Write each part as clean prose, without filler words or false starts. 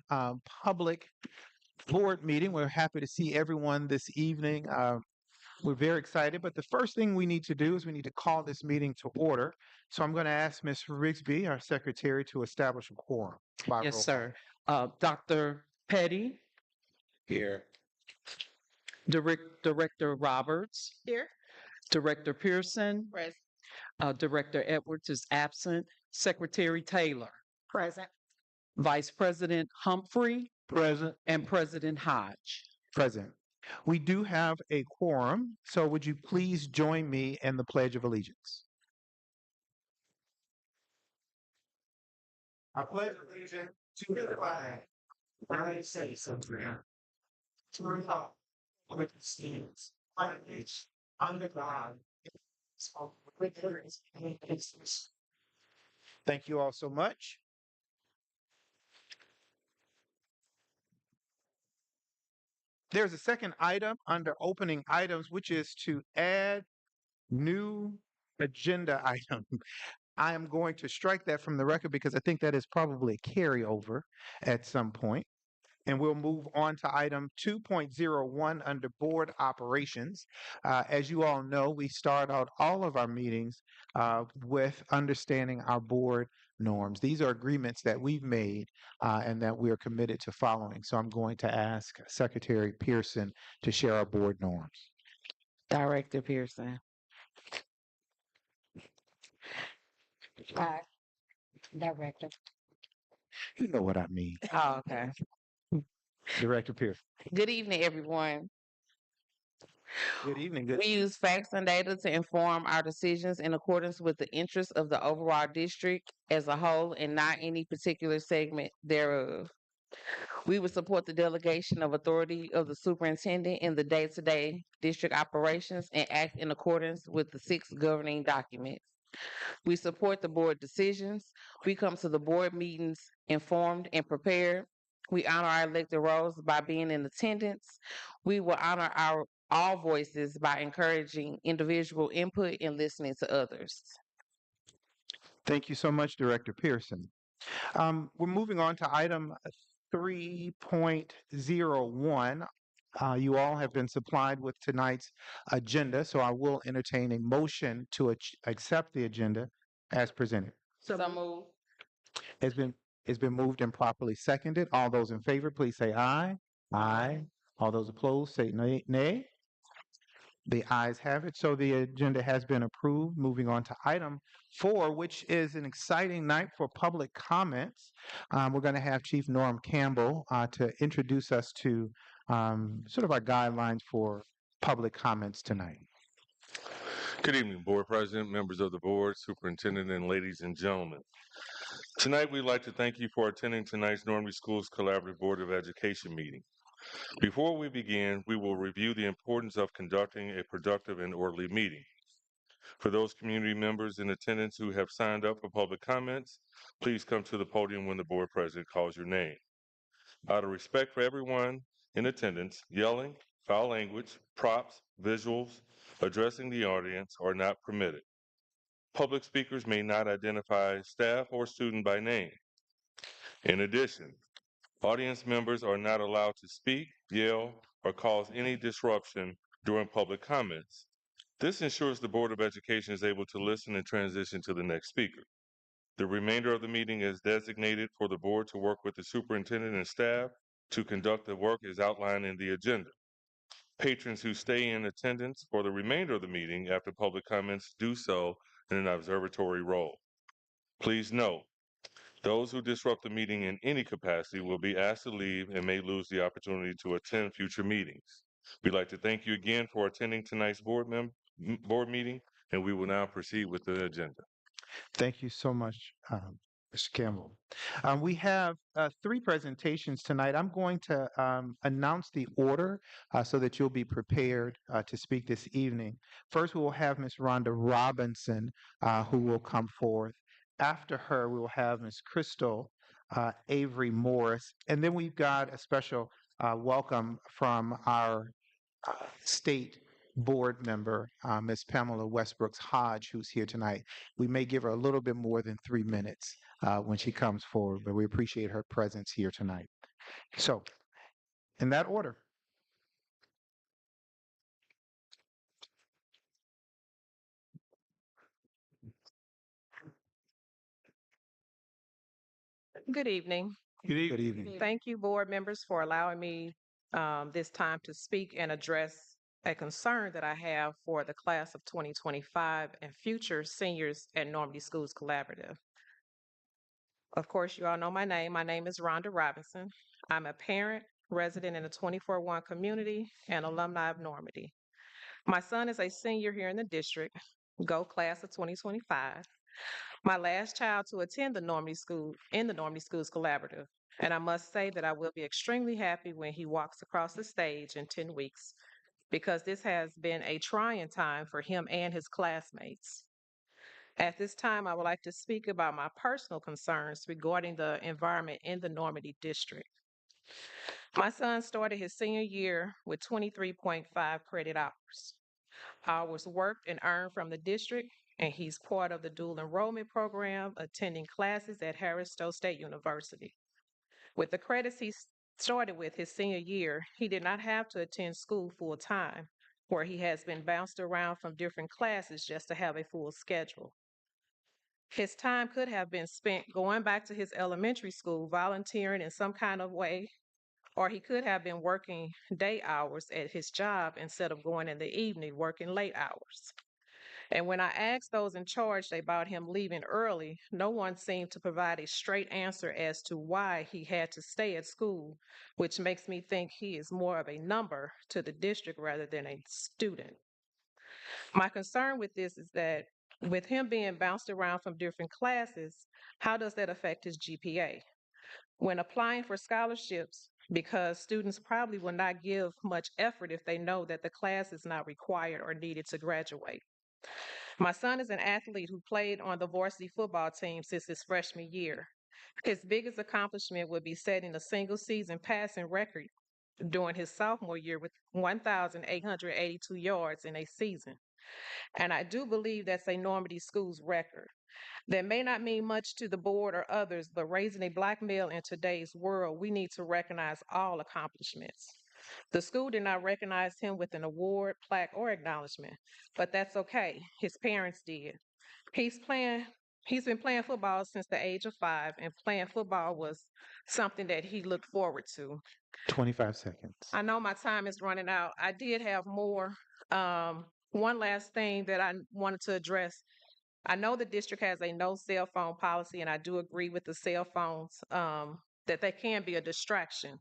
public board meeting. We're happy to see everyone this evening. We're very excited, but the first thing we need to do is we need to call this meeting to order. So I'm going to ask Ms. Rigsby, our secretary, to establish a quorum by Yes, roll call. sir. Dr. Petty, Here. Director Roberts, Here. Director Pearson, Present. Director Edwards is absent, Secretary Taylor, Present. Vice President Humphrey, Present. and President Hodge. Present. We do have a quorum, so would you please join me in the Pledge of Allegiance? I pledge allegiance to the flag of the United States of America, to the republic which stands one nation under God, with liberty and justice. Thank you all so much. There's a second item under opening items, which is to add new agenda item. I am going to strike that from the record because I think that is probably a carryover at some point. And we'll move on to item 2.01 under board operations. As you all know, we start out all of our meetings with understanding our board norms. These are agreements that we've made and that we are committed to following. So I'm going to ask Secretary Pearson to share our board norms. Director Pearson. Aye. Director. You know what I mean. Oh, okay. Director Pearson. Good evening, everyone. Good evening. Good. We use facts and data to inform our decisions in accordance with the interests of the overall district as a whole and not any particular segment thereof. We would support the delegation of authority of the superintendent in the day-to-day district operations and act in accordance with the 6 governing documents. We support the board decisions. We come to the board meetings informed and prepared. We honor our elected roles by being in attendance. We will honor all voices by encouraging individual input and listening to others. Thank you so much, Director Pearson. We're moving on to item 3.01. You all have been supplied with tonight's agenda, so I will entertain a motion to accept the agenda as presented. So move. It's been moved and properly seconded. All those in favor, please say aye. Aye. All those opposed, say nay. The ayes have it. So the agenda has been approved. Moving on to item 4, which is an exciting night for public comments. We're going to have Chief Norm Campbell to introduce us to sort of our guidelines for public comments tonight. Good evening, Board President, members of the board, superintendent, and ladies and gentlemen. Tonight, we'd like to thank you for attending tonight's Normandy Schools Collaborative Board of Education meeting. Before we begin, we will review the importance of conducting a productive and orderly meeting. For those community members in attendance who have signed up for public comments, please come to the podium when the board president calls your name. Out of respect for everyone in attendance, yelling, foul language, props, visuals, addressing the audience are not permitted. Public speakers may not identify staff or student by name. In addition, audience members are not allowed to speak, yell, or cause any disruption during public comments. This ensures the Board of Education is able to listen and transition to the next speaker. The remainder of the meeting is designated for the board to work with the superintendent and staff to conduct the work as outlined in the agenda. Patrons who stay in attendance for the remainder of the meeting after public comments do so in an observatory role. Please note, those who disrupt the meeting in any capacity will be asked to leave and may lose the opportunity to attend future meetings. We'd like to thank you again for attending tonight's board meeting, and we will now proceed with the agenda. Thank you so much, Mr. Campbell. We have 3 presentations tonight. I'm going to announce the order so that you'll be prepared to speak this evening. First, we will have Ms. Rhonda Robinson, who will come forth. After her, we will have Ms. Crystal Avery Morris. And then we've got a special welcome from our state board member, Ms. Pamela Westbrooks Hodge, who's here tonight. We may give her a little bit more than 3 minutes when she comes forward, but we appreciate her presence here tonight. So, in that order. Good evening. Good evening. Thank you, board members, for allowing me this time to speak and address a concern that I have for the class of 2025 and future seniors at Normandy Schools Collaborative. Of course, you all know my name. My name is Rhonda Robinson. I'm a parent, resident in the 24-1 community, and alumni of Normandy. My son is a senior here in the district, go class of 2025. My last child to attend the Normandy School in the Normandy Schools Collaborative. And I must say that I will be extremely happy when he walks across the stage in 10 weeks, because this has been a trying time for him and his classmates. At this time, I would like to speak about my personal concerns regarding the environment in the Normandy district. My son started his senior year with 23.5 credit hours. Hours worked and earned from the district, and he's part of the dual enrollment program, attending classes at Harris Stowe State University. With the credits he started with his senior year, he did not have to attend school full time, where he has been bounced around from different classes just to have a full schedule. His time could have been spent going back to his elementary school, volunteering in some kind of way, or he could have been working day hours at his job instead of going in the evening, working late hours. And when I asked those in charge about him leaving early, no one seemed to provide a straight answer as to why he had to stay at school, which makes me think he is more of a number to the district rather than a student. My concern with this is that with him being bounced around from different classes, how does that affect his GPA? When applying for scholarships, because students probably will not give much effort if they know that the class is not required or needed to graduate. My son is an athlete who played on the varsity football team since his freshman year. His biggest accomplishment would be setting a single season passing record during his sophomore year with 1,882 yards in a season. And I do believe that's a Normandy Schools record. That may not mean much to the board or others, but raising a Black male in today's world, we need to recognize all accomplishments. The school did not recognize him with an award, plaque, or acknowledgement, but that's okay. His parents did. He's been playing football since the age of 5, and playing football was something that he looked forward to. 25 seconds. I know my time is running out. I did have more. One last thing that I wanted to address. I know the district has a no cell phone policy, and I do agree with the cell phones, that they can be a distraction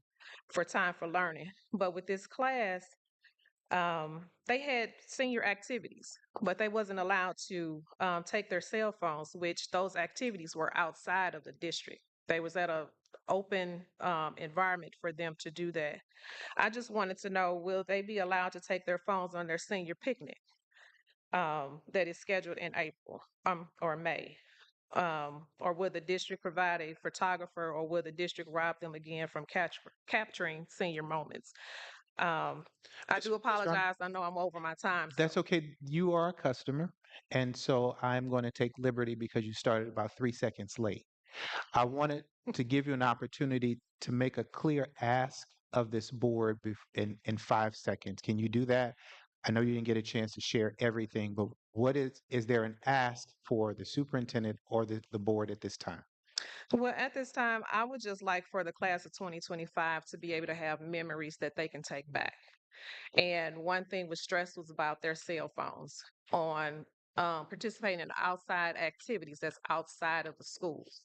for time for learning. But with this class, they had senior activities, but they wasn't allowed to take their cell phones, which those activities were outside of the district. They was at a open environment for them to do that. I just wanted to know, will they be allowed to take their phones on their senior picnic that is scheduled in April or May? Or will the district provide a photographer, or will the district rob them again from capturing senior moments? I Ms. do Ron- apologize. I know I'm over my time. That's okay. You are a customer. And so I'm going to take liberty because you started about 3 seconds late. I wanted to give you an opportunity to make a clear ask of this board in 5 seconds. Can you do that? I know you didn't get a chance to share everything, but what is there an ask for the superintendent or the board at this time? Well, at this time, I would just like for the class of 2025 to be able to have memories that they can take back. And one thing was stressed was about their cell phones on participating in outside activities that's outside of the schools.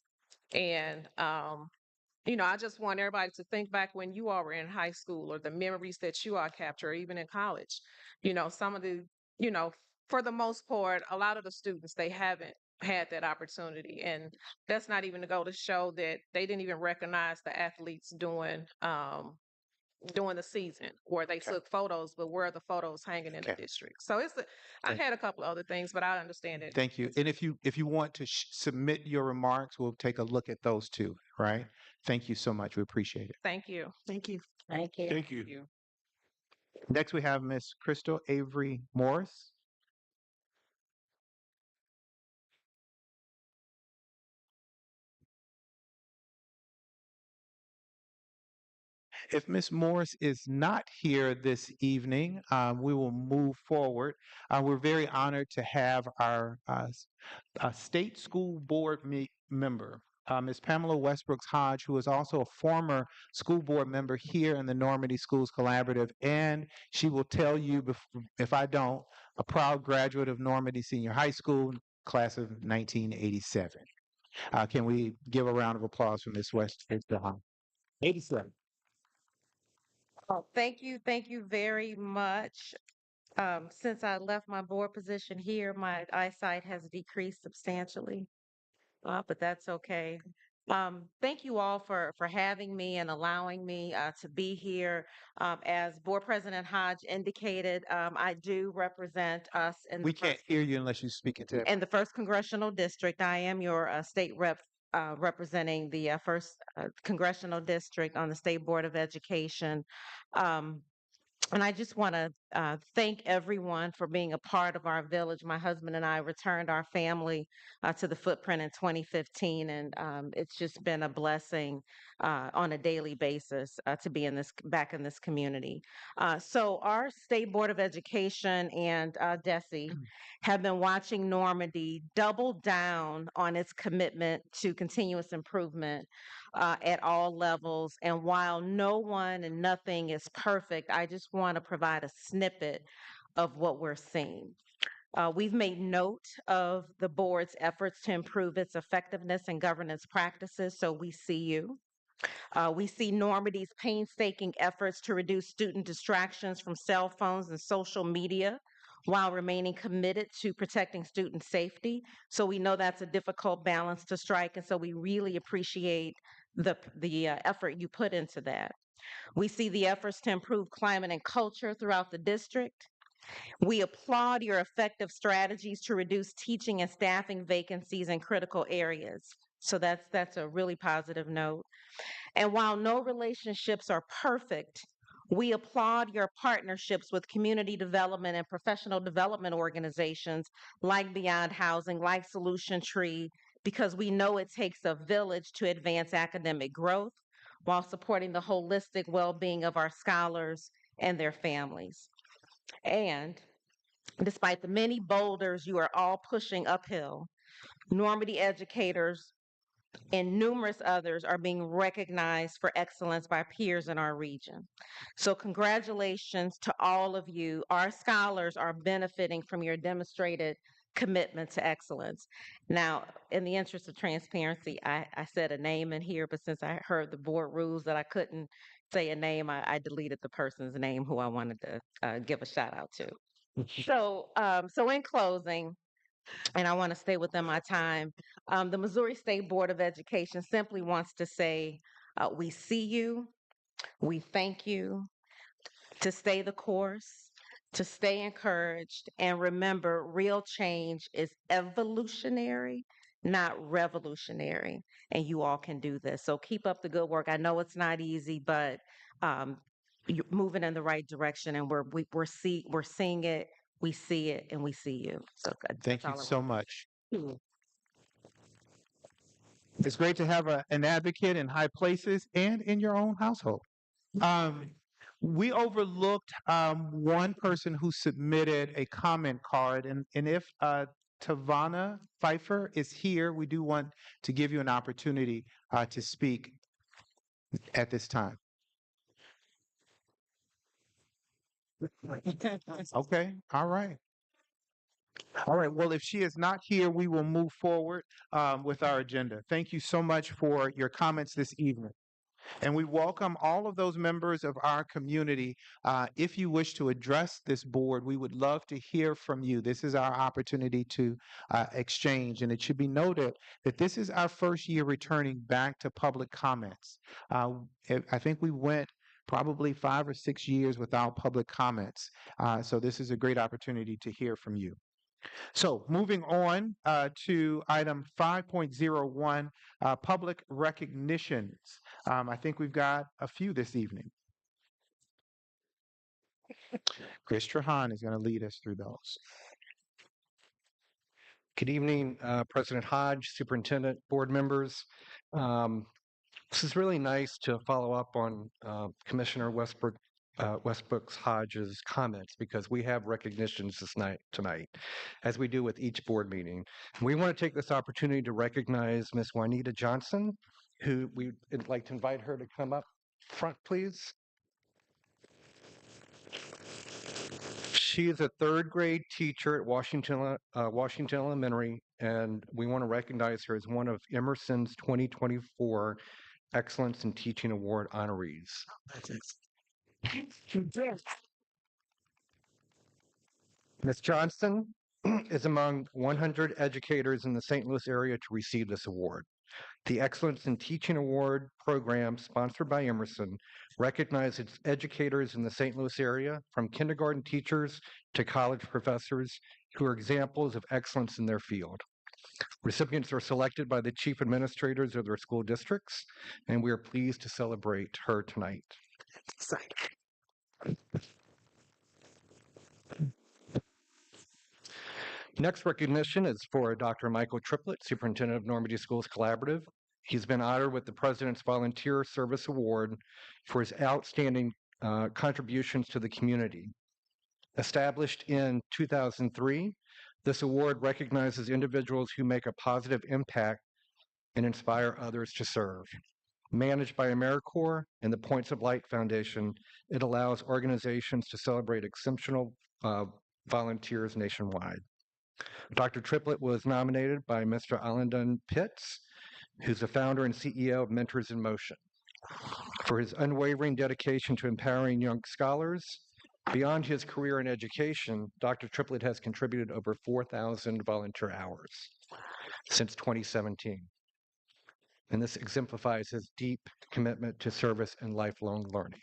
And I just want everybody to think back when you all were in high school, or the memories that you all capture, or even in college. Some of the, you know, for the most part, a lot of the students, they haven't had that opportunity. And that's not even to go to show that they didn't even recognize the athletes during the season, where they Okay. took photos, but where are the photos hanging in the Okay. district? So I Thank- had a couple other things, but I understand it. Thank you. And if you want to submit your remarks, we'll take a look at those too, right? Thank you so much. We appreciate it. Thank you. Thank you. Thank you. Thank you. Next, we have Miss Crystal Avery Morris. If Ms. Morris is not here this evening, we will move forward. We're very honored to have our state school board member, Ms. Pamela Westbrooks Hodge, who is also a former school board member here in the Normandy Schools Collaborative, and she will tell you, if I don't, a proud graduate of Normandy Senior High School, class of 1987. Can we give a round of applause for Ms. Westbrooks Hodge? 87. Oh, thank you very much. Since I left my board position here, my eyesight has decreased substantially, but that's okay. Thank you all for having me and allowing me to be here. As Board President Hodge indicated, I do represent us We can't hear you unless you speak into that. in the first congressional district. I am your state rep representing the first congressional district on the State Board of Education. Um, and I just want to thank everyone for being a part of our village. My husband and I returned our family to the footprint in 2015, and it's just been a blessing on a daily basis to be back in this community. So our State Board of Education and DESE have been watching Normandy double down on its commitment to continuous improvement at all levels. And while no one and nothing is perfect, I just want to provide a snippet of what we're seeing. We've made note of the board's efforts to improve its effectiveness and governance practices, so we see you. We see Normandy's painstaking efforts to reduce student distractions from cell phones and social media while remaining committed to protecting student safety. So we know that's a difficult balance to strike, and so we really appreciate the effort you put into that. We see the efforts to improve climate and culture throughout the district. We applaud your effective strategies to reduce teaching and staffing vacancies in critical areas. So that's a really positive note. And while no relationships are perfect, we applaud your partnerships with community development and professional development organizations like Beyond Housing, like Solution Tree, because we know it takes a village to advance academic growth while supporting the holistic well-being of our scholars and their families. And despite the many boulders you are all pushing uphill, Normandy educators and numerous others are being recognized for excellence by peers in our region. So congratulations to all of you. Our scholars are benefiting from your demonstrated commitment to excellence. Now, in the interest of transparency, I said a name in here, but since I heard the board rules that I couldn't say a name, I deleted the person's name who I wanted to give a shout out to. So in closing, and I want to stay within my time. The Missouri State Board of Education simply wants to say, we see you, we thank you, to stay the course, to stay encouraged, and remember, real change is evolutionary, not revolutionary, and you all can do this. So keep up the good work. I know it's not easy, but you're moving in the right direction, and we're seeing it. We see it, and we see you. So Thank you all I so want. much. Mhm. It's great to have an advocate in high places and in your own household. Um, we overlooked one person who submitted a comment card, and if Tavana Pfeiffer is here, we do want to give you an opportunity to speak at this time. Okay, all right. All right, well, if she is not here, we will move forward with our agenda. Thank you so much for your comments this evening. And we welcome all of those members of our community. If you wish to address this board, we would love to hear from you. This is our opportunity to exchange. And it should be noted that this is our first year returning back to public comments. I think we went probably 5 or 6 years without public comments. So this is a great opportunity to hear from you. So moving on to item 5.01, public recognitions. I think we've got a few this evening. Chris Trahan is going to lead us through those. Good evening, President Hodge, Superintendent, board members. This is really nice to follow up on Commissioner Westbrook's Hodges' comments because we have recognitions tonight, as we do with each board meeting. We want to take this opportunity to recognize Miss Juanita Johnson, who we'd like to invite her to come up front, please. She is a third grade teacher at Washington Elementary, and we want to recognize her as one of Emerson's 2024 Excellence in Teaching Award honorees. Ms. Johnson is among 100 educators in the St. Louis area to receive this award. The Excellence in Teaching Award program, sponsored by Emerson, recognizes educators in the St. Louis area, from kindergarten teachers to college professors, who are examples of excellence in their field. Recipients are selected by the chief administrators of their school districts, and we are pleased to celebrate her tonight. Next recognition is for Dr. Michael Triplett, Superintendent of Normandy Schools Collaborative. He's been honored with the President's Volunteer Service Award for his outstanding contributions to the community. Established in 2003, this award recognizes individuals who make a positive impact and inspire others to serve. Managed by AmeriCorps and the Points of Light Foundation, it allows organizations to celebrate exceptional volunteers nationwide. Dr. Triplett was nominated by Mr. Alandon Pitts, who's the founder and CEO of Mentors in Motion, for his unwavering dedication to empowering young scholars. Beyond his career in education, Dr. Triplett has contributed over 4,000 volunteer hours since 2017. And this exemplifies his deep commitment to service and lifelong learning.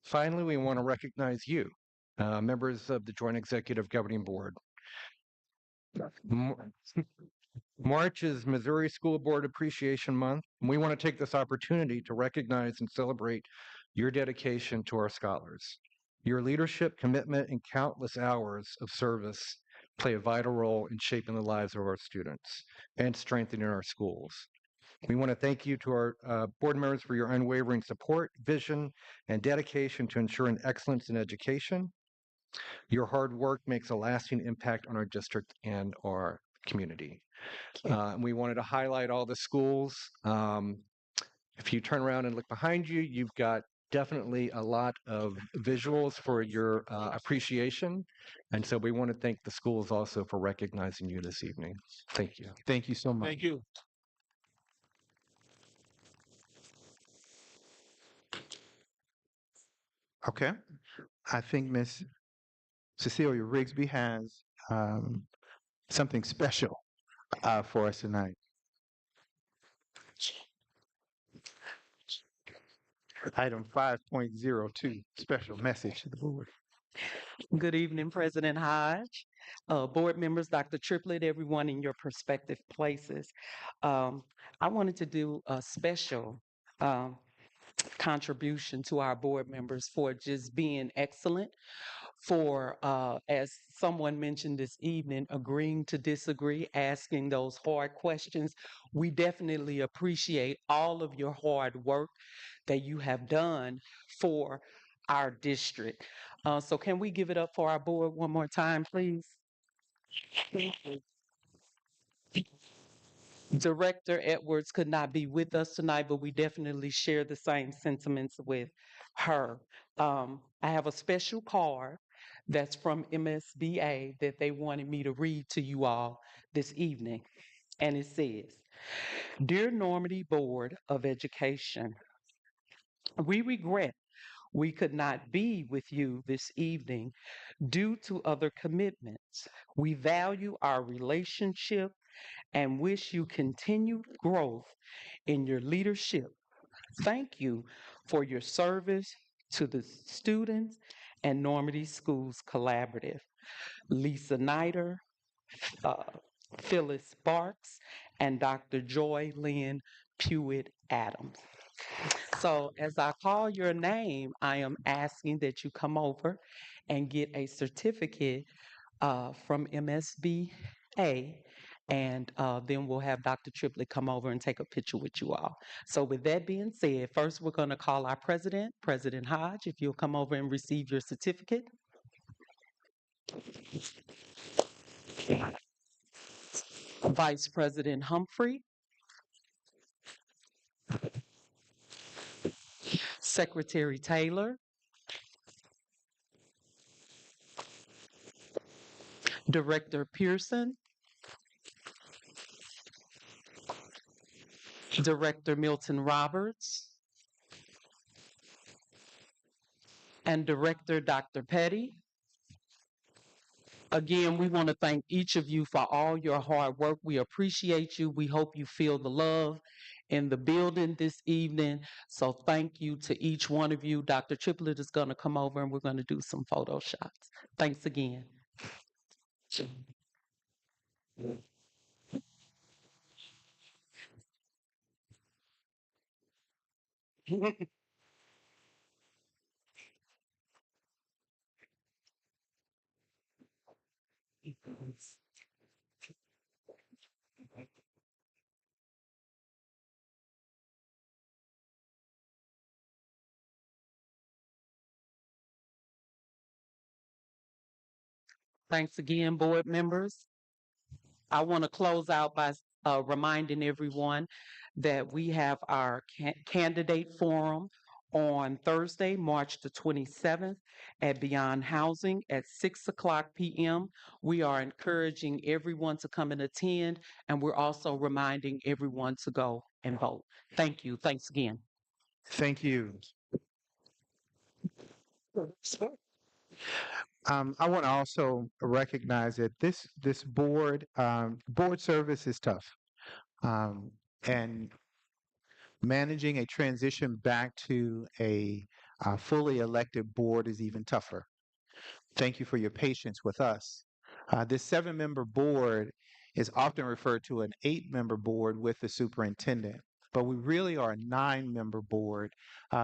Finally, we want to recognize you, members of the Joint Executive Governing Board. March is Missouri School Board Appreciation Month, and we want to take this opportunity to recognize and celebrate your dedication to our scholars. Your leadership, commitment, and countless hours of service play a vital role in shaping the lives of our students and strengthening our schools. We want to thank you to our board members for your unwavering support, vision, and dedication to ensuring excellence in education. Your hard work makes a lasting impact on our district and our community. We wanted to highlight all the schools. If you turn around and look behind you, you've got definitely a lot of visuals for your appreciation. And so we want to thank the schools also for recognizing you this evening. Thank you. Thank you so much. Thank you. Okay. I think Miss Cecilia Rigsby has something special for us tonight. Item 5.02, special message to the board. Good evening, President Hodge, board members, Dr. Triplett, everyone in your prospective places. I wanted to do a special contribution to our board members for just being excellent, for, as someone mentioned this evening, agreeing to disagree, asking those hard questions. We definitely appreciate all of your hard work that you have done for our district. So can we give it up for our board one more time, please? Thank you. Director Edwards could not be with us tonight, but we definitely share the same sentiments with her. I have a special card that's from MSBA that they wanted me to read to you all this evening. And it says, "Dear Normandy Board of Education, we regret we could not be with you this evening due to other commitments. We value our relationship and wish you continued growth in your leadership. Thank you for your service to the students and Normandy Schools Collaborative. Lisa Nider, uh, Phyllis Sparks, and Dr. Joy Lynn Pewitt Adams. So as I call your name, I am asking that you come over and get a certificate from MSBA, and then we'll have Dr. Triplett come over and take a picture with you all. So with that being said, first we're going to call our president, President Hodge, if you'll come over and receive your certificate. Vice President Humphrey, Secretary Taylor, Director Pearson, Director Milton Roberts, and Director Dr. Petty. Again, we want to thank each of you for all your hard work. We appreciate you. We hope you feel the love in the building this evening. So thank you to each one of you. Dr. Triplett is going to come over and we're going to do some photo shots. Thanks again. Thanks again, board members. I want to close out by reminding everyone that we have our candidate forum on Thursday, March the 27th at Beyond Housing at 6:00 p.m. We are encouraging everyone to come and attend, and we're also reminding everyone to go and vote. Thank you. Thanks again. Thank you. I want to also recognize that this board service is tough, and managing a transition back to a fully elected board is even tougher. Thank you for your patience with us. This 7-member board is often referred to an 8-member board with the superintendent, but we really are a 9-member board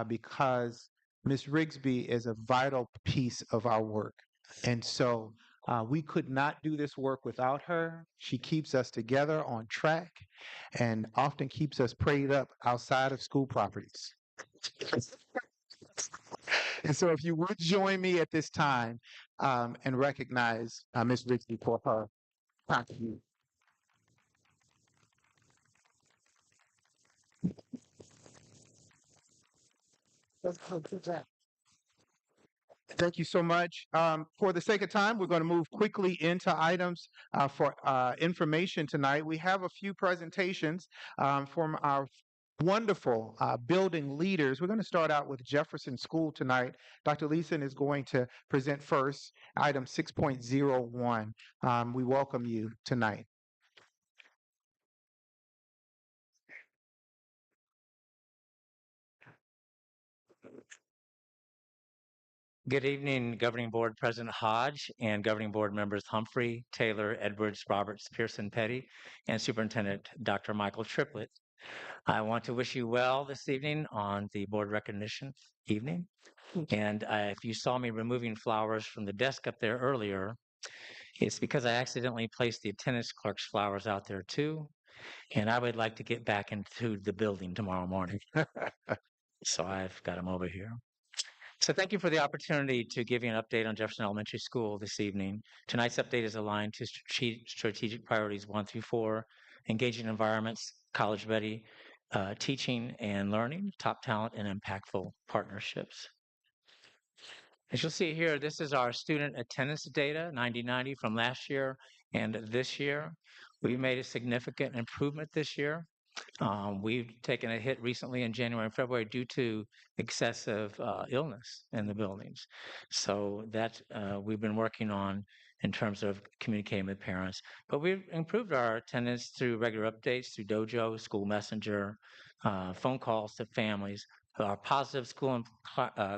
because Ms. Rigsby is a vital piece of our work. And so we could not do this work without her. She keeps us together on track and often keeps us prayed up outside of school properties. And so if you would join me at this time and recognize Ms. Rigsby for her contribution. Thank you so much. For the sake of time, we're going to move quickly into items for information tonight. We have a few presentations from our wonderful building leaders. We're going to start out with Jefferson School tonight. Dr. Leeson is going to present first, item 6.01. We welcome you tonight. Good evening, Governing Board President Hodge and Governing Board members Humphrey, Taylor, Edwards, Roberts, Pearson, Petty, and Superintendent Dr. Michael Triplett. I want to wish you well this evening on the board recognition evening. And if you saw me removing flowers from the desk up there earlier, it's because I accidentally placed the attendance clerk's flowers out there too. And I would like to get back into the building tomorrow morning. So I've got them over here. So thank you for the opportunity to give you an update on Jefferson Elementary School this evening. Tonight's update is aligned to strategic priorities 1 through 4, engaging environments, college ready, teaching and learning, top talent, and impactful partnerships. As you'll see here, this is our student attendance data, 90-90 from last year and this year. We made a significant improvement this year. We've taken a hit recently in January and February due to excessive illness in the buildings. So that we've been working on in terms of communicating with parents. But we've improved our attendance through regular updates through Dojo, School Messenger, phone calls to families, our positive school and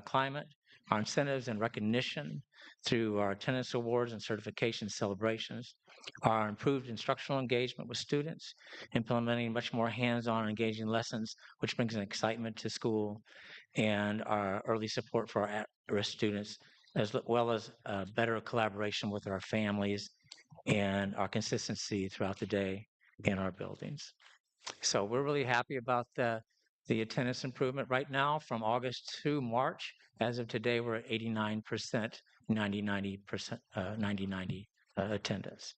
climate, Our incentives and recognition through our attendance awards and certification celebrations, our improved instructional engagement with students, implementing much more hands-on and engaging lessons, which brings an excitement to school, and our early support for our at-risk students, as well as better collaboration with our families and our consistency throughout the day in our buildings. So we're really happy about the attendance improvement right now from August to March. As of today, we're at 89%, 90% attendance.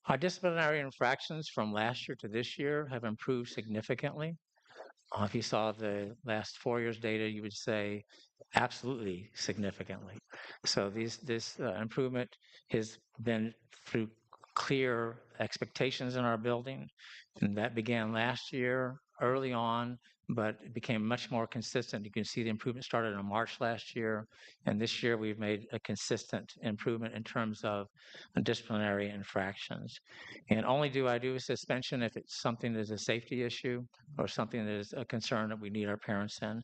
Our disciplinary infractions from last year to this year have improved significantly. If you saw the last 4 years' data, you would say absolutely significantly. So this improvement has been through clear expectations in our building, and that began last year early on, but it became much more consistent. You can see the improvement started in March last year, and this year we've made a consistent improvement in terms of disciplinary infractions. And only do I do a suspension if it's something that is a safety issue or something that is a concern that we need our parents in.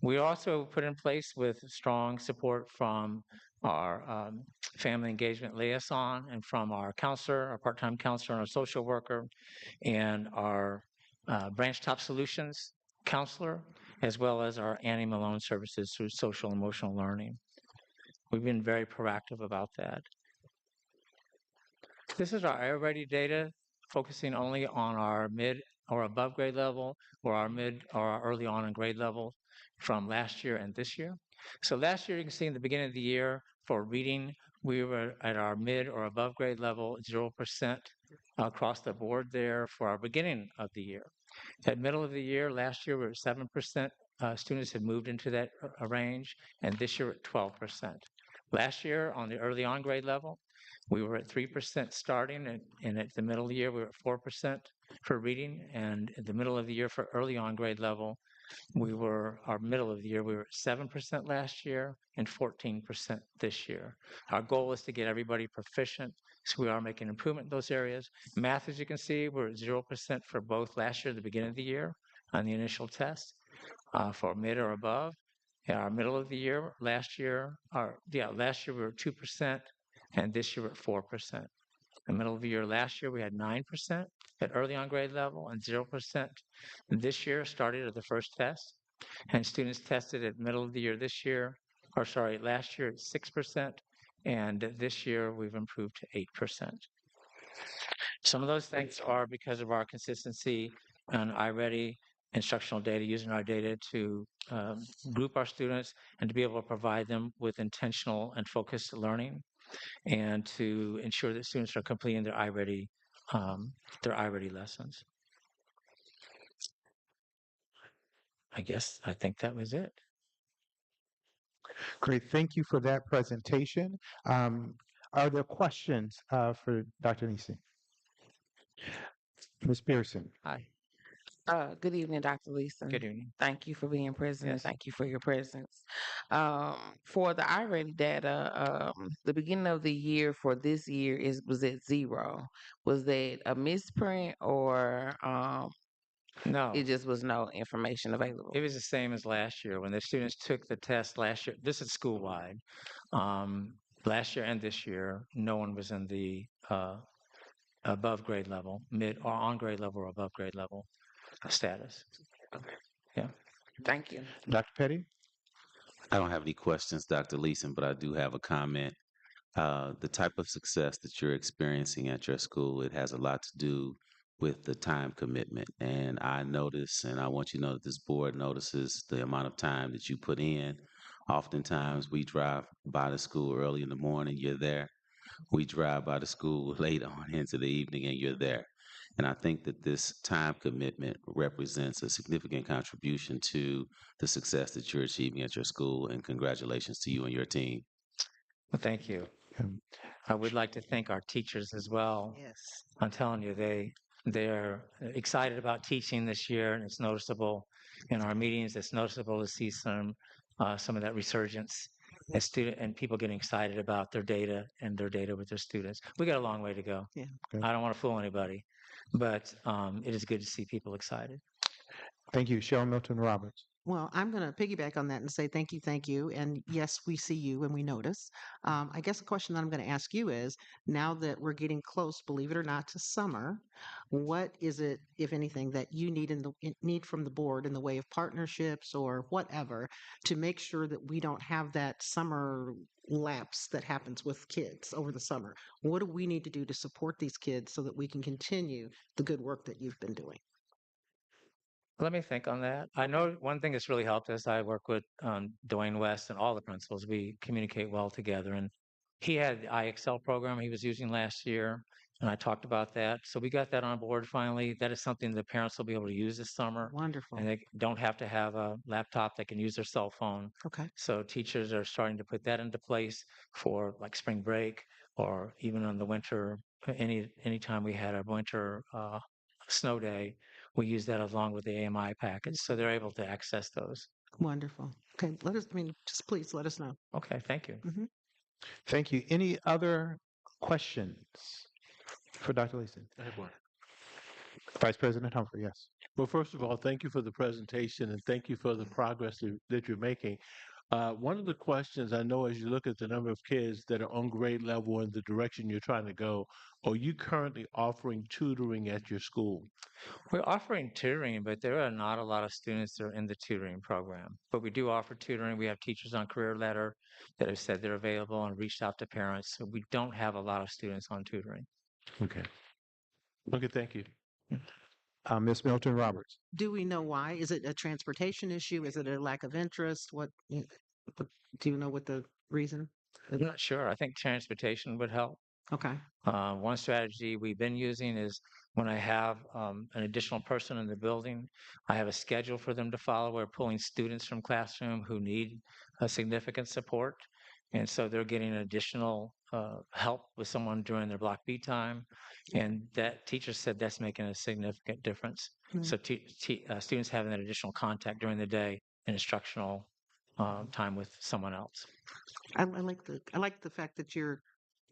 We also put in place with strong support from our family engagement liaison and from our counselor, our part-time counselor and our social worker, and our branch top solutions counselor, as well as our Annie Malone services through social emotional learning. We've been very proactive about that. This is our iReady data, focusing only on our mid or above grade level, or our mid or our early on in grade level from last year and this year. So last year, you can see in the beginning of the year for reading, we were at our mid or above grade level, 0% across the board there for our beginning of the year. At middle of the year, last year, we were at 7%. Students had moved into that range, and this year at 12%. Last year, on the early on grade level, we were at 3% starting, and at the middle of the year, we were at 4% for reading. And at the middle of the year for early on grade level, our middle of the year, we were at 7% last year and 14% this year. Our goal is to get everybody proficient, so we are making improvement in those areas. Math, as you can see, we're at 0% for both last year at the beginning of the year on the initial test for mid or above. In our middle of the year, last year we were 2%, and this year we're at 4%. In the middle of the year last year, we had 9% at early on grade level and 0% this year started at the first test. And students tested at middle of the year last year at 6%, and this year we've improved to 8%. Some of those things are because of our consistency on iReady instructional data, using our data to group our students and to be able to provide them with intentional and focused learning, and to ensure that students are completing their iReady lessons. I think that was it. Great. Thank you for that presentation. Are there questions for Dr. Nisi? Ms. Pearson. Hi. Good evening, Dr. Leeson. Good evening. Thank you for being present. And Yes. thank you for your presence. For the iReady data, the beginning of the year for this year was at 0. Was that a misprint, or No, it just was no information available? it was the same as last year when the students took the test last year. This is school-wide. Last year and this year, no one was in the above grade level, mid or on grade level or above grade level status. Yeah. Thank you. Dr. Petty? I don't have any questions, Dr. Leeson, but I do have a comment. The type of success that you're experiencing at your school, it has a lot to do with the time commitment. And I notice, and I want you to know that this board notices the amount of time that you put in. Oftentimes, we drive by the school early in the morning, you're there. We drive by the school late on into the evening, and you're there. And I think that this time commitment represents a significant contribution to the success that you're achieving at your school. And congratulations to you and your team. Well, thank you. Um, I would like to thank our teachers as well. Yes. I'm telling you, they're excited about teaching this year, and it's noticeable in our meetings. It's noticeable to see some of that resurgence and people getting excited about their data with their students. We got a long way to go. Yeah. Okay. I don't want to fool anybody, but it is good to see people excited. Thank you. Cheryl Milton Roberts. Well, I'm going to piggyback on that and say thank you. And yes, we see you and we notice. I guess the question that I'm going to ask you is now that we're getting close, believe it or not, to summer, what is it, if anything, that you need need from the board in the way of partnerships or whatever to make sure that we don't have that summer lapse that happens with kids over the summer? What do we need to do to support these kids so that we can continue the good work that you've been doing? Let me think on that. I know one thing that's really helped us. I work with Dwayne West and all the principals. We communicate well together, and he had the IXL program he was using last year, and I talked about that. So we got that on board finally. That is something the parents will be able to use this summer, Wonderful. and they don't have to have a laptop. They can use their cell phone. Okay. So teachers are starting to put that into place for like spring break or even on the winter. Anytime we had a winter snow day, we use that along with the AMI package, so they're able to access those. Wonderful. Okay. Just please let us know. Okay, thank you. Thank you. Any other questions for Dr. Leeson? I have one. Vice President Humphrey, yes. Well, first of all, thank you for the presentation and thank you for the progress that you're making. One of the questions I know as you look at the number of kids that are on grade level and the direction you're trying to go, are you currently offering tutoring at your school? We're offering tutoring, but there are not a lot of students that are in the tutoring program. But we do offer tutoring. We have teachers on Career Letter that have said they're available and reached out to parents. So we don't have a lot of students on tutoring. Okay. Okay, thank you. Ms. Milton Roberts. Do we know why? Is it a transportation issue? Is it a lack of interest? Do you know what the reason? I'm not sure. I think transportation would help. Okay. One strategy we've been using is when I have an additional person in the building, I have a schedule for them to follow. We're pulling students from classroom who need significant support. And so they're getting additional help with someone during their block B time. And that teacher said that's making a significant difference. So students having that additional contact during the day and instructional time with someone else. I like the fact that you're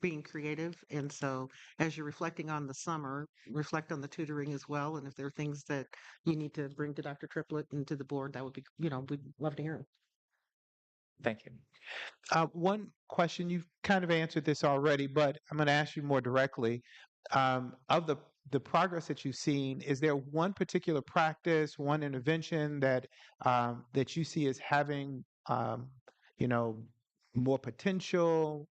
being creative, and so as you're reflecting on the summer, reflect on the tutoring as well. And if there are things that you need to bring to Dr. Triplett and to the board, that would be, we'd love to hear them. Thank you. One question, you've kind of answered this already, but I'm going to ask you more directly. Of the progress that you've seen, is there one particular practice, one intervention that that you see as having, more potential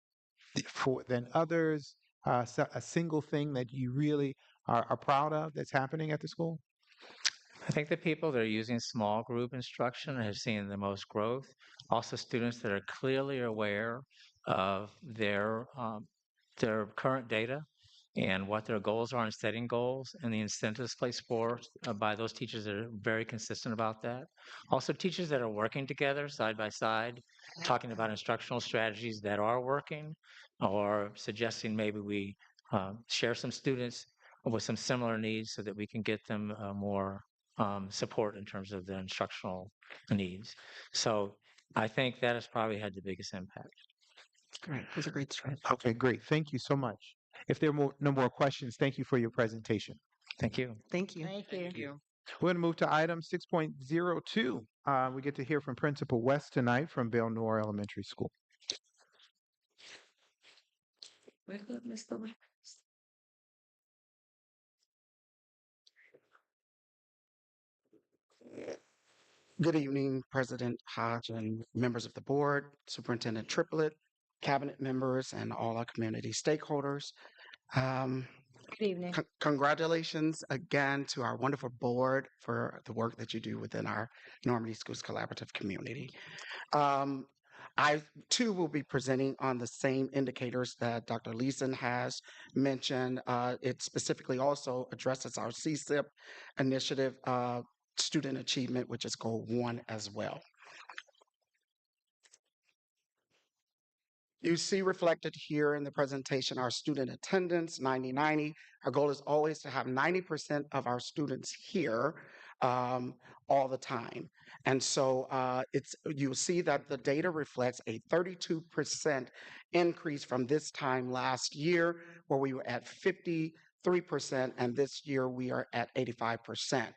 than others? A single thing that you really are proud of that's happening at the school? I think the people that are using small group instruction have seen the most growth. Also, students that are clearly aware of their current data and what their goals are in setting goals and the incentives placed forth by those teachers that are very consistent about that. Also, teachers that are working together side by side, talking about instructional strategies that are working or suggesting maybe we share some students with some similar needs so that we can get them more support in terms of their instructional needs. So I think that has probably had the biggest impact. Great. That's a great strategy. Okay, great. Thank you so much. If there are no more questions, thank you for your presentation. Thank you. Thank you. Thank you. We're going to move to item 6.02. We get to hear from Principal West tonight from Bell Noor Elementary School. We're good, Mr. West. Good evening, President Hodge and members of the board, Superintendent Triplett, cabinet members, and all our community stakeholders. Good evening. Congratulations again to our wonderful board for the work that you do within our Normandy Schools Collaborative community. I too will be presenting on the same indicators that Dr. Leeson has mentioned. It specifically also addresses our CSIP initiative student achievement, which is goal 1 as well. You see reflected here in the presentation our student attendance, 90-90. Our goal is always to have 90% of our students here all the time. And so you'll see that the data reflects a 32% increase from this time last year, where we were at 53%, and this year we are at 85%.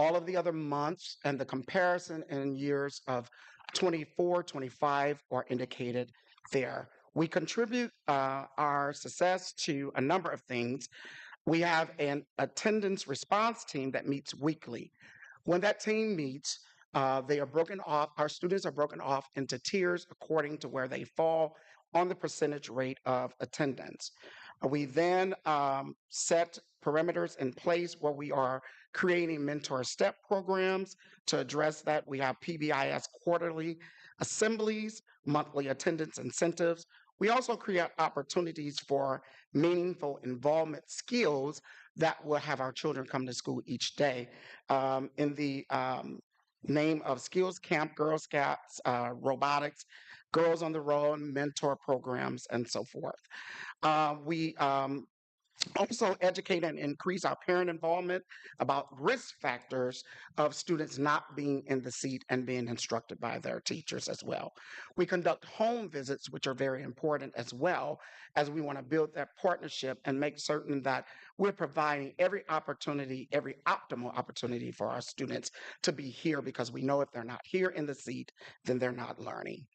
all of the other months, and the comparison in years of 24, 25 are indicated there. We contribute our success to a number of things. We have an attendance response team that meets weekly. When that team meets, they are broken off, our students are broken off into tiers according to where they fall on the percentage rate of attendance. We then set perimeters in place where we are creating mentor step programs to address that. We have PBIS quarterly assemblies, monthly attendance incentives. We also create opportunities for meaningful involvement skills that will have our children come to school each day. In the name of Skills Camp, Girl Scouts, robotics, Girls on the Road, mentor programs, and so forth. We also educate and increase our parent involvement about risk factors of students not being in the seat and being instructed by their teachers as well. We conduct home visits, which are very important as well, as we want to build that partnership and make certain that we're providing every opportunity, every optimal opportunity for our students to be here, because we know if they're not here in the seat, then they're not learning.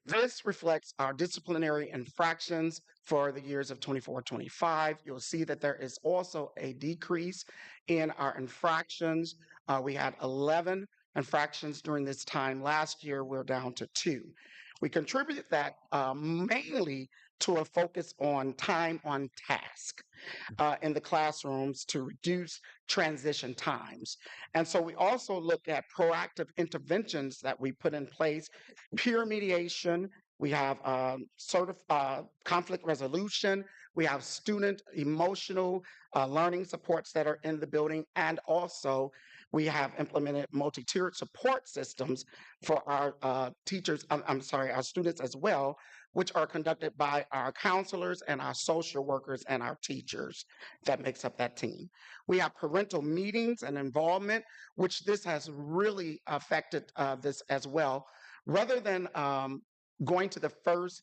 This reflects our disciplinary infractions for the years of 24-25. You'll see that there is also a decrease in our infractions. We had 11 infractions during this time. Last year, we're down to 2. We contributed that mainly to a focus on time on task in the classrooms to reduce transition times. And so we also looked at proactive interventions that we put in place, peer mediation. We have conflict resolution. We have student emotional learning supports that are in the building. And also we have implemented multi-tiered support systems for our teachers, our students as well, which are conducted by our counselors and our social workers and our teachers that makes up that team. We have parental meetings and involvement, which this has really affected this as well. Rather than going to the first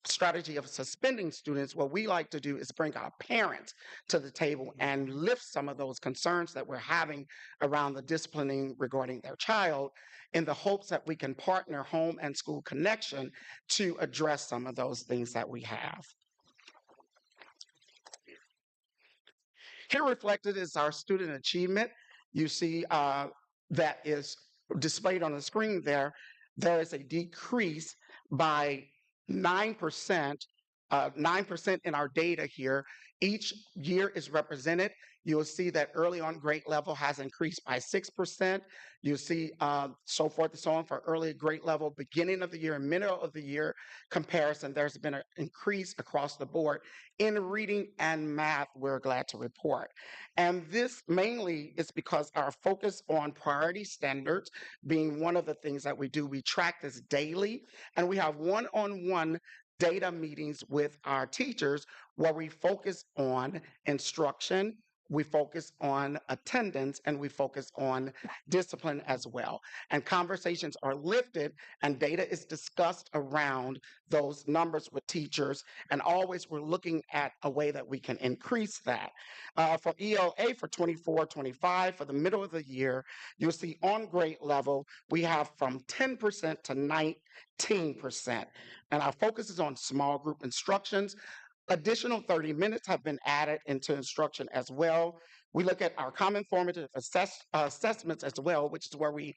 strategy of suspending students, what we like to do is bring our parents to the table and lift some of those concerns that we're having around the disciplining regarding their child, in the hopes that we can partner home and school connection to address some of those things that we have. Here reflected is our student achievement. You see that is displayed on the screen there. There is a decrease by 9%, 9% in our data here. Each year is represented. You'll see that early on grade level has increased by 6%. You'll see so forth and so on for early grade level, beginning of the year and middle of the year comparison. There's been an increase across the board in reading and math, we're glad to report. And this mainly is because our focus on priority standards being one of the things that we do. We track this daily, and we have one-on-one data meetings with our teachers where we focus on instruction, we focus on attendance, and we focus on discipline as well. And conversations are lifted and data is discussed around those numbers with teachers. And always we're looking at a way that we can increase that. For ELA for 24-25, for the middle of the year, you'll see on grade level, we have from 10% to 19%. And our focus is on small group instructions. Additional 30 minutes have been added into instruction as well. We look at our common formative assessments as well, which is where we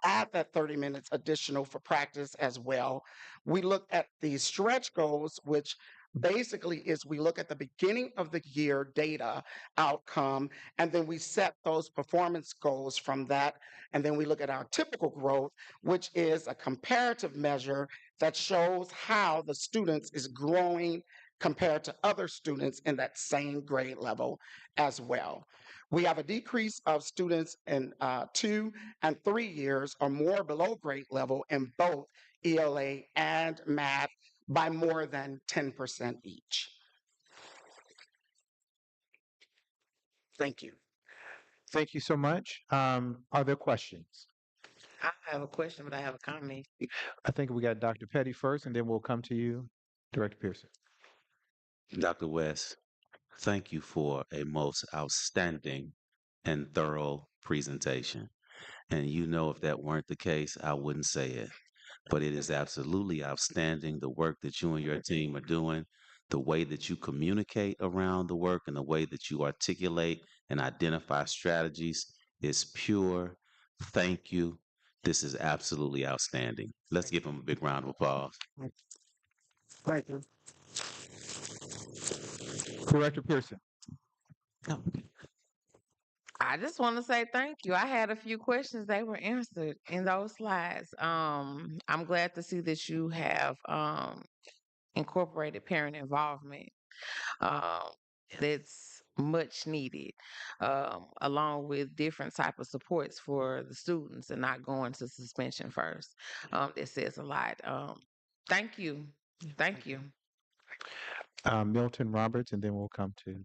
add that 30 minutes additional for practice as well. We look at the stretch goals, which basically is we look at the beginning of the year data outcome, and then we set those performance goals from that. And then we look at our typical growth, which is a comparative measure that shows how the students is growing compared to other students in that same grade level as well. We have a decrease of students in 2 and 3 years or more below grade level in both ELA and math by more than 10% each. Thank you. Thank you so much. Are there questions? I have a question, but I have a comment. I think we got Dr. Petty first, and then we'll come to you, Director Pearson. Dr. West. Thank you for a most outstanding and thorough presentation. And you know, if that weren't the case, I wouldn't say it. But it is absolutely outstanding the work that you and your team are doing, the way that you communicate around the work, and the way that you articulate and identify strategies is pure. Thank you. This is absolutely outstanding. Let's give him a big round of applause. Thank you. Director Pearson. Oh, I just want to say thank you. I had a few questions. They were answered in those slides. I'm glad to see that you have incorporated parent involvement. Um, that's much needed, along with different type of supports for the students and not going to suspension first. That says a lot. Thank you. Thank you. Milton Roberts, and then we'll come to.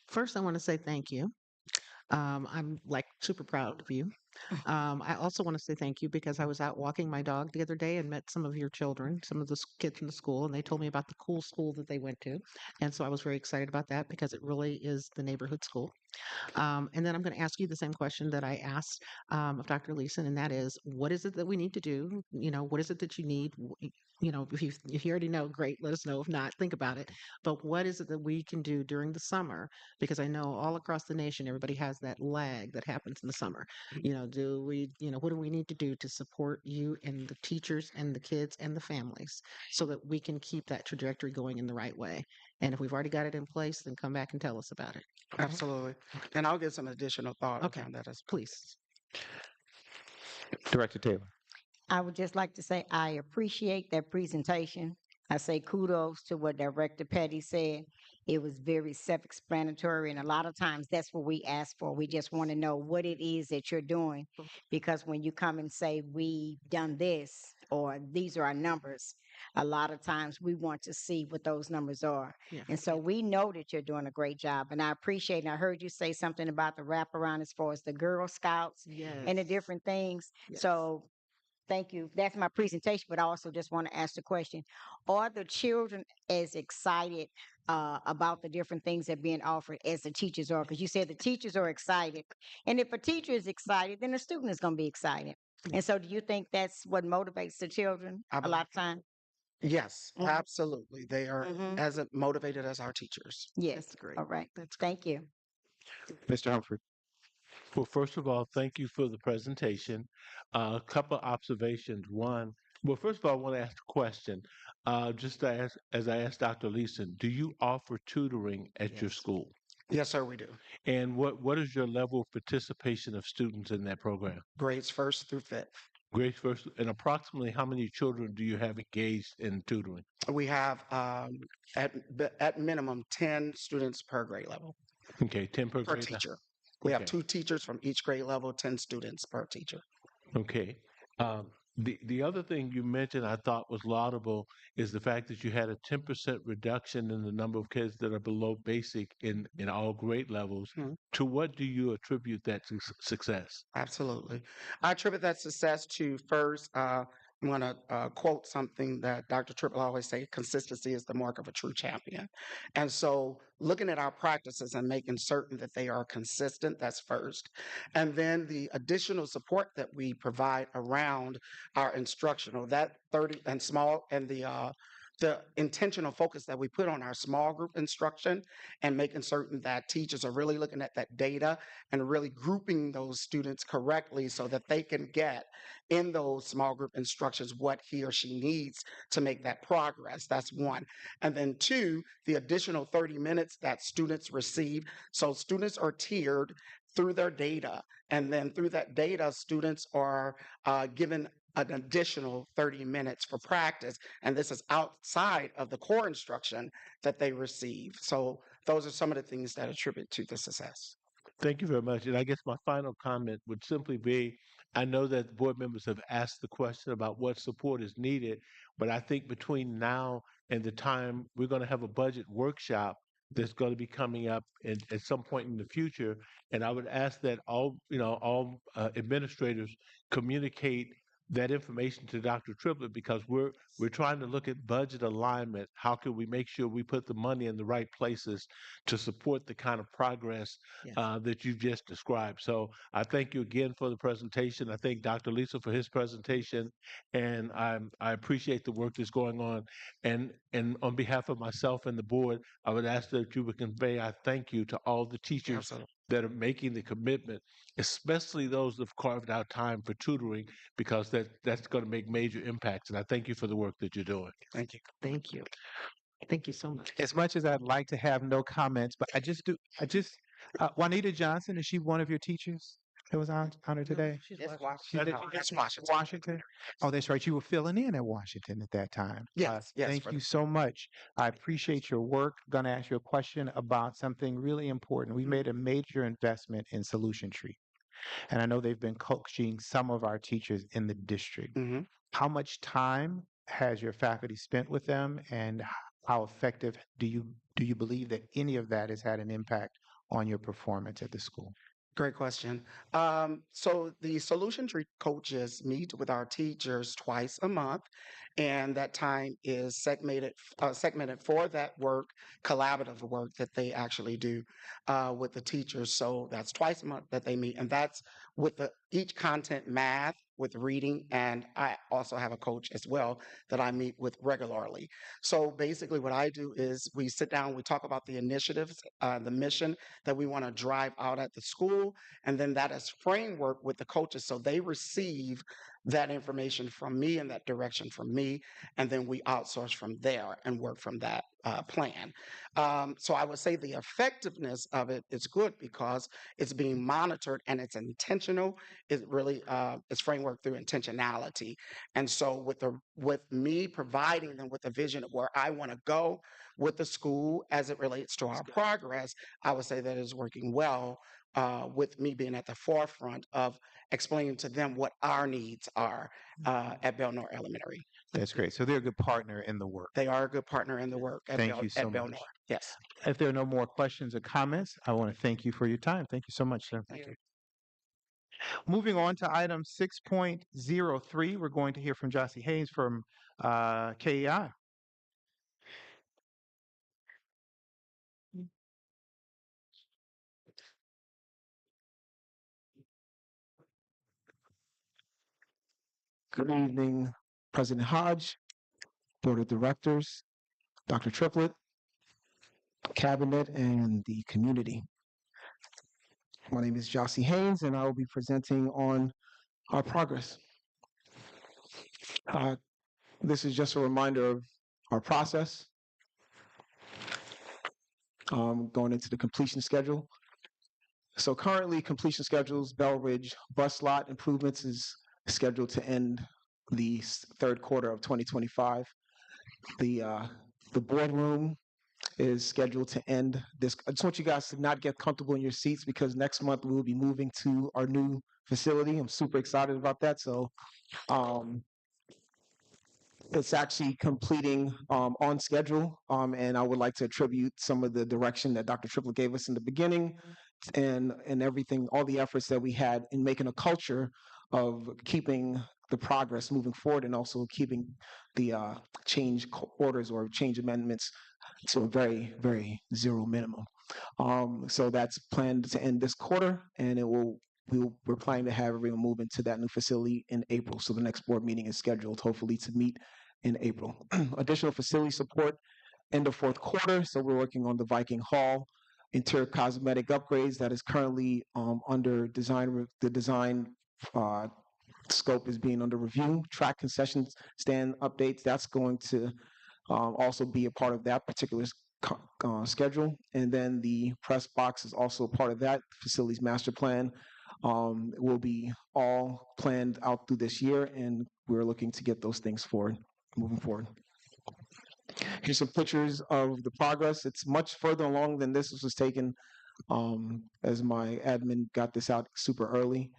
first, I want to say thank you. I'm like super proud of you. I also want to say thank you because I was out walking my dog the other day and met some of your children, some of the kids in the school, and they told me about the cool school that they went to. And so I was very excited about that because it really is the neighborhood school. And then I'm going to ask you the same question that I asked of Dr. Leeson, and that is, what is it that we need to do? You know, what is it that you need? You know, if you already know, great, let us know. If not, think about it. But what is it that we can do during the summer? Because I know all across the nation, everybody has that lag that happens in the summer. You know, what do we need to do to support you and the teachers and the kids and the families so that we can keep that trajectory going in the right way? And if we've already got it in place, then come back and tell us about it. Absolutely. And I'll give some additional thought Okay. around that as Please. Director Taylor. I would just like to say I appreciate that presentation. I say kudos to what Director Petty said. It was very self-explanatory, and a lot of times that's what we ask for. We just want to know what it is that you're doing, because when you come and say we've done this or these are our numbers, a lot of times we want to see what those numbers are. Yeah. And so we know that you're doing a great job, and I appreciate. And I heard you say something about the wraparound as far as the Girl Scouts Yes. and the different things. Yes. So thank you. That's my presentation, but I also just want to ask the question: are the children as excited about the different things that are being offered as the teachers are? Because you said the teachers are excited, and if a teacher is excited, then the student is going to be excited. And so, do you think that's what motivates the children I a lot of time? Yes, Mhm. absolutely. They are Mhm. as motivated as our teachers. Yes. That's great. All right. That's great. Thank you. Mr. Humphrey. Well, first of all, thank you for the presentation. A couple of observations. One, well, first of all, I want to ask a question. Just as I asked Dr. Leeson, do you offer tutoring at your Yes. school? Yes, sir, we do. And what is your level of participation of students in that program? Grades first through fifth. Grades first, and approximately how many children do you have engaged in tutoring? We have at minimum 10 students per grade level, Okay, 10 per per grade. teacher. We have Okay. 2 teachers from each grade level, 10 students per teacher. Okay. The other thing you mentioned I thought was laudable is the fact that you had a 10% reduction in the number of kids that are below basic in all grade levels. Mhm. To what do you attribute that success? Absolutely. I attribute that success to first, I'm going to quote something that Dr. Triple always say, consistency is the mark of a true champion. And so looking at our practices and making certain that they are consistent, that's first. And then the additional support that we provide around our instructional, that 30 and small and the intentional focus that we put on our small group instruction and making certain that teachers are really looking at that data and really grouping those students correctly so that they can get in those small group instructions what he or she needs to make that progress. That's one. And then two, the additional 30 minutes that students receive. So students are tiered through their data. And then through that data, students are given an additional 30 minutes for practice. And this is outside of the core instruction that they receive. So those are some of the things that attribute to the success. Thank you very much. And I guess my final comment would simply be, I know that the board members have asked the question about what support is needed, but I think between now and the time we're going to have a budget workshop that's going to be coming up at some point in the future, and I would ask that all administrators communicate that information to Dr. Triplett because we're trying to look at budget alignment. How can we make sure we put the money in the right places to support the kind of progress Yes. that you've just described? So I thank you again for the presentation. I thank Dr. Lisa for his presentation, and I appreciate the work that's going on. And on behalf of myself and the board, I would ask that you would convey our thank you to all the teachers Absolutely. that are making the commitment, especially those that have carved out time for tutoring, because that's going to make major impacts. And I thank you for the work that you're doing. Thank you. Thank you. Thank you so much. As much as I'd like to have no comments, but Juanita Johnson, is she one of your teachers that was honored today? Yes, That's Washington. Washington. Oh, that's right. You were filling in at Washington at that time. Yes, yes, Thank for you the- so much. I appreciate your work. Going to ask you a question about something really important. We made a major investment in Solution Tree, and I know they've been coaching some of our teachers in the district. Mhm. How much time has your faculty spent with them, and how effective do you believe that any of that has had an impact on your performance at the school? Great question. So the Solution Tree coaches meet with our teachers twice a month, and that time is segmented for that work, collaborative work that they actually do with the teachers. So that's twice a month that they meet, and that's with each content math, with reading, and I also have a coach as well that I meet with regularly. So basically, what I do is we sit down, we talk about the initiatives, the mission that we want to drive out at the school, and then that is framework with the coaches. So they receive that information from me and that direction from me, and then we outsource from there and work from that plan. So I would say the effectiveness of it is good because it's being monitored and it's intentional. It really is framework through intentionality. And so with me providing them with a vision of where I want to go with the school as it relates to our progress, I would say that is working well with me being at the forefront of explaining to them what our needs are at Belnor Elementary. That's great. So they're a good partner in the work. They are a good partner in the work at, Thank you so at Belnor. much. Yes. If there are no more questions or comments, I want to thank you for your time. Thank you so much, sir. Thank you. Moving on to item 6.03, we're going to hear from Jossie Haynes from KEI. Good evening, President Hodge, Board of Directors, Dr. Triplett, Cabinet, and the community. My name is Jossie Haynes, and I will be presenting on our progress. This is just a reminder of our process going into the completion schedule. So currently, completion schedules, Bell Ridge bus lot improvements is scheduled to end the third quarter of 2025. The boardroom is scheduled to end this. I just want you guys to not get comfortable in your seats because next month we will be moving to our new facility. I'm super excited about that. So it's actually completing on schedule. And I would like to attribute some of the direction that Dr. Triplett gave us in the beginning and everything, all the efforts that we had in making a culture of keeping the progress moving forward and also keeping the change orders or change amendments to a very, very zero minimum. So that's planned to end this quarter, and we're planning to have everyone move into that new facility in April. So the next board meeting is scheduled, hopefully, to meet in April. Additional facility support end of fourth quarter. So we're working on the Viking Hall interior cosmetic upgrades that is currently under design. The design scope is being under review. Track concession stand updates, that's going to also be a part of that particular schedule. And then the press box is also part of that. Facilities master plan will be all planned out through this year, and we're looking to get those things moving forward. Here's some pictures of the progress. It's much further along than this was taken as my admin got this out super early.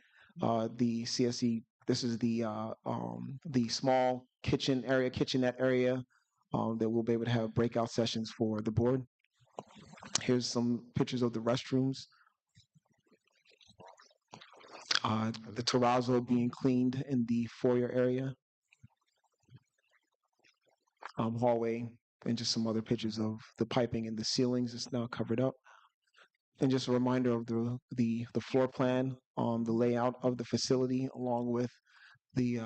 The CSE, this is the small kitchenette area that we'll be able to have breakout sessions for the board. Here's some pictures of the restrooms. The terrazzo being cleaned in the foyer area, hallway, and just some other pictures of the piping and the ceilings is now covered up. And just a reminder of the floor plan, the layout of the facility, along with the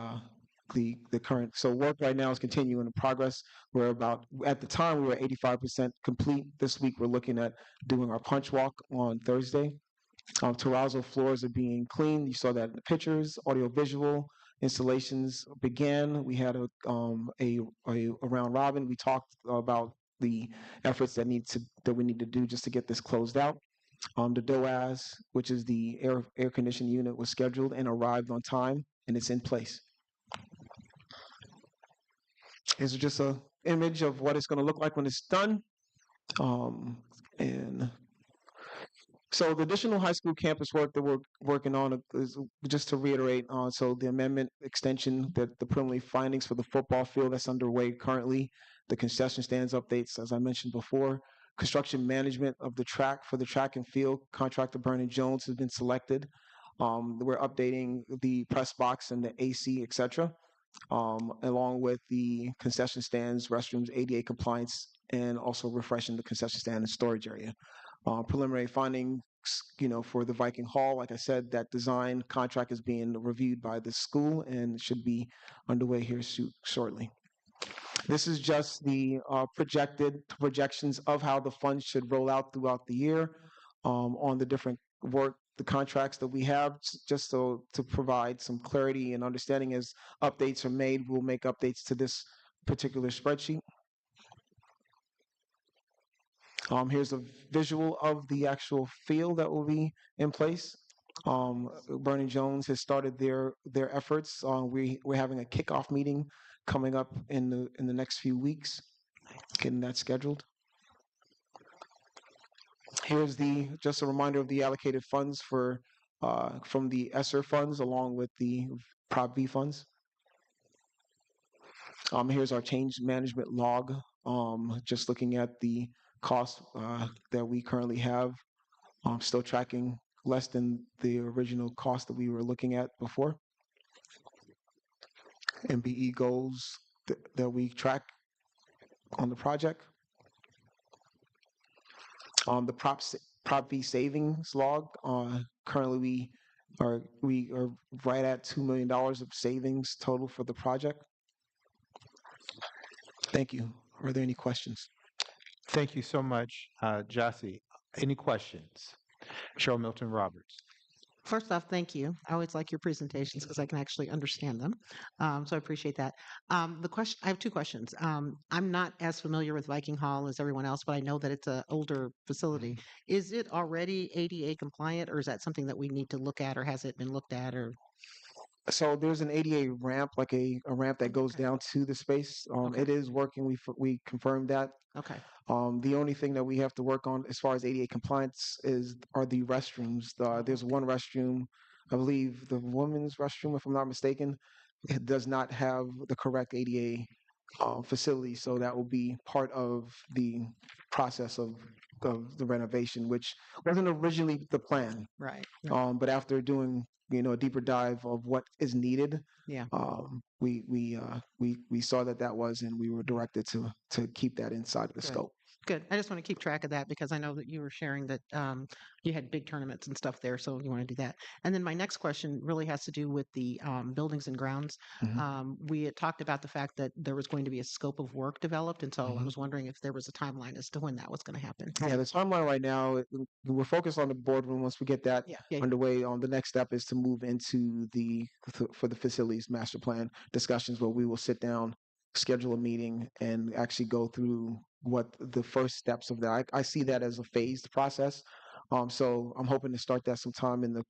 the current. So work right now is continuing in progress. We're about, at the time we were 85% complete. This week we're looking at doing our punch walk on Thursday. Terrazzo floors are being cleaned. You saw that in the pictures. Audio visual installations began. We had a round robin. We talked about the efforts that we need to do just to get this closed out. The DOAS, which is the air conditioning unit, was scheduled and arrived on time, and it's in place. This is just a image of what it's going to look like when it's done. And so the additional high school campus work that we're working on is, just to reiterate, so the amendment extension, that the preliminary findings for the football field that's underway currently, the concession stands updates, as I mentioned before, construction management of the track for the track and field, contractor Vernon Jones has been selected. We're updating the press box and the AC, et cetera, along with the concession stands, restrooms, ADA compliance, and also refreshing the concession stand and storage area. Preliminary findings, for the Viking Hall, like I said, that design contract is being reviewed by the school and should be underway here shortly. This is just the projections of how the funds should roll out throughout the year, on the different the contracts that we have, just so to provide some clarity and understanding. As updates are made, we'll make updates to this particular spreadsheet. Here's a visual of the actual field that will be in place. Vernon Jones has started their efforts. We're having a kickoff meeting coming up in the next few weeks, getting that scheduled. Here's just a reminder of the allocated funds from the ESSER funds along with the Prop B funds. Here's our change management log, just looking at the costs that we currently have, still tracking less than the original cost that we were looking at before. MBE goals that we track on the project. The Prop B savings log, currently we are right at $2 million of savings total for the project. Thank you. Are there any questions? Thank you so much, Jassy. Any questions? Cheryl Milton Roberts. First off, thank you. I always like your presentations because I can actually understand them. So I appreciate that. I have two questions. I'm not as familiar with Viking Hall as everyone else, but I know that it's an older facility. Is it already ADA compliant, or is that something that we need to look at, or has it been looked at, or? So there's an ADA ramp, like a ramp that goes down to the space. Okay. It is working. We confirmed that. Okay. The only thing that we have to work on as far as ADA compliance are the restrooms. There's one restroom, I believe the women's restroom, if I'm not mistaken, it does not have the correct ADA facility. So that will be part of the process of the renovation, which wasn't originally the plan. Right. But after doing a deeper dive of what is needed, Yeah. we saw that was, and we were directed to keep that inside of the Good. scope. Good. I just want to keep track of that because I know that you were sharing that you had big tournaments and stuff there, so you want to do that. And then my next question really has to do with the buildings and grounds. We had talked about the fact that there was going to be a scope of work developed, and so I was wondering if there was a timeline as to when that was going to happen. Yeah, the timeline right now, we're focused on the boardroom. Once we get that Yeah. underway, the next step is to move into for the facilities master plan discussions, where we will sit down, schedule a meeting, and actually go through what the first steps of that. I see that as a phased process. So I'm hoping to start that sometime in the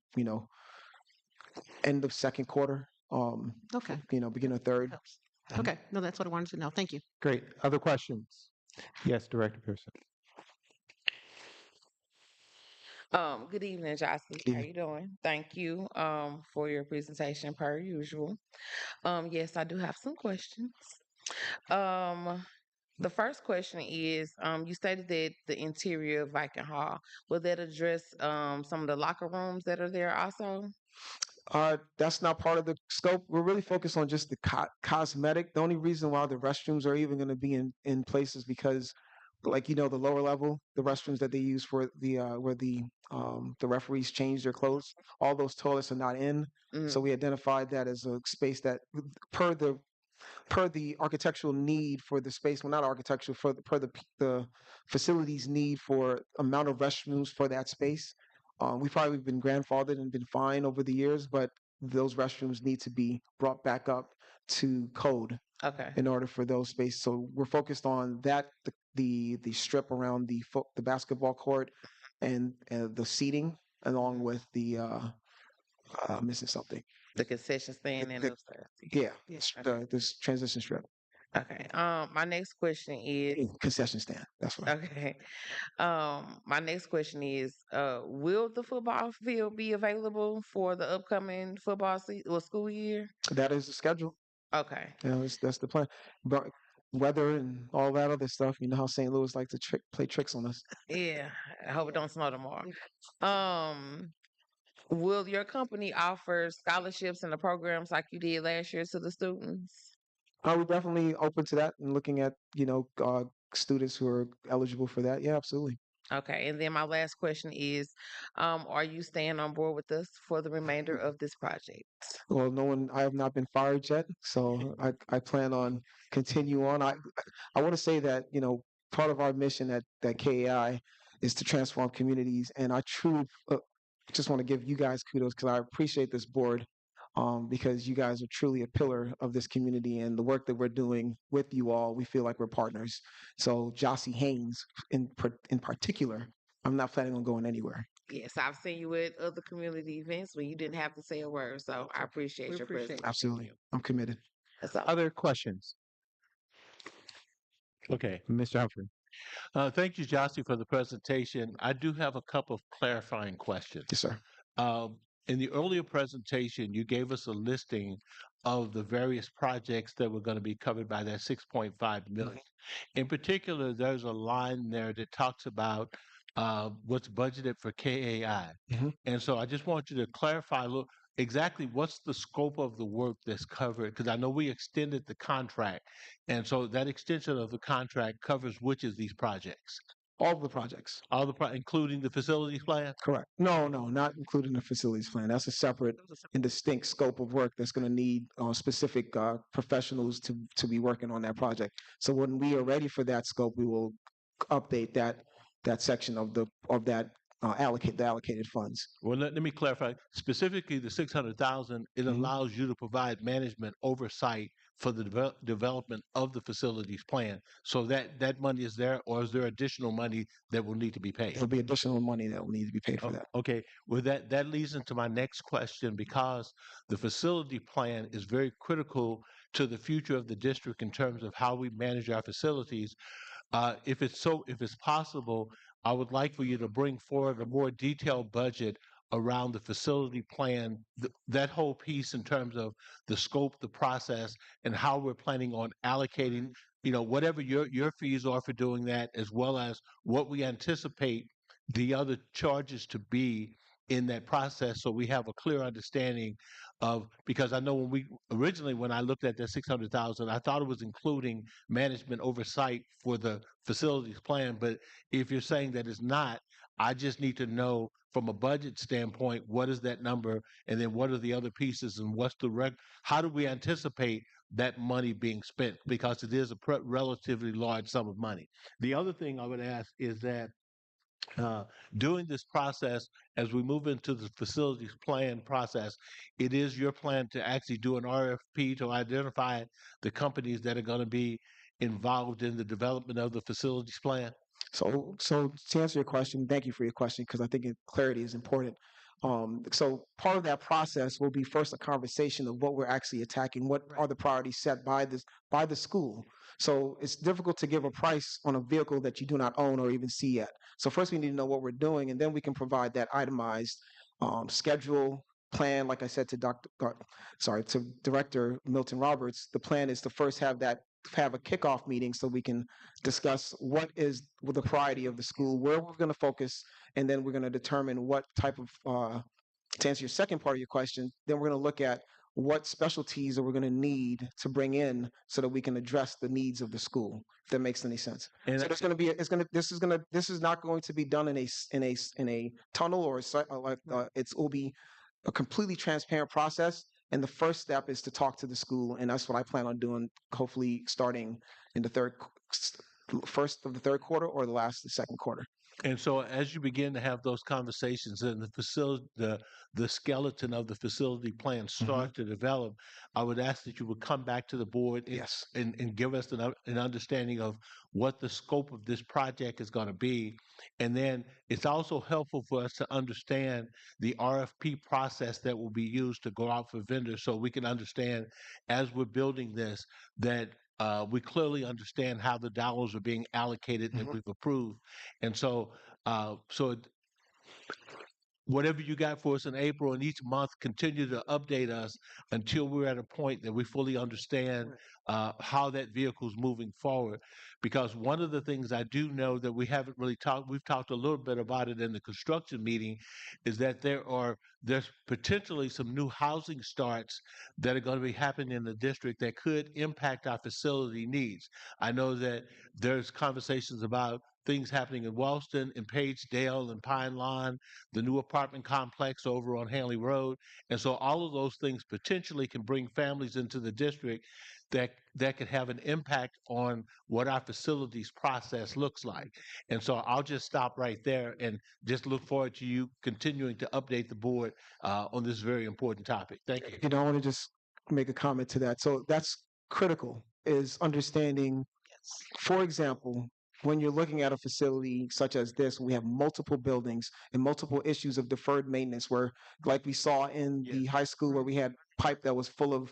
end of second quarter. Okay. Beginning of third. Okay. No, that's what I wanted to know. Thank you. Great. Other questions? Yes, Director Pearson. Good evening, Jocelyn. How you doing? Thank you for your presentation per usual. Yes, I do have some questions. The first question is, you stated that the interior of Viking Hall, will that address some of the locker rooms that are there also? That's not part of the scope. We're really focused on just the cosmetic. The only reason why the restrooms are even going to be in place is because, like the lower level, the restrooms that they use for the where the referees change their clothes, all those toilets are not in. Mhm. So we identified that as a space that, per the architectural need for the space, well, not architectural, per the facilities need for amount of restrooms for that space. We've probably been grandfathered and been fine over the years, but those restrooms need to be brought back up to code Okay. in order for those spaces. So we're focused on that, the strip around the basketball court, and the seating, along with the missing something. The concession stand and the- those stuff. Yeah, Okay. this transition strip. Okay. My next question is Concession stand. That's right. okay. My next question is, will the football field be available for the upcoming football season or school year? That is the schedule. Okay. That's the plan. But weather and all that other stuff, you know how St. Louis like to play tricks on us. Yeah. I hope it don't snow tomorrow. Will your company offer scholarships and the programs like you did last year to the students? Are we definitely open to that and looking at students who are eligible for that? Yeah, absolutely. Okay. And then my last question is, are you staying on board with us for the remainder of this project? Well, I have not been fired yet, so I plan on continue on. I want to say that part of our mission at KAI is to transform communities, and I truly just want to give you guys kudos because I appreciate this board, because you guys are truly a pillar of this community, and the work that we're doing with you all, we feel like we're partners. So Jossie Haynes in particular, I'm not planning on going anywhere. Yes, I've seen you at other community events when you didn't have to say a word. So I appreciate your presence. Absolutely, I'm committed. That's all. Other questions? Okay. Mr. Humphrey. Thank you, Jossie, for the presentation. I do have a couple of clarifying questions. Yes, sir. In the earlier presentation, you gave us a listing of the various projects that were going to be covered by that 6.5 million. In particular, there's a line there that talks about what's budgeted for KAI. Mhm. And so I just want you to clarify a little exactly what's the scope of the work that's covered, because I know we extended the contract. And so that extension of the contract covers which of these projects? All of the projects. All including the facilities plan? Correct. No, not including the facilities plan. That's a separate and distinct scope of work that's going to need specific professionals to be working on that project. So when we are ready for that scope, we will update that section of the allocated funds. Well, let me clarify. Specifically, the 600,000, it allows you to provide management oversight for the development of the facilities plan. So that money is there, or is there additional money that will need to be paid? There'll be additional money that will need to be paid for that. Okay. Well, that leads into my next question, because the facility plan is very critical to the future of the district in terms of how we manage our facilities. If it's possible, I would like for you to bring forward a more detailed budget around the facility plan, that whole piece in terms of the scope, the process, and how we're planning on allocating, whatever your fees are for doing that, as well as what we anticipate the other charges to be in that process, so we have a clear understanding of, because I know when I looked at that 600,000, I thought it was including management oversight for the facilities plan. But if you're saying that it's not, I just need to know from a budget standpoint, what is that number? And then what are the other pieces, and what's how do we anticipate that money being spent? Because it is a relatively large sum of money. The other thing I would ask is that during this process, as we move into the facilities plan process, it is your plan to actually do an RFP to identify the companies that are going to be involved in the development of the facilities plan? So to answer your question, thank you for your question, because I think clarity is important. So part of that process will be first a conversation of what we're actually attacking, what are the priorities set by the school. So it's difficult to give a price on a vehicle that you do not own or even see yet. So first we need to know what we're doing, and then we can provide that itemized schedule plan. Like I said to to Director Milton Roberts, the plan is to first have a kickoff meeting so we can discuss what is the priority of the school, where we're going to focus, and then we're going to determine what type of to answer your second part of your question, then we're going to look at what specialties are we going to need to bring in so that we can address the needs of the school. If that makes any sense. And So there's going to be this is not going to be done in a tunnel or it will be a completely transparent process. And the first step is to talk to the school, and that's what I plan on doing. Hopefully, starting in the first of the third quarter or the second quarter. And so, as you begin to have those conversations and the facility, the skeleton of the facility plan start to develop, I would ask that you would come back to the board and give us an understanding of what the scope of this project is going to be. And then it's also helpful for us to understand the RFP process that will be used to go out for vendors, so we can understand as we're building this that we clearly understand how the dollars are being allocated that we've approved. And so, whatever you got for us in April and each month, continue to update us until we're at a point that we fully understand how that vehicle is moving forward. Because one of the things I do know that we haven't really we've talked a little bit about it in the construction meeting, is that there's potentially some new housing starts that are going to be happening in the district that could impact our facility needs. I know that there's conversations about things happening in Wellston, in Page Dale, and Pine Lawn, the new apartment complex over on Hanley Road. And so all of those things potentially can bring families into the district that could have an impact on what our facilities process looks like. And so I'll just stop right there and just look forward to you continuing to update the board on this very important topic. Thank you. You know, I want to just make a comment to that. So that's critical, is understanding, for example, when you're looking at a facility such as this, we have multiple buildings and multiple issues of deferred maintenance where, like we saw in the high school where we had pipe that was full of,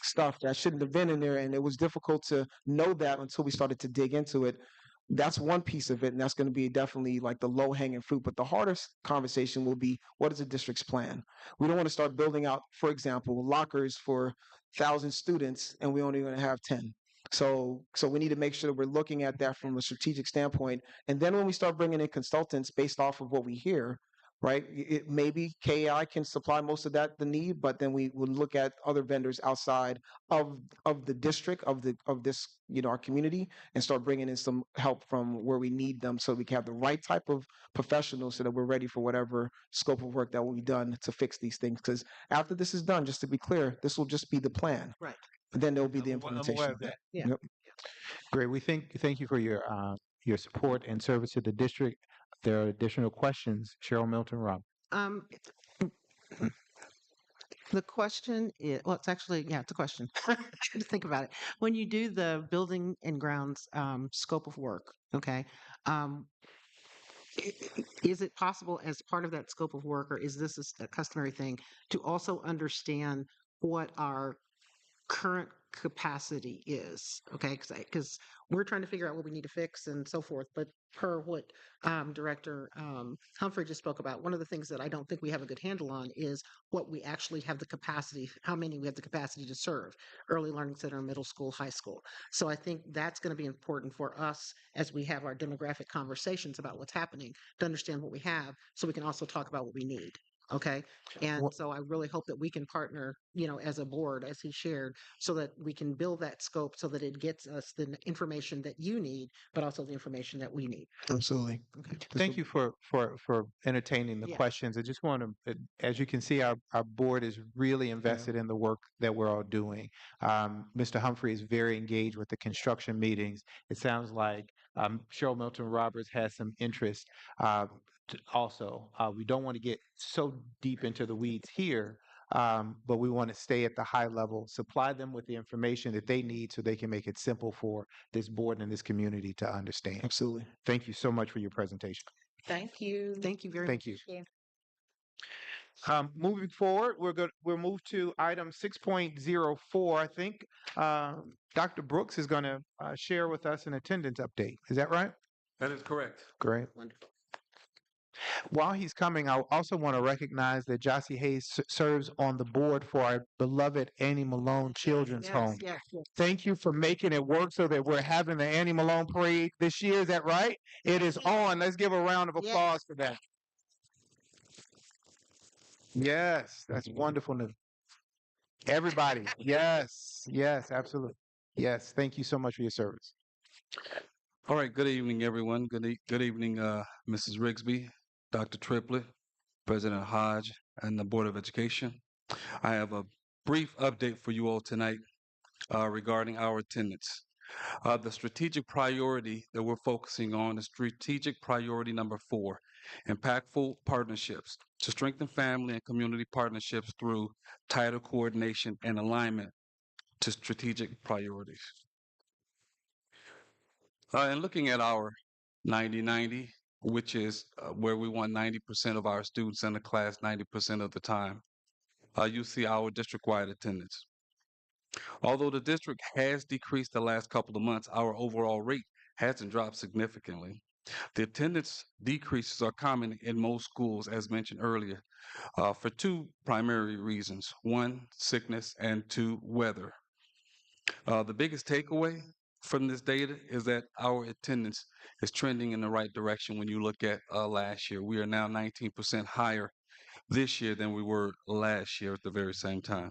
stuff that shouldn't have been in there. And it was difficult to know that until we started to dig into it. That's one piece of it, and that's going to be definitely like the low-hanging fruit. But the hardest conversation will be, what is the district's plan? We don't want to start building out, for example, lockers for 1,000 students, and we only going to have 10. So we need to make sure that we're looking at that from a strategic standpoint. And then when we start bringing in consultants based off of what we hear, right? It maybe KI can supply most of the need, but then we would look at other vendors outside of the district of this, our community, and start bringing in some help from where we need them, so we can have the right type of professionals so that we're ready for whatever scope of work that will be done to fix these things. Because after this is done, just to be clear, this will just be the plan. Right. And then there will be the I'm aware implementation of that. Yeah. Yep. Great. We thank you for your support and service to the district. If there are additional questions, Cheryl Milton Rob. The question is, well, it's actually, it's a question. Just think about it. When you do the building and grounds scope of work, okay, is it possible as part of that scope of work, or is this a customary thing, to also understand what our current capacity is? Okay, because we're trying to figure out what we need to fix and so forth. But per what Director Humphrey just spoke about, one of the things that I don't think we have a good handle on is what we actually have the capacity, how many we have the capacity to serve, early learning center, middle school, high school. So I think that's going to be important for us as we have our demographic conversations about what's happening, to understand what we have, so we can also talk about what we need. Okay. And so I really hope that we can partner, as a board, as he shared, so that we can build that scope so that it gets us the information that you need, but also the information that we need. Absolutely. Okay. Thank you for entertaining the Yeah. questions. I just want to, as you can see, our board is really invested in the work that we're all doing. Mr. Humphrey is very engaged with the construction meetings. It sounds like Cheryl Milton Roberts has some interest also. We don't want to get so deep into the weeds here, but we want to stay at the high level, supply them with the information that they need so they can make it simple for this board and this community to understand. Absolutely. Thank you so much for your presentation. Thank you. Thank you very Thank much. you. Moving forward, we'll move to item 6.04. I think Dr. Brooks is going to share with us an attendance update. Is that right? That is correct. Great. Wonderful. While he's coming, I also want to recognize that Jossie Hayes serves on the board for our beloved Annie Malone Children's Home. Yes. Thank you for making it work so that we're having the Annie Malone Parade this year. Is that right? It is on. Let's give a round of applause for that. Yes, that's wonderful news. Everybody, yes, yes, absolutely. Yes, thank you so much for your service. All right, good evening, everyone. Good evening, Mrs. Rigsby, Dr. Triplett, President Hodge, and the Board of Education. I have a brief update for you all tonight regarding our attendance. The strategic priority that we're focusing on is strategic priority number 4, impactful partnerships to strengthen family and community partnerships through tighter coordination and alignment to strategic priorities. And looking at our 90-90, which is where we want 90% of our students in the class 90% of the time, you see our district-wide attendance. Although the district has decreased the last couple of months, our overall rate hasn't dropped significantly. The attendance decreases are common in most schools, as mentioned earlier, for 2 primary reasons. 1, sickness, and 2, weather. The biggest takeaway from this data is that our attendance is trending in the right direction when you look at last year. We are now 19% higher this year than we were last year at the very same time.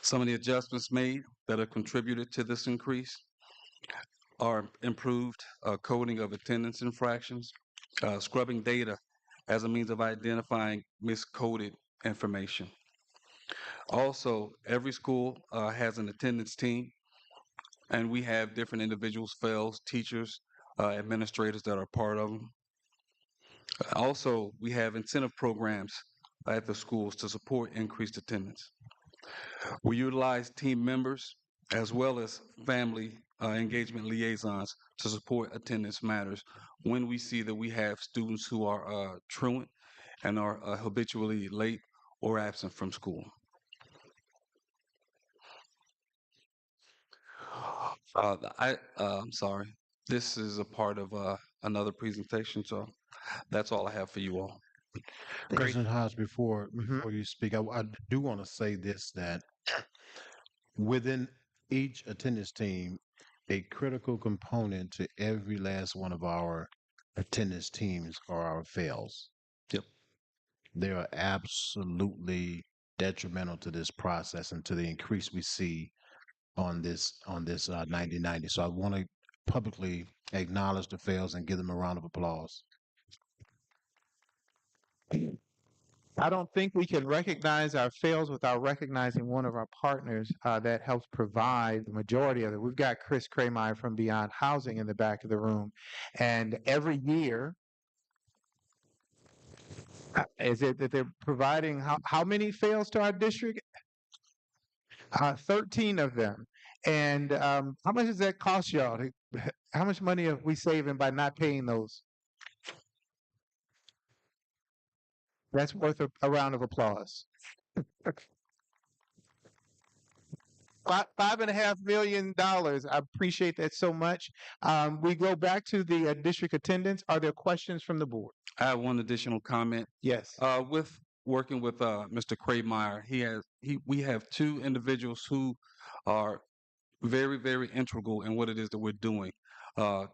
Some of the adjustments made that have contributed to this increase are improved coding of attendance infractions, scrubbing data as a means of identifying miscoded information. Also, every school has an attendance team, and we have different individuals, fellows, teachers, administrators that are part of them. Also, we have incentive programs at the schools to support increased attendance. We utilize team members as well as family engagement liaisons to support attendance matters when we see that we have students who are truant and are habitually late or absent from school. I'm sorry. This is a part of another presentation, so that's all I have for you all. President Hodge, before Mhm. before you speak, I do want to say this, that within each attendance team, a critical component to every last one of our attendance teams are our fails. Yep. They are absolutely detrimental to this process and to the increase we see on this 90-90. So I want to publicly acknowledge the fails and give them a round of applause. I don't think we can recognize our fails without recognizing one of our partners that helps provide the majority of it. We've got Chris Krameyer from Beyond Housing in the back of the room. And every year, is it that they're providing how many fails to our district? 13 of them. And how much does that cost y'all? How much money are we saving by not paying those? That's worth a round of applause. $5.5 million. I appreciate that so much. We go back to the district attendance. Are there questions from the board? I have one additional comment. Yes. With working with Mr. Krameyer, we have 2 individuals who are very, very integral in what it is that we're doing.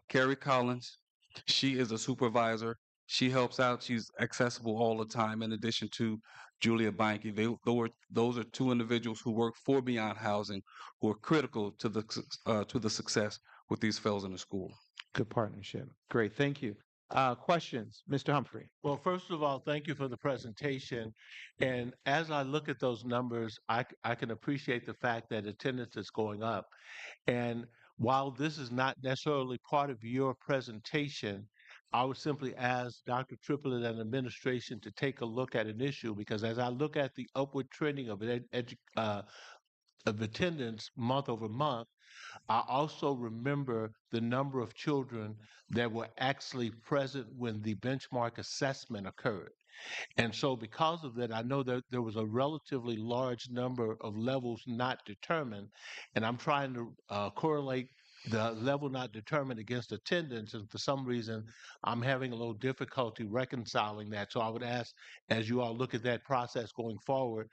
Carrie Collins, she is a supervisor. She helps out. She's accessible all the time. In addition to Julia Banke, those are 2 individuals who work for Beyond Housing, who are critical to the success with these fellows in the school. Good partnership. Great. Thank you. Questions, Mr. Humphrey? Well, first of all, thank you for the presentation. And as I look at those numbers, I can appreciate the fact that attendance is going up. And while this is not necessarily part of your presentation, I would simply ask Dr. Triplett and administration to take a look at an issue, because as I look at the upward trending of attendance month over month, I also remember the number of children that were actually present when the benchmark assessment occurred. And so because of that, I know that there was a relatively large number of levels not determined, and I'm trying to correlate the level not determined against attendance, and for some reason, I'm having a little difficulty reconciling that. So I would ask, as you all look at that process going forward,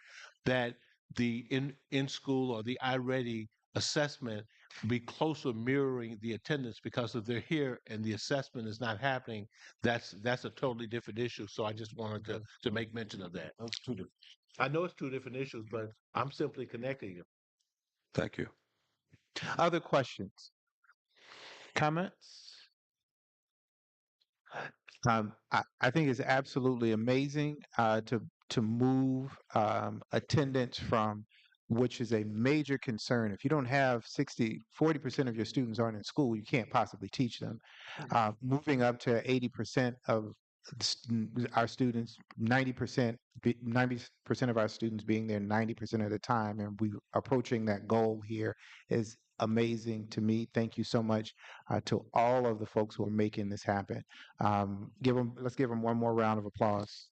that the in-school or the iReady assessment be closer mirroring the attendance, because if they're here and the assessment is not happening, that's a totally different issue. So I just wanted to make mention of that. Those two different. I know it's two different issues, but I'm simply connecting them. Thank you. Other questions? Comments? I think it's absolutely amazing to move attendance from, which is a major concern. If you don't have 40% of your students aren't in school, you can't possibly teach them. Moving up to 80% of our students, 90% of our students being there 90% of the time, and we approaching that goal here is amazing to me. Thank you so much to all of the folks who are making this happen. Let's give them one more round of applause.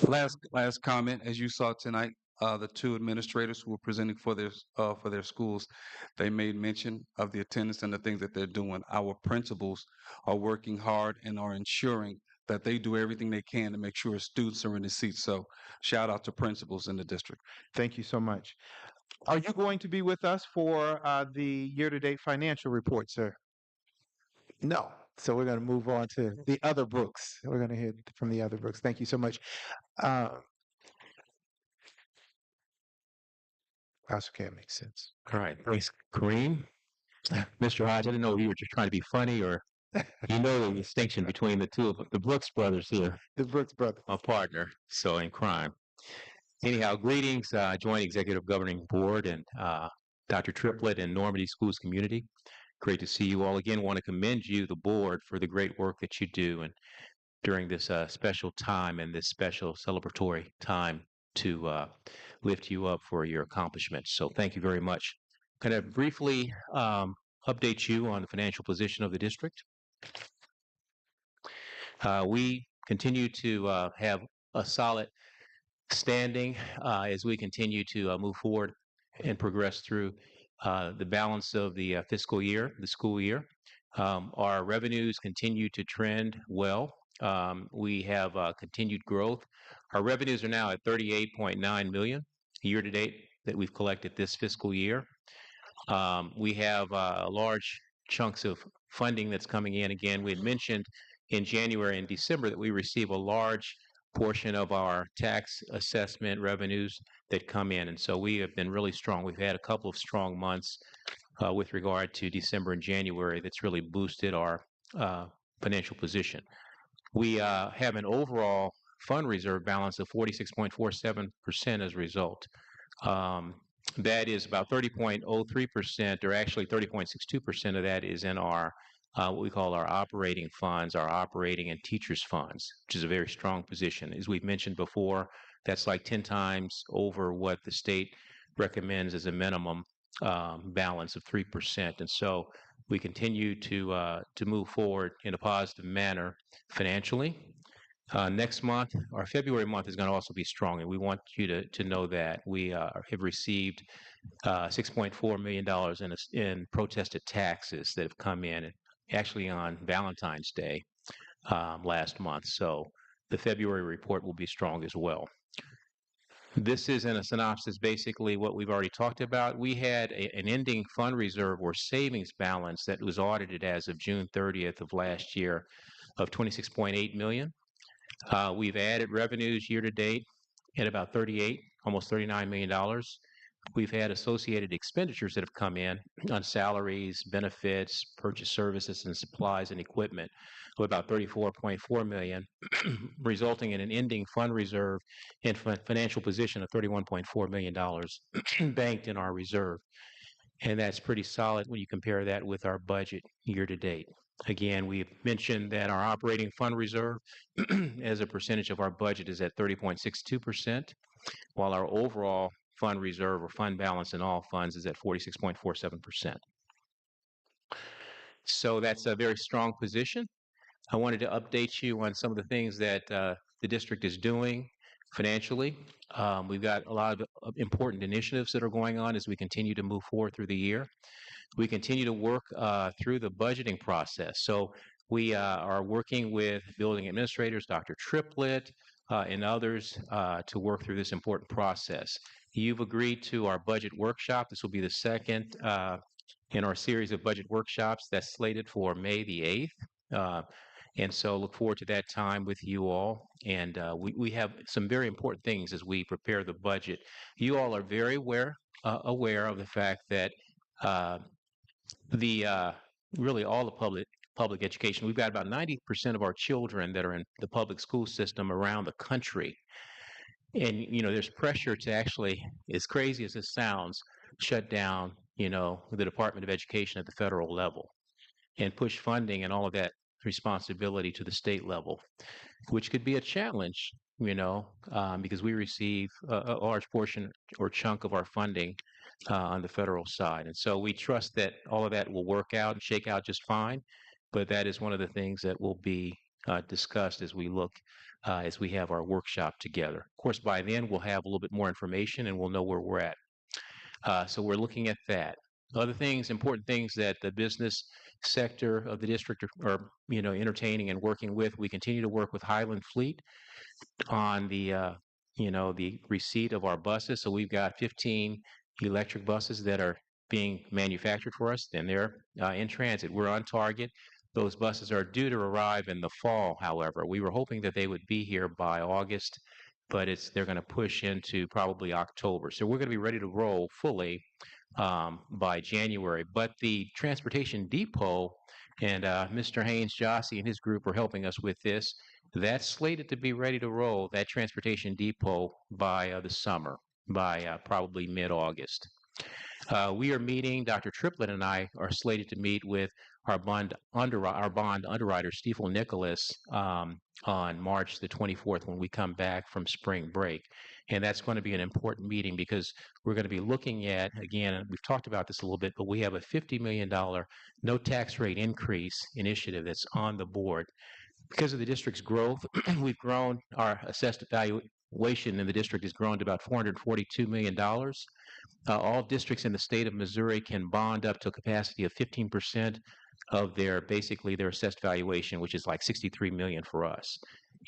Last comment, as you saw tonight, the two administrators who were presenting for their schools, they made mention of the attendance and the things that they're doing. Our principals are working hard and are ensuring that they do everything they can to make sure students are in the seats. So shout out to principals in the district. Thank you so much. Are you going to be with us for the year-to-date financial report, sir? No. So we're going to move on to the other books. We're going to hear from the other books. Thank you so much. Okay, it makes sense. All right. Thanks, Kareem. Mr. Hodge, I didn't know if you were just trying to be funny or you know the distinction between the two of them, the Brooks brothers here. The Brooks brothers. My partner, so in crime. Anyhow, greetings, Joint Executive Governing Board and Dr. Triplett and Normandy Schools community. Great to see you all again. Want to commend you, the board, for the great work that you do and during this special time and this special celebratory time to lift you up for your accomplishments. So thank you very much. Kind of briefly update you on the financial position of the district. We continue to have a solid standing as we continue to move forward and progress through the balance of the fiscal year, the school year. Our revenues continue to trend well. We have continued growth. Our revenues are now at $38.9 million year to date that we've collected this fiscal year. We have large chunks of funding that's coming in. Again, we had mentioned in January and December that we receive a large portion of our tax assessment revenues that come in. And so we have been really strong. We've had a couple of strong months with regard to December and January that's really boosted our financial position. We have an overall fund reserve balance of 46.47% as a result. That is about 30.03%, or actually 30.62% of that is in our what we call our operating funds, our operating and teachers funds, which is a very strong position. As we've mentioned before, that's like 10 times over what the state recommends as a minimum balance of 3%. And so we continue to move forward in a positive manner financially. Next month, our February month is going to also be strong, and we want you to know that we have received $6.4 million in protested taxes that have come in actually on Valentine's Day last month. So the February report will be strong as well. This is in a synopsis, basically what we've already talked about. We had an ending fund reserve or savings balance that was audited as of June 30th of last year of $26.8 million. We've added revenues year to date at about almost $39 million. We've had associated expenditures that have come in on salaries, benefits, purchase services, and supplies and equipment of about $34.4 million, resulting in an ending fund reserve and financial position of $31.4 million banked in our reserve. And that's pretty solid when you compare that with our budget year to date. Again, we've mentioned that our operating fund reserve as a percentage of our budget is at 30.62%, while our overall fund reserve or fund balance in all funds is at 46.47%. So that's a very strong position. I wanted to update you on some of the things that the district is doing financially. We've got a lot of important initiatives that are going on as we continue to move forward through the year. We continue to work through the budgeting process. So we are working with building administrators, Dr. Triplett, and others to work through this important process. you've agreed to our budget workshop. This will be the second in our series of budget workshops that's slated for May the 8th. And so look forward to that time with you all. And we have some very important things as we prepare the budget. You all are very aware of the fact that really all the public education, we've got about 90% of our children that are in the public school system around the country. And, there's pressure to actually, as crazy as it sounds, shut down, the Department of Education at the federal level and push funding and all of that responsibility to the state level, which could be a challenge, because we receive a large portion or chunk of our funding on the federal side. And so we trust that all of that will work out and shake out just fine. But that is one of the things that will be discussed as we look, as we have our workshop together. Of course, by then we'll have a little bit more information and we'll know where we're at. So we're looking at that. Other things, important things that the business sector of the district are, entertaining and working with. We continue to work with Highland Fleet on the receipt of our buses. So we've got 15 electric buses that are being manufactured for us, and they're in transit. We're on target. Those buses are due to arrive in the fall, however. We were hoping that they would be here by August, but they're going to push into probably October. So we're going to be ready to roll fully by January. But the transportation depot, and Mr. Haynes Jossie and his group are helping us with this. That's slated to be ready to roll, that transportation depot, by the summer, by probably mid-August. We are meeting, Dr. Triplett and I are slated to meet with our bond underwriter, Stiefel Nicholas, on March the 24th when we come back from spring break. And that's going to be an important meeting because we're going to be looking at, again, we've talked about this a little bit, but we have a $50 million no tax rate increase initiative that's on the board. Because of the district's growth, we've grown, our assessed valuation in the district has grown to about $442 million. All districts in the state of Missouri can bond up to a capacity of 15% of their assessed valuation, which is like $63 million for us.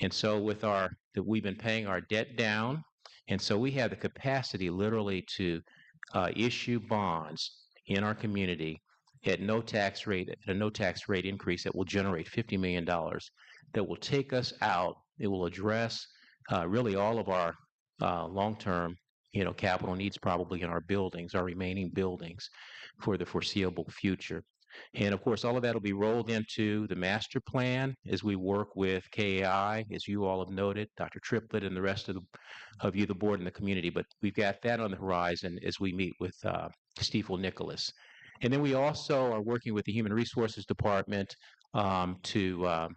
And so we've been paying our debt down, and so we have the capacity literally to issue bonds in our community at a no tax rate increase that will generate $50 million that will take us out. It will address really all of our long-term capital needs probably in our buildings, our remaining buildings for the foreseeable future. And of course, all of that will be rolled into the master plan as we work with KAI, as you all have noted, Dr. Triplett and the rest of you, the board and the community. But we've got that on the horizon as we meet with Stiefel Nicholas. And then we also are working with the Human Resources Department to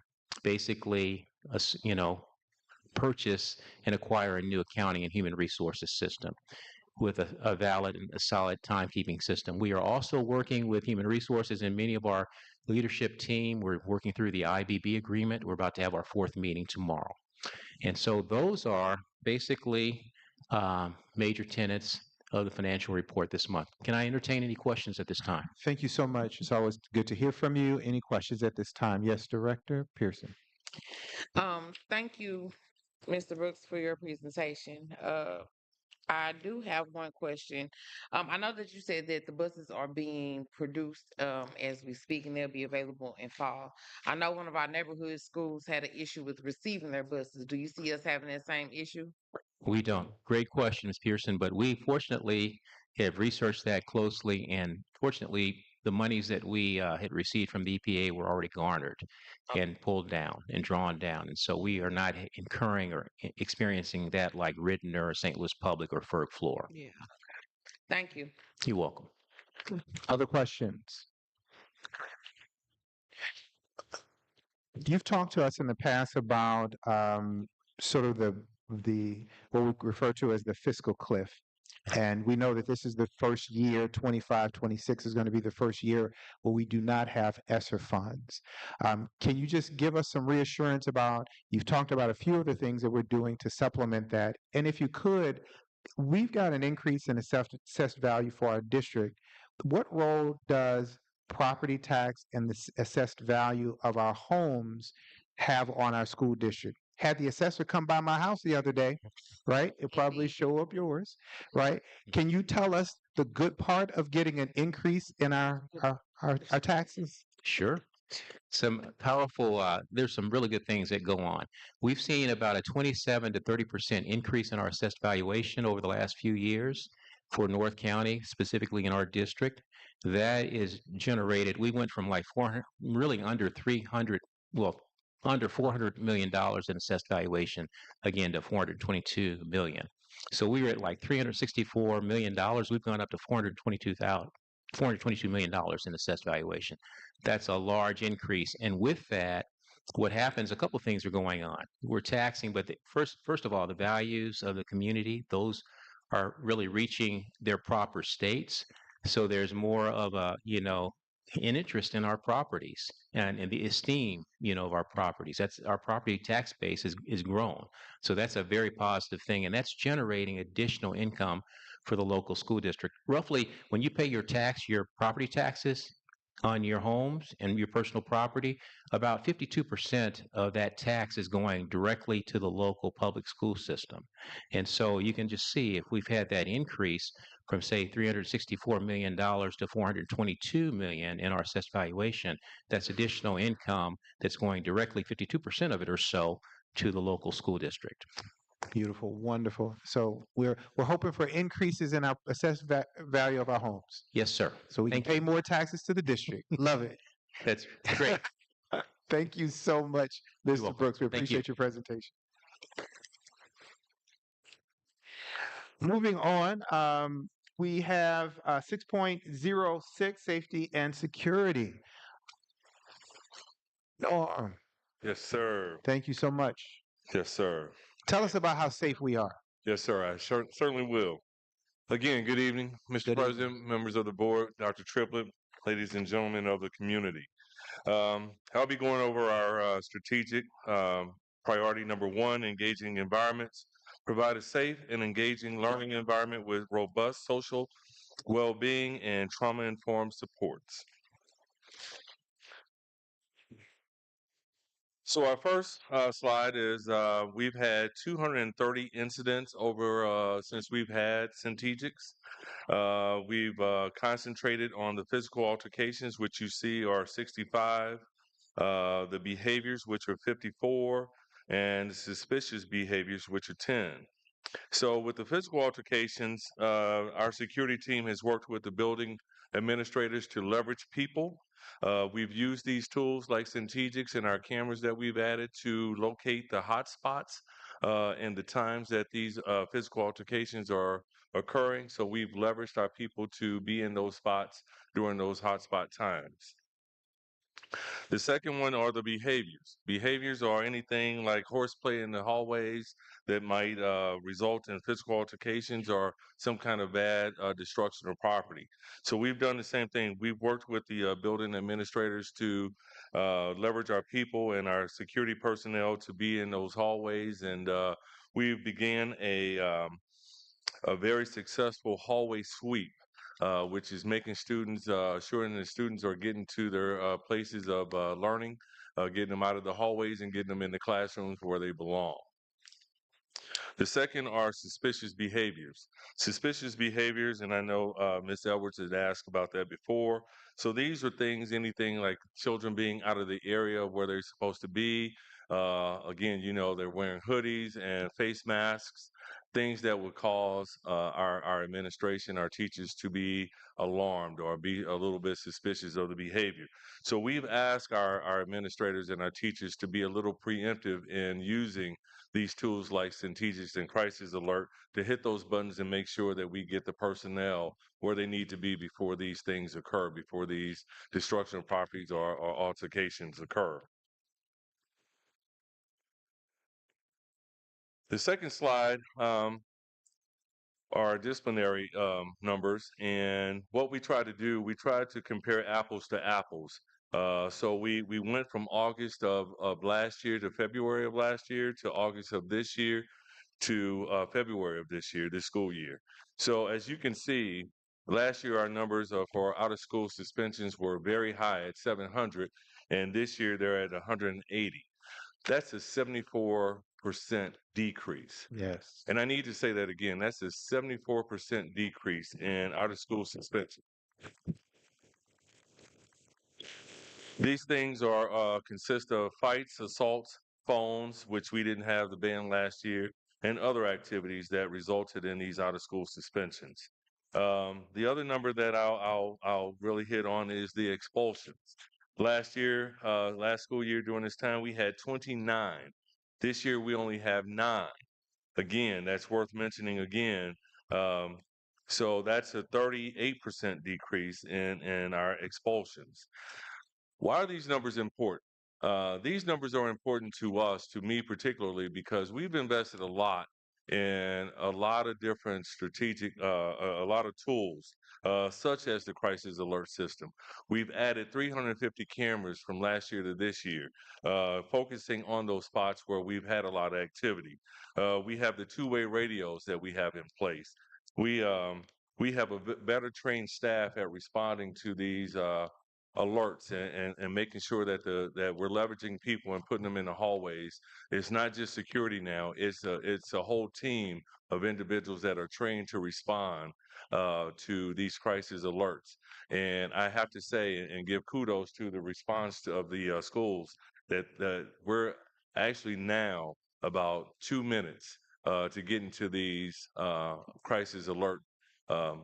basically, purchase and acquire a new accounting and human resources system with a valid and a solid timekeeping system. We are also working with human resources and many of our leadership team. We're working through the IBB agreement. We're about to have our 4th meeting tomorrow. And so those are basically major tenets of the financial report this month. Can I entertain any questions at this time? Thank you so much. It's always good to hear from you. Any questions at this time? Yes, Director Pearson. Thank you, Mr. Brooks, for your presentation. I do have one question. I know that you said that the buses are being produced as we speak, and they'll be available in fall. I know one of our neighborhood schools had an issue with receiving their buses. Do you see us having that same issue? We don't. Great question, Ms. Pearson, but we fortunately have researched that closely, and fortunately, the monies that we had received from the EPA were already garnered and pulled down and drawn down. And so we are not incurring or experiencing that like Ridden or St. Louis Public or Ferg Floor. Yeah. Thank you. You're welcome. Other questions? You've talked to us in the past about sort of the what we refer to as the fiscal cliff. And we know that this is the first year, 25, 26 is going to be the first year where we do not have ESSER funds. Can you just give us some reassurance about, you've talked about a few of the things that we're doing to supplement that. And if you could, we've got an increase in assessed value for our district. What role does property tax and the assessed value of our homes have on our school district? had the assessor come by my house the other day, right? It'll probably show up yours, right? Can you tell us the good part of getting an increase in our taxes? Sure. Some powerful, there's some really good things that go on. We've seen about a 27 to 30% increase in our assessed valuation over the last few years for North County, specifically in our district. That is generated, we went from like 400, really under 300, well, under $400 million in assessed valuation, again to 422 million. So we were at like $364 million. We've gone up to $422 million in assessed valuation. That's a large increase. And with that, what happens, a couple of things are going on. We're taxing, but first of all, the values of the community, those are really reaching their proper states. So there's more of a, an interest in our properties and the esteem, of our properties. That's our property tax base is grown. So that's a very positive thing. And that's generating additional income for the local school district. Roughly, when you pay your property taxes on your homes and your personal property, about 52% of that tax is going directly to the local public school system. And so you can just see if we've had that increase from say $364 million to $422 million in our assessed valuation, that's additional income that's going directly, 52% of it or so, to the local school district. Beautiful, wonderful. So we're hoping for increases in our assessed value of our homes, Yes, sir. so we can Thank you. pay more taxes to the district. Love it. That's great. Thank you so much, You're Mr. welcome. Brooks. We Thank you. appreciate your presentation. Moving on, we have 6.06, safety and security. Norm, Yes, sir. thank you so much. Yes, sir. Tell us about how safe we are. Yes, sir. I certainly will. Again, good evening, Mr. Good President, members of the board, Dr. Triplett, ladies and gentlemen of the community. I'll be going over our strategic priority number one, engaging environments. Provide a safe and engaging learning environment with robust social well-being and trauma-informed supports. So our first slide is we've had 230 incidents over since we've had Centegix. We've concentrated on the physical altercations, which you see are 65, the behaviors, which are 54, and the suspicious behaviors, which are 10. So with the physical altercations, our security team has worked with the building administrators to leverage people. We've used these tools like Centegix and our cameras that we've added to locate the hot spots and the times that these physical altercations are occurring. So we've leveraged our people to be in those spots during those hotspot times. The second one are the behaviors. Behaviors are anything like horseplay in the hallways that might result in physical altercations or some kind of bad destruction of property. So we've done the same thing. We've worked with the building administrators to leverage our people and our security personnel to be in those hallways, and we began a very successful hallway sweep. Which is making students, assuring the students are getting to their places of learning, getting them out of the hallways and getting them in the classrooms where they belong. The second are suspicious behaviors. Suspicious behaviors, and I know Ms. Edwards has asked about that before. So these are things, anything like children being out of the area where they're supposed to be. Again, they're wearing hoodies and face masks, things that would cause our administration, our teachers to be alarmed or be a little bit suspicious of the behavior. So we've asked our administrators and our teachers to be a little preemptive in using these tools like Centegix and Crisis Alert to hit those buttons and make sure that we get the personnel where they need to be before these things occur, before these destruction of properties or altercations occur. The second slide are disciplinary numbers, and what we try to do, we try to compare apples to apples. So we went from August of last year to February of last year to August of this year to February of this year, this school year. So as you can see, last year our numbers for out-of-school suspensions were very high at 700, and this year they're at 180. That's a 74% decrease. Yes. And I need to say that again. That's a 74% decrease in out of school suspension. These things are consist of fights, assaults, phones, which we didn't have the ban last year, and other activities that resulted in these out of school suspensions. The other number that I'll really hit on is the expulsions. Last year, last school year during this time, we had 29. This year we only have 9. Again, that's worth mentioning again. Um, so that's a 38% decrease in our expulsions. Why are these numbers important? These numbers are important to us, to me particularly, because we've invested a lot in a lot of different strategic, a lot of tools, such as the crisis alert system. We've added 350 cameras from last year to this year, focusing on those spots where we've had a lot of activity. We have the two-way radios that we have in place. We um, we have a better trained staff at responding to these alerts and making sure that that we're leveraging people and putting them in the hallways. It's not just security now. It's a whole team of individuals that are trained to respond to these crisis alerts. And I have to say and give kudos to the response of the schools that we're actually now about 2 minutes to get into crisis alert um,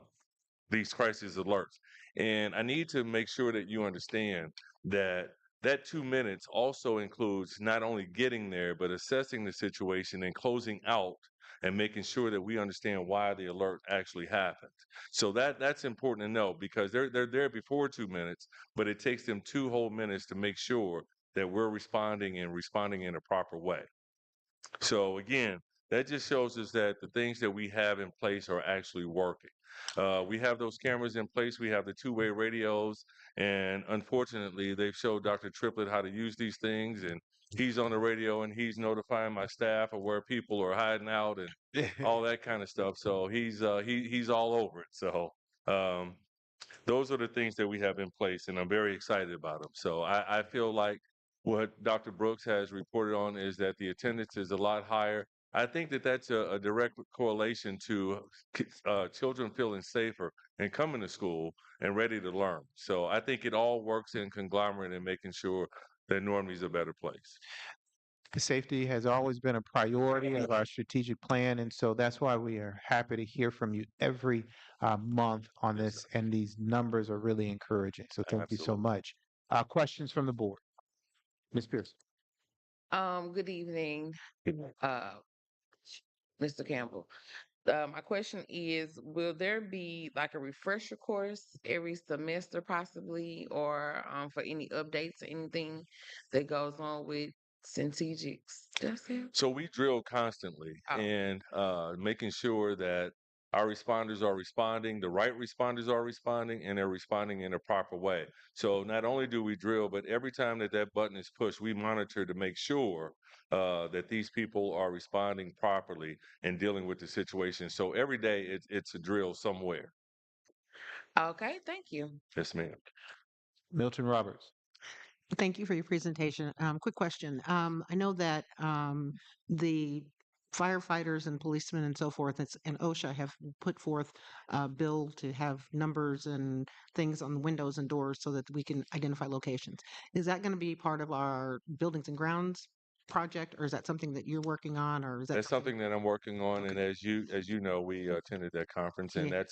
these crisis alerts. And I need to make sure that you understand that that 2 minutes also includes not only getting there, but assessing the situation and closing out and making sure that we understand why the alert actually happened. So that's important to know because they're there before 2 minutes, but it takes them 2 whole minutes to make sure that we're responding in a proper way. So again, that just shows us that the things that we have in place are actually working. We have those cameras in place. We have the two-way radios, and unfortunately, they've showed Dr. Triplett how to use these things, and he's on the radio and he's notifying my staff of where people are hiding out and all that kind of stuff. So he's all over it. So um, those are the things that we have in place, and I'm very excited about them. So I feel like what Dr. Brooks has reported on is that the attendance is a lot higher. I think that that's a direct correlation to children feeling safer and coming to school and ready to learn. So I think it all works in conglomerate and making sure that Normandy is a better place. Safety has always been a priority of our strategic plan, and so that's why we are happy to hear from you every month on Yes, this, and these numbers are really encouraging. So thank you so Absolutely. much. Questions from the board? Ms. Pierce. Good evening, uh, Mr. Campbell. My question is, will there be like a refresher course every semester possibly, or for any updates or anything that goes on with strategic stuff? So we drill constantly Oh, and making sure that our responders are responding, the right responders are responding, and they're responding in a proper way. So not only do we drill, but every time that that button is pushed, we monitor to make sure that these people are responding properly and dealing with the situation. So every day it's a drill somewhere. okay, thank you. Yes, ma'am. Milton Roberts. Thank you for your presentation. Quick question. I know that the firefighters and policemen and so forth and OSHA have put forth a bill to have numbers and things on the windows and doors so that we can identify locations. Is that going to be part of our buildings and grounds project, or is that something that you're working on, or is that That's something that I'm working on, and Okay. as you know, we attended that conference, and Yeah.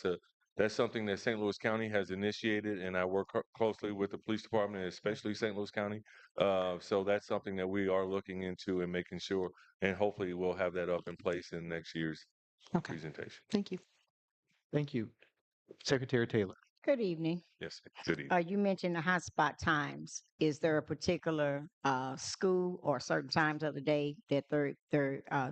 that's something that St. Louis County has initiated, and I work closely with the police department, especially St. Louis County. So that's something that we are looking into and making sure, and hopefully we'll have that up in place in next year's Okay. presentation. Thank you. Thank you. Secretary Taylor. Good evening. Yes, good evening. You mentioned the hotspot times. Is there a particular school or certain times of the day that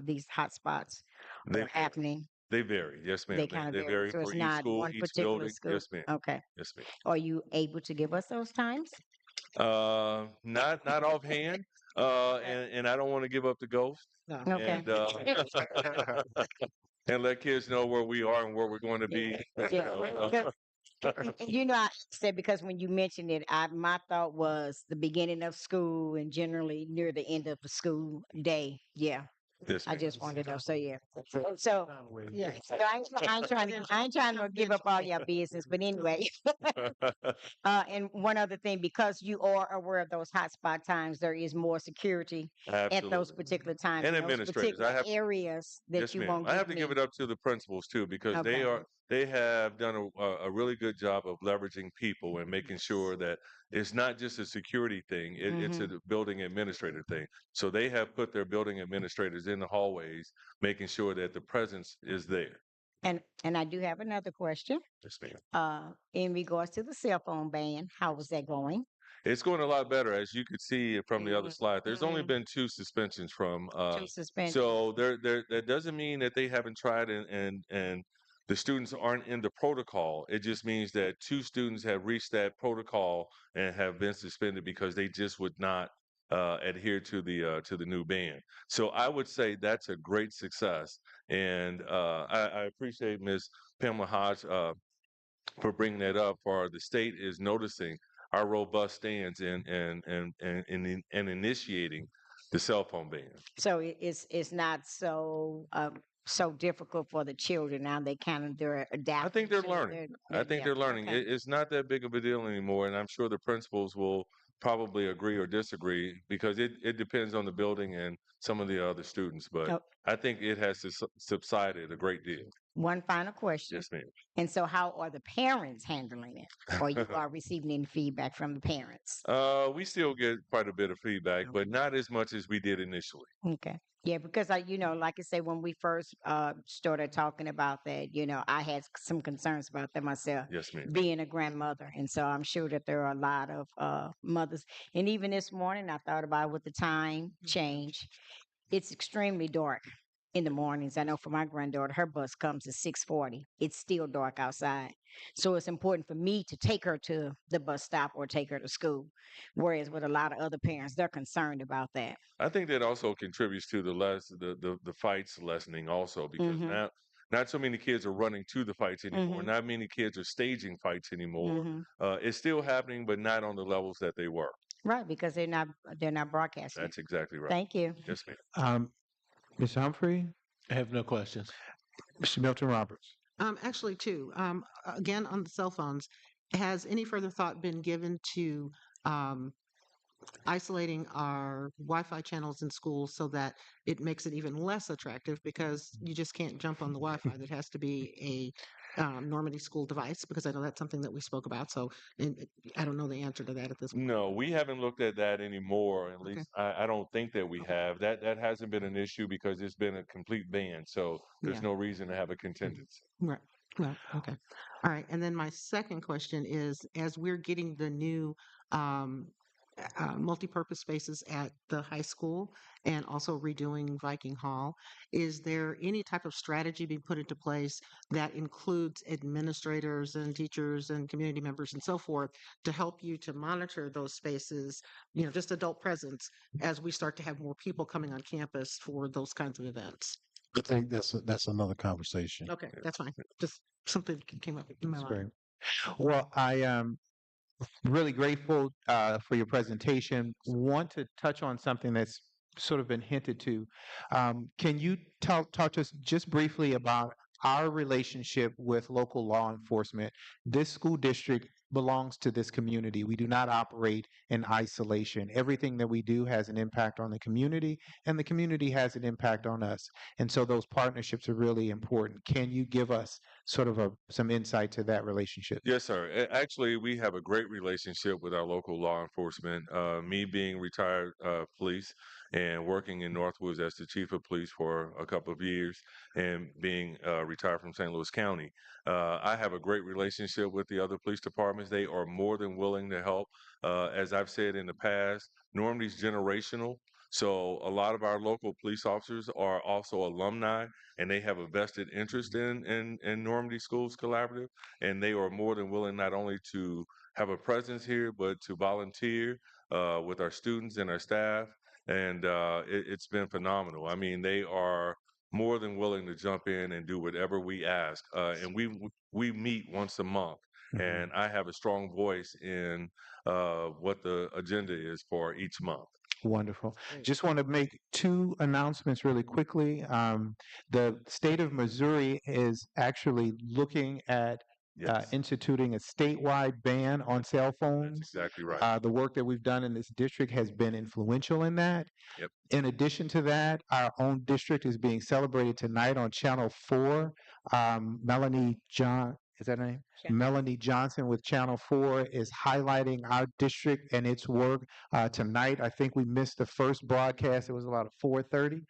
these hotspots They are happening? they vary, yes, ma'am. They kind of They vary. vary So it's for each not school, one each particular building. school. Yes, ma'am. Okay. Yes, ma'am. Are you able to give us those times? Not offhand, and I don't want to give up the ghost, No. Okay. and and let kids know where we are and where we're going to be. Yeah. You know, I said because when you mentioned it, my thought was the beginning of school and generally near the end of the school day. Yeah. Yes, I ma'am. just wanted to know. So yeah. So yeah. So I ain't trying to give up all your business, but anyway. And one other thing, because you are aware of those hotspot times, there is more security at those Absolutely. particular times And in those administrators. particular areas that Yes, you ma'am. won't I get have to give me. it up to the principals too, because Okay. they have done a really good job of leveraging people and making sure that it's not just a security thing, it's a Mhm. building administrator thing. So they have put their building administrators in the hallways, making sure that the presence is there. And I do have another question. Yes, ma'am. In regards to the cell phone ban, how was that going? It's going a lot better, as you could see from the other slide. There's only Mhm. been 2 suspensions from, Two suspensions. so that doesn't mean that they haven't tried and the students aren't in the protocol. It just means that 2 students have reached that protocol and have been suspended because they just would not adhere to the new ban. So I would say that's a great success, and I appreciate Ms. Pamela Hodge for bringing that up. For the state is noticing our robust stance in initiating the cell phone ban. So it's not so so difficult for the children now. They kind of they're adapting. I think they're to learning. it. I think they're learning. Okay. It's not that big of a deal anymore, and I'm sure the principals will probably agree or disagree because it depends on the building and some of the other students. But Oh, I think it has subsided a great deal. one final question. Yes, ma'am. And so, how are the parents handling it? Or you are receiving any feedback from the parents? We still get quite a bit of feedback, but not as much as we did initially. Okay. Yeah, because like I say, when we first started talking about that, I had some concerns about that myself, Yes, ma'am. being a grandmother, and so I'm sure that there are a lot of mothers. And even this morning, I thought about with the time change, it's extremely dark in the mornings. I know for my granddaughter, her bus comes at 6:40. It's still dark outside. So it's important for me to take her to the bus stop or take her to school. Whereas with a lot of other parents, they're concerned about that. I think that also contributes to the fights lessening also because Mhm. now not so many kids are running to the fights anymore. Mhm. Not many kids are staging fights anymore. Mhm. It's still happening, but not on the levels that they were. Right, because they're not broadcasting it. That's exactly right. Thank you. Yes, ma'am. Ms. Humphrey, I have no questions. Mr. Milton Roberts. Actually, two. Again, on the cell phones, has any further thought been given to um, isolating our Wi-Fi channels in schools so that it makes it even less attractive because you just can't jump on the Wi-Fi. That has to be a Normandy school device because I know that's something that we spoke about. So I don't know the answer to that at this point. No, we haven't looked at that anymore. At Okay. least I don't think that we have. That hasn't been an issue because it's been a complete ban. So there's Yeah. no reason to have a contingency. Right. Well, okay. All right. And then my second question is, as we're getting the new um, multi-purpose spaces at the high school and also redoing Viking Hall, is there any type of strategy being put into place that includes administrators and teachers and community members and so forth to help you to monitor those spaces, just adult presence as we start to have more people coming on campus for those kinds of events? I think that's another conversation. Okay, that's fine. Just something came up in my That's mind. great. Well, I am really grateful for your presentation. Want to touch on something that's sort of been hinted to. Can you talk to us just briefly about our relationship with local law enforcement? This school district belongs to this community. We do not operate in isolation. Everything that we do has an impact on the community, and the community has an impact on us. And so those partnerships are really important. Can you give us sort of some insight to that relationship? Yes, sir. Actually, we have a great relationship with our local law enforcement. Me being retired police and working in Northwoods as the chief of police for a couple of years and being retired from St. Louis County, I have a great relationship with the other police departments. They are more than willing to help. As I've said in the past, Normandy's generational. So a lot of our local police officers are also alumni, and they have a vested interest in Normandy Schools Collaborative, and they are more than willing not only to have a presence here, but to volunteer with our students and our staff. And it's been phenomenal. I mean, they are more than willing to jump in and do whatever we ask. And we meet once a month, and I have a strong voice in what the agenda is for each month. Wonderful. Great. Just want to make two announcements really quickly. The state of Missouri is actually looking at Yes, instituting a statewide ban on cell that's phones. exactly right. The work that we've done in this district has been influential in that. Yep. In addition to that, our own district is being celebrated tonight on Channel 4. Melanie John, is that her name? Melanie Johnson with Channel 4 is highlighting our district and its work tonight. I think we missed the first broadcast. It was about 4:30.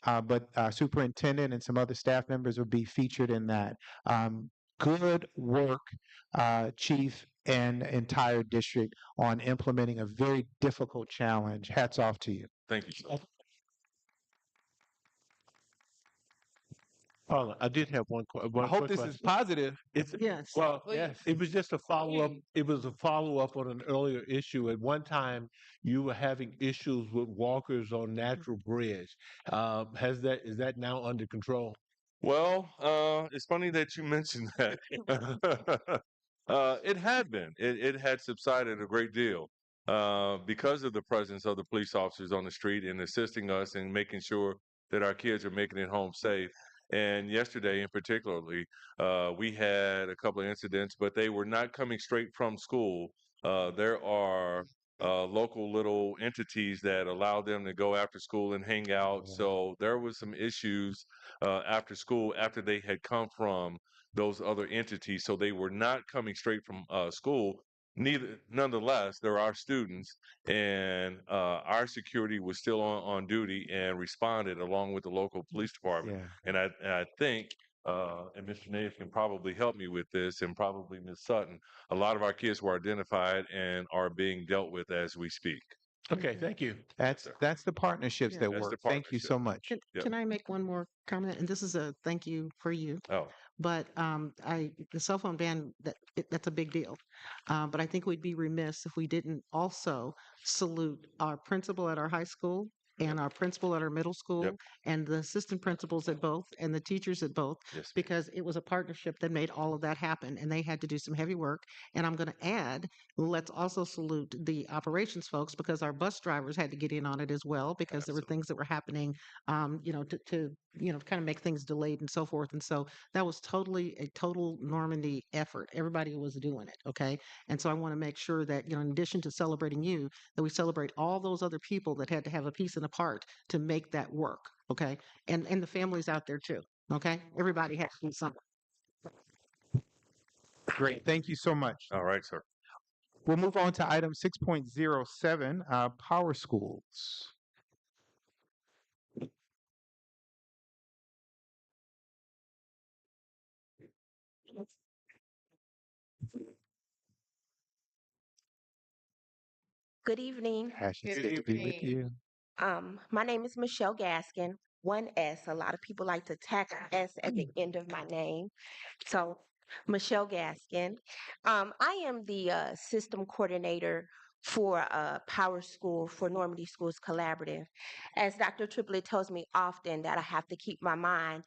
But superintendent and some other staff members will be featured in that. Good work, chief and entire district, on implementing a very difficult challenge. Hats off to you. Thank you, sir. Hold on, I did have one I hope quick this question. is positive. It's Yes. well, Please. it was just a follow up. It was a follow up on an earlier issue. At one time, you were having issues with walkers on Natural Bridge. Is that now under control? Well, it's funny that you mentioned that. It had been. It had subsided a great deal because of the presence of the police officers on the street and assisting us and making sure that our kids are making it home safe. And yesterday, in particularly, we had a couple of incidents, but they were not coming straight from school. There are local little entities that allow them to go after school and hang out. So there was some issues after school after they had come from those other entities. So they were not coming straight from school. Nonetheless, there are students, and our security was still on duty and responded along with the local police department. Yeah. And I think, and Mr. Naves can probably help me with this, and probably Ms. Sutton, a lot of our kids were identified and are being dealt with as we speak. Okay, thank you. That's the partnerships Yeah. that That's the work. Thank you partnership. so much. Yep. Can I make one more comment? And this is a thank you for you. Oh, But the cell phone ban, that's a big deal. But I think we'd be remiss if we didn't also salute our principal at our high school and our principal at our middle school and the assistant principals at both and the teachers at both, yes. because it was a partnership that made all of that happen, and they had to do some heavy work. And I'm going to add, let's also salute the operations folks, because our bus drivers had to get in on it as well, because there were things that were happening, to kind of make things delayed and so forth. And so that was totally a total Normandy effort. Everybody was doing it. Okay. And so I want to make sure that, in addition to celebrating you, that we celebrate all those other people that had to have a piece and a part to make that work. Okay. And the families out there too. Okay. Everybody has to do something. Great. Thank you so much. All right, sir. We'll move on to item 6.07, Power Schools. Good evening. Passion Good good to be with evening. you. My name is Michelle Gaskin. One S. A lot of people like to tack an S at the end of my name. So, Michelle Gaskin. I am the system coordinator for Power School for Normandy Schools Collaborative. As Dr. Triplett tells me often, that I have to keep my mind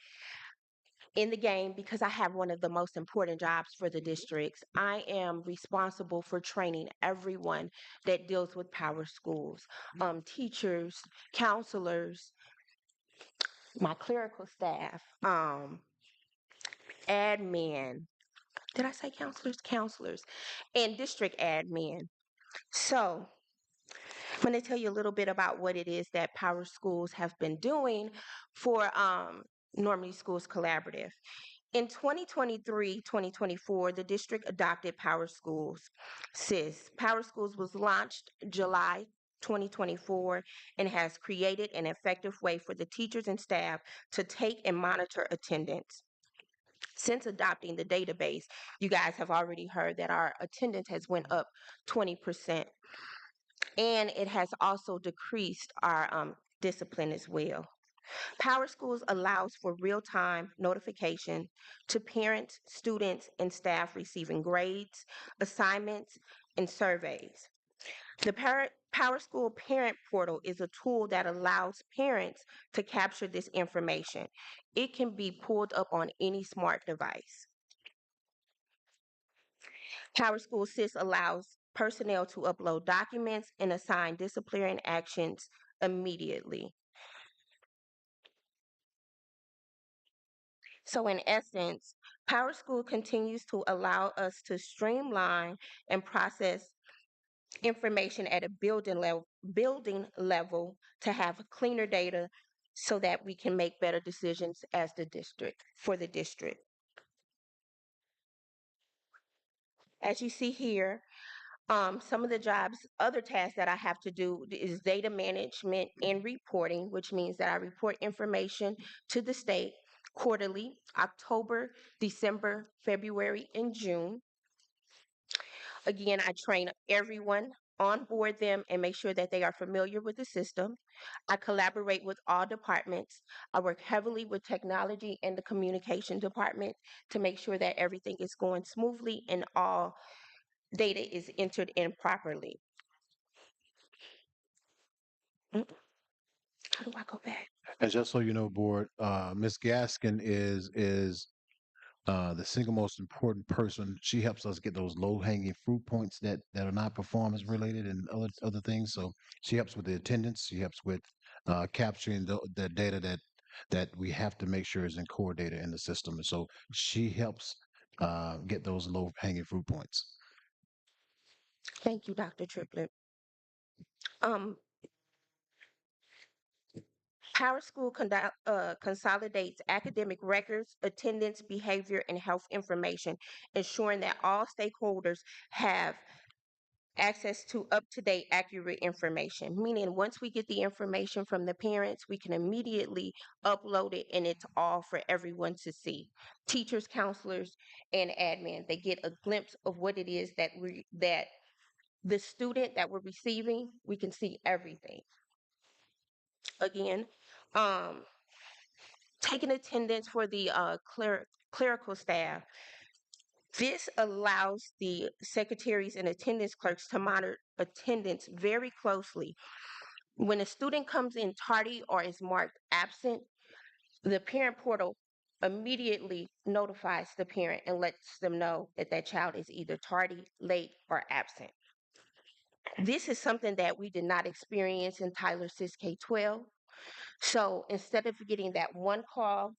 in the game because I have one of the most important jobs for the districts. I am responsible for training everyone that deals with Power Schools, teachers, counselors, my clerical staff, admin. Did I say counselors? Counselors and district admin. So I'm going to tell you a little bit about what it is that Power Schools have been doing for Normandy Schools Collaborative. In 2023-2024, the district adopted Power Schools. Power Schools was launched July 2024 and has created an effective way for the teachers and staff to take and monitor attendance. Since adopting the database, you guys have already heard that our attendance has went up 20%, and it has also decreased our discipline as well. Power Schools allows for real-time notification to parents, students, and staff receiving grades, assignments, and surveys. The Power School Parent Portal is a tool that allows parents to capture this information. It can be pulled up on any smart device. Power School Sys allows personnel to upload documents and assign disciplinary actions immediately. So in essence, Power School continues to allow us to streamline and process information at a building level to have cleaner data so that we can make better decisions as the district for the district. As you see here, some of the other tasks that I have to do is data management and reporting, which means that I report information to the state quarterly, October, December, February, and June. Again, I train everyone, onboard them, and make sure that they are familiar with the system. I collaborate with all departments. I work heavily with technology and the communication department to make sure that everything is going smoothly and all data is entered in properly. How do I go back? And just so you know, board, Ms. Gaskin is the single most important person. She helps us get those low hanging fruit points that are not performance related and other things. So she helps with the attendance. She helps with capturing the data that we have to make sure is in core data in the system. And so she helps get those low hanging fruit points. Thank you, Dr. Triplett. Um, Power School consolidates academic records, attendance, behavior, and health information, ensuring that all stakeholders have access to up-to-date, accurate information. Meaning, once we get the information from the parents, we can immediately upload it, and it's all for everyone to see. Teachers, counselors, and admin, they get a glimpse of what it is that the student that we're receiving, we can see everything. Again, taking attendance for the clerical staff. This allows the secretaries and attendance clerks to monitor attendance very closely. When a student comes in tardy or is marked absent, the parent portal immediately notifies the parent and lets them know that that child is either tardy, late, or absent. This is something that we did not experience in Tyler Sis K-12. So instead of getting that one call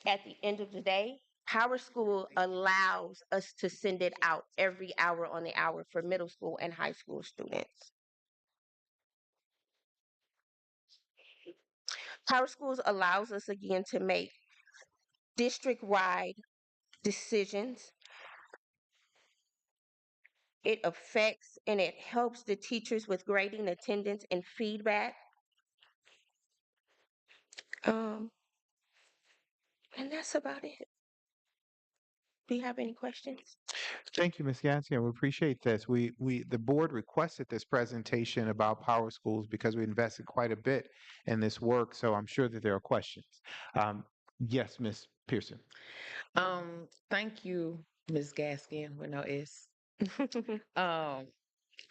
at the end of the day, Power School allows us to send it out every hour on the hour for middle school and high school students. Power Schools allows us again to make district-wide decisions. It affects and it helps the teachers with grading, attendance, and feedback. And that's about it. Do you have any questions? Thank you, Ms. Gaskin. We appreciate this. The board requested this presentation about Power Schools because we invested quite a bit in this work. So I'm sure that there are questions. Yes, Ms. Pearson. Thank you, Ms. Gaskin with no S.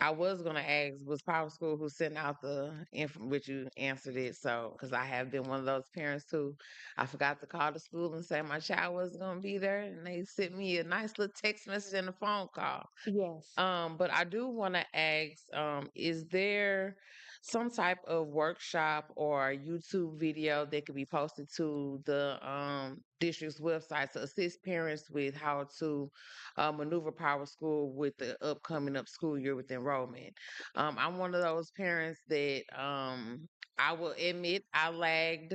I was gonna ask, was Power School who sent out the info, which you answered it. So, because I have been one of those parents who I forgot to call the school and say my child was gonna be there, and they sent me a nice little text message and a phone call. Yes. But I do want to ask, is there some type of workshop or YouTube video that could be posted to the district's website to assist parents with how to maneuver Power School with the upcoming school year with enrollment? I'm one of those parents that I will admit I lagged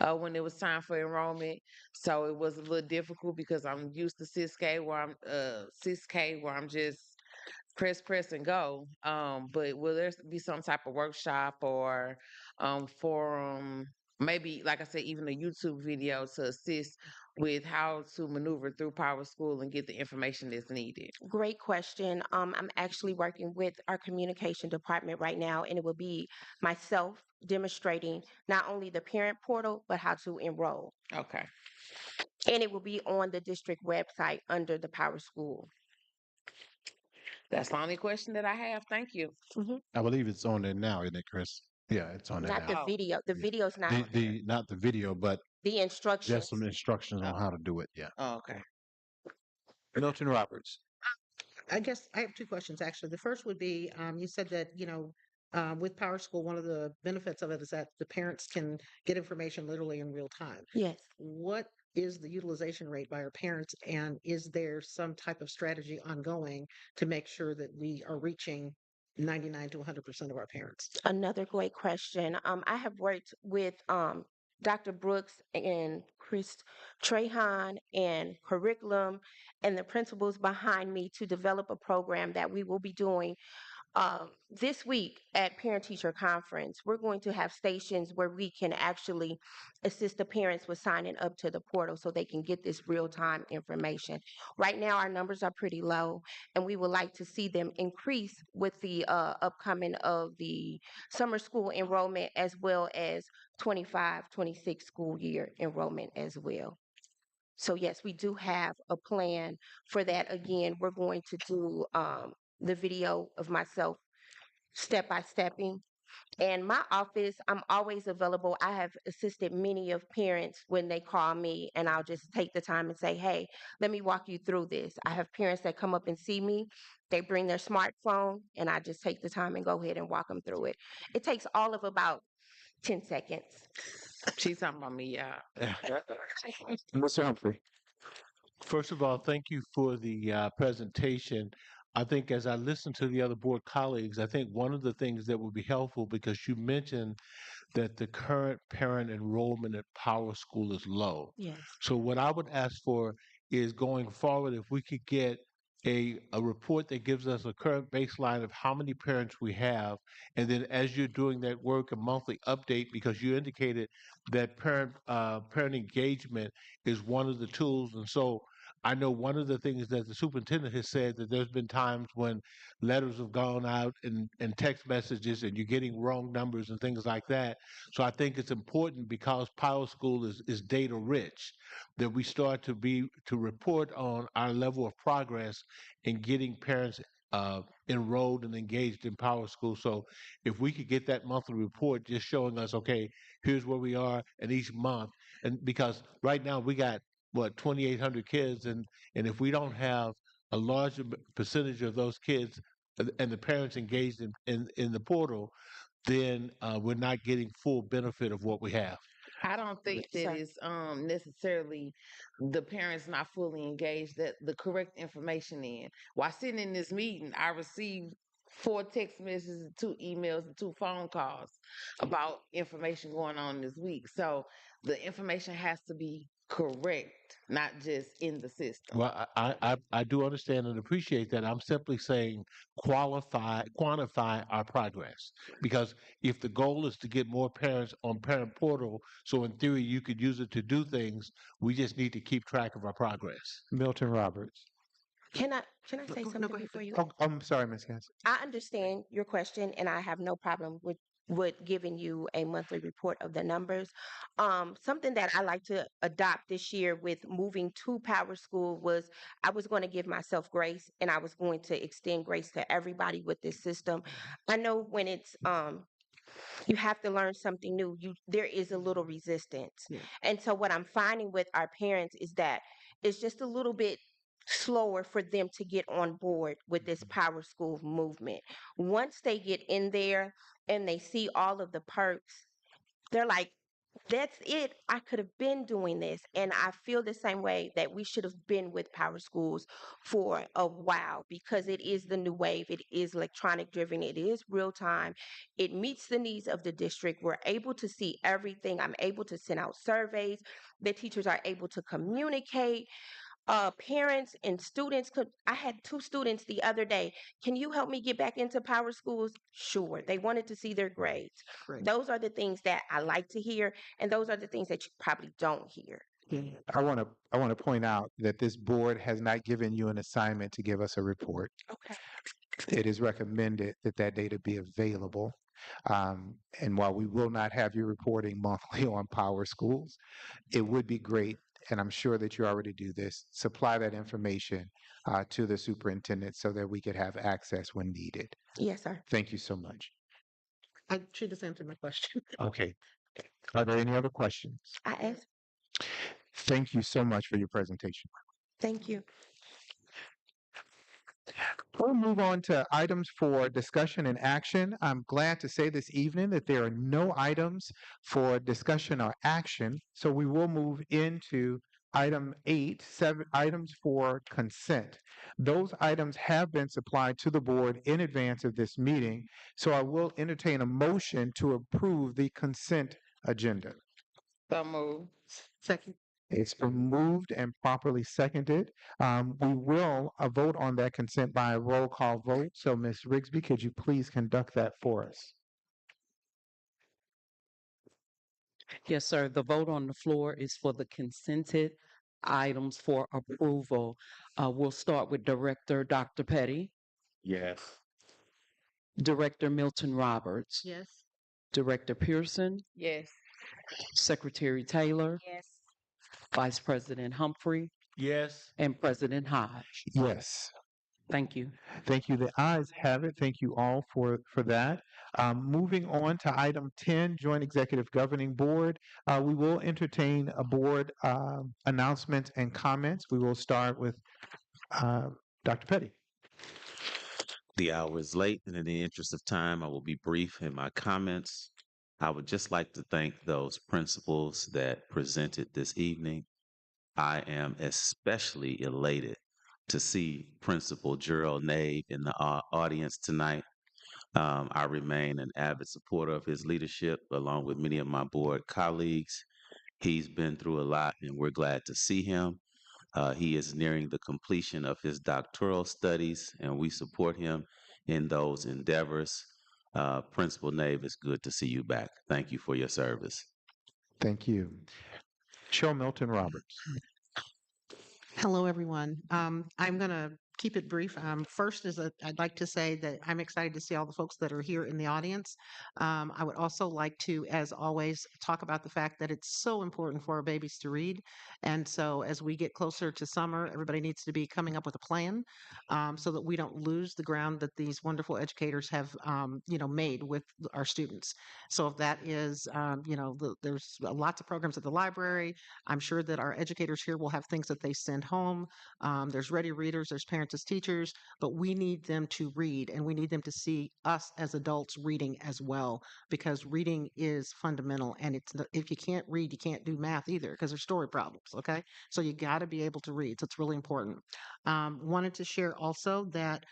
when it was time for enrollment. So it was a little difficult because I'm used to Sis-K where I'm just press and go. But will there be some type of workshop or forum, maybe like I said, even a YouTube video to assist with how to maneuver through Power School and get the information that's needed? Great question. I'm actually working with our communication department right now, and it will be myself demonstrating not only the parent portal, but how to enroll. Okay. And it will be on the district website under the Power School. That's the only question that I have. Thank you. I believe it's on there now, isn't it, Chris? Yeah, it's on there Not now. the video. The video's not on there. Not the video, but The instructions. just some instructions on how to do it. Yeah. Oh, okay. Milton Roberts. I guess I have two questions, actually. The first would be, you said that, with Power School, one of the benefits of it is that the parents can get information literally in real time. Yes. What is the utilization rate by our parents, and is there some type of strategy ongoing to make sure that we are reaching 99 to 100% of our parents? Another great question. I have worked with Dr. Brooks and Chris Trahan and curriculum and the principals behind me to develop a program that we will be doing this week at Parent Teacher Conference. We're going to have stations where we can actually assist the parents with signing up to the portal so they can get this real time information. Right now, our numbers are pretty low, and we would like to see them increase with the upcoming of the summer school enrollment as well as 25-26 school year enrollment as well. So yes, we do have a plan for that. Again, we're going to do the video of myself step by stepping. And my office, I'm always available. I have assisted many of parents when they call me, and I'll just take the time and say, hey, let me walk you through this. I have parents that come up and see me. They bring their smartphone, and I just take the time and go ahead and walk them through it. It takes all of about 10 seconds. She's talking about me, y'all. Mr. Humphrey. First of all, thank you for the presentation. I think as I listen to the other board colleagues, I think one of the things that would be helpful, because you mentioned that the current parent enrollment at Power School is low. Yes. So what I would ask for is going forward, if we could get a report that gives us a current baseline of how many parents we have, and then as you're doing that work, a monthly update, because you indicated that parent engagement is one of the tools. And so I know one of the things that the superintendent has said, that there's been times when letters have gone out and text messages and you're getting wrong numbers and things like that. So I think it's important, because Power School is data rich, that we start to report on our level of progress in getting parents enrolled and engaged in Power School. So if we could get that monthly report just showing us, okay, here's where we are in each month. And because right now we got, 2,800 kids, and if we don't have a larger percentage of those kids and the parents engaged in the portal, then we're not getting full benefit of what we have. I don't think that it's necessarily the parents not fully engaged, that the correct information in. While sitting in this meeting, I received 4 text messages, 2 emails, and 2 phone calls about information going on this week. So the information has to be correct, not just in the system. Well, I do understand and appreciate that. I'm simply saying quantify our progress. Because if the goal is to get more parents on Parent Portal, so in theory you could use it to do things, we just need to keep track of our progress. Milton Roberts. Can I say something before you? Oh, I'm sorry, Ms. Gass. I understand your question, and I have no problem with giving you a monthly report of the numbers. Something that I like to adopt this year with moving to Power School was I was going to give myself grace, and I was going to extend grace to everybody with this system. I know when it's you have to learn something new, there is a little resistance. And so what I'm finding with our parents is that it's just a little bit slower for them to get on board with this Power School movement. Once they get in there and they see all of the perks, they're like, that's it. I could have been doing this. And I feel the same way that we should have been with Power Schools for a while, because it is the new wave. It is electronic driven. It is real time. It meets the needs of the district. We're able to see everything. I'm able to send out surveys. The teachers are able to communicate. Parents and students could. I had 2 students the other day. Can you help me get back into Power Schools? Sure. They wanted to see their grades. Great. Those are the things that I like to hear, and those are the things that you probably don't hear. I want to point out that this board has not given you an assignment to give us a report. Okay. It is recommended that that data be available. And while we will not have you reporting monthly on Power Schools, it would be great, and I'm sure that you already do this, supply that information to the superintendent so that we could have access when needed. Yes, sir. Thank you so much. She just answered my question. Okay. Are there any other questions? I asked. Thank you so much for your presentation. Thank you. We'll move on to items for discussion and action. I'm glad to say this evening that there are no items for discussion or action. So we will move into item 8, 7 items for consent. Those items have been supplied to the board in advance of this meeting. So I will entertain a motion to approve the consent agenda. So moved. Second. It's been moved and properly seconded. We will vote on that consent by a roll call vote. So, Ms. Rigsby, could you please conduct that for us? Yes, sir. The vote on the floor is for the consented items for approval. We'll start with Director Dr. Petty, Yes. Director Milton Roberts, Yes. Director Pearson, Yes. Secretary Taylor, Yes. Vice President Humphrey, Yes. and President Hodge. Yes. Thank you. Thank you. The ayes have it. Thank you all for that. Moving on to item 10, Joint Executive Governing Board. We will entertain a board announcements and comments. We will start with Dr. Petty. The hour is late, and in the interest of time, I will be brief in my comments. I would just like to thank those principals that presented this evening. I am especially elated to see Principal Gerald Nave in the audience tonight. I remain an avid supporter of his leadership, along with many of my board colleagues. He's been through a lot, and we're glad to see him. He is nearing the completion of his doctoral studies, and we support him in those endeavors. Principal Nave, it's good to see you back. Thank you for your service. Thank you. Cheryl Milton Roberts. Hello, everyone. I'm going to keep it brief. First I'd like to say that I'm excited to see all the folks that are here in the audience. I would also like to, as always, talk about the fact that it's so important for our babies to read. And so as we get closer to summer, everybody needs to be coming up with a plan so that we don't lose the ground that these wonderful educators have, made with our students. So if that is, there's lots of programs at the library. I'm sure that our educators here will have things that they send home. There's ready readers, there's parents as teachers, but we need them to read and we need them to see us as adults reading as well, because reading is fundamental. And if you can't read, you can't do math either, because there's story problems. Okay. So you got to be able to read. So it's really important. Wanted to share also that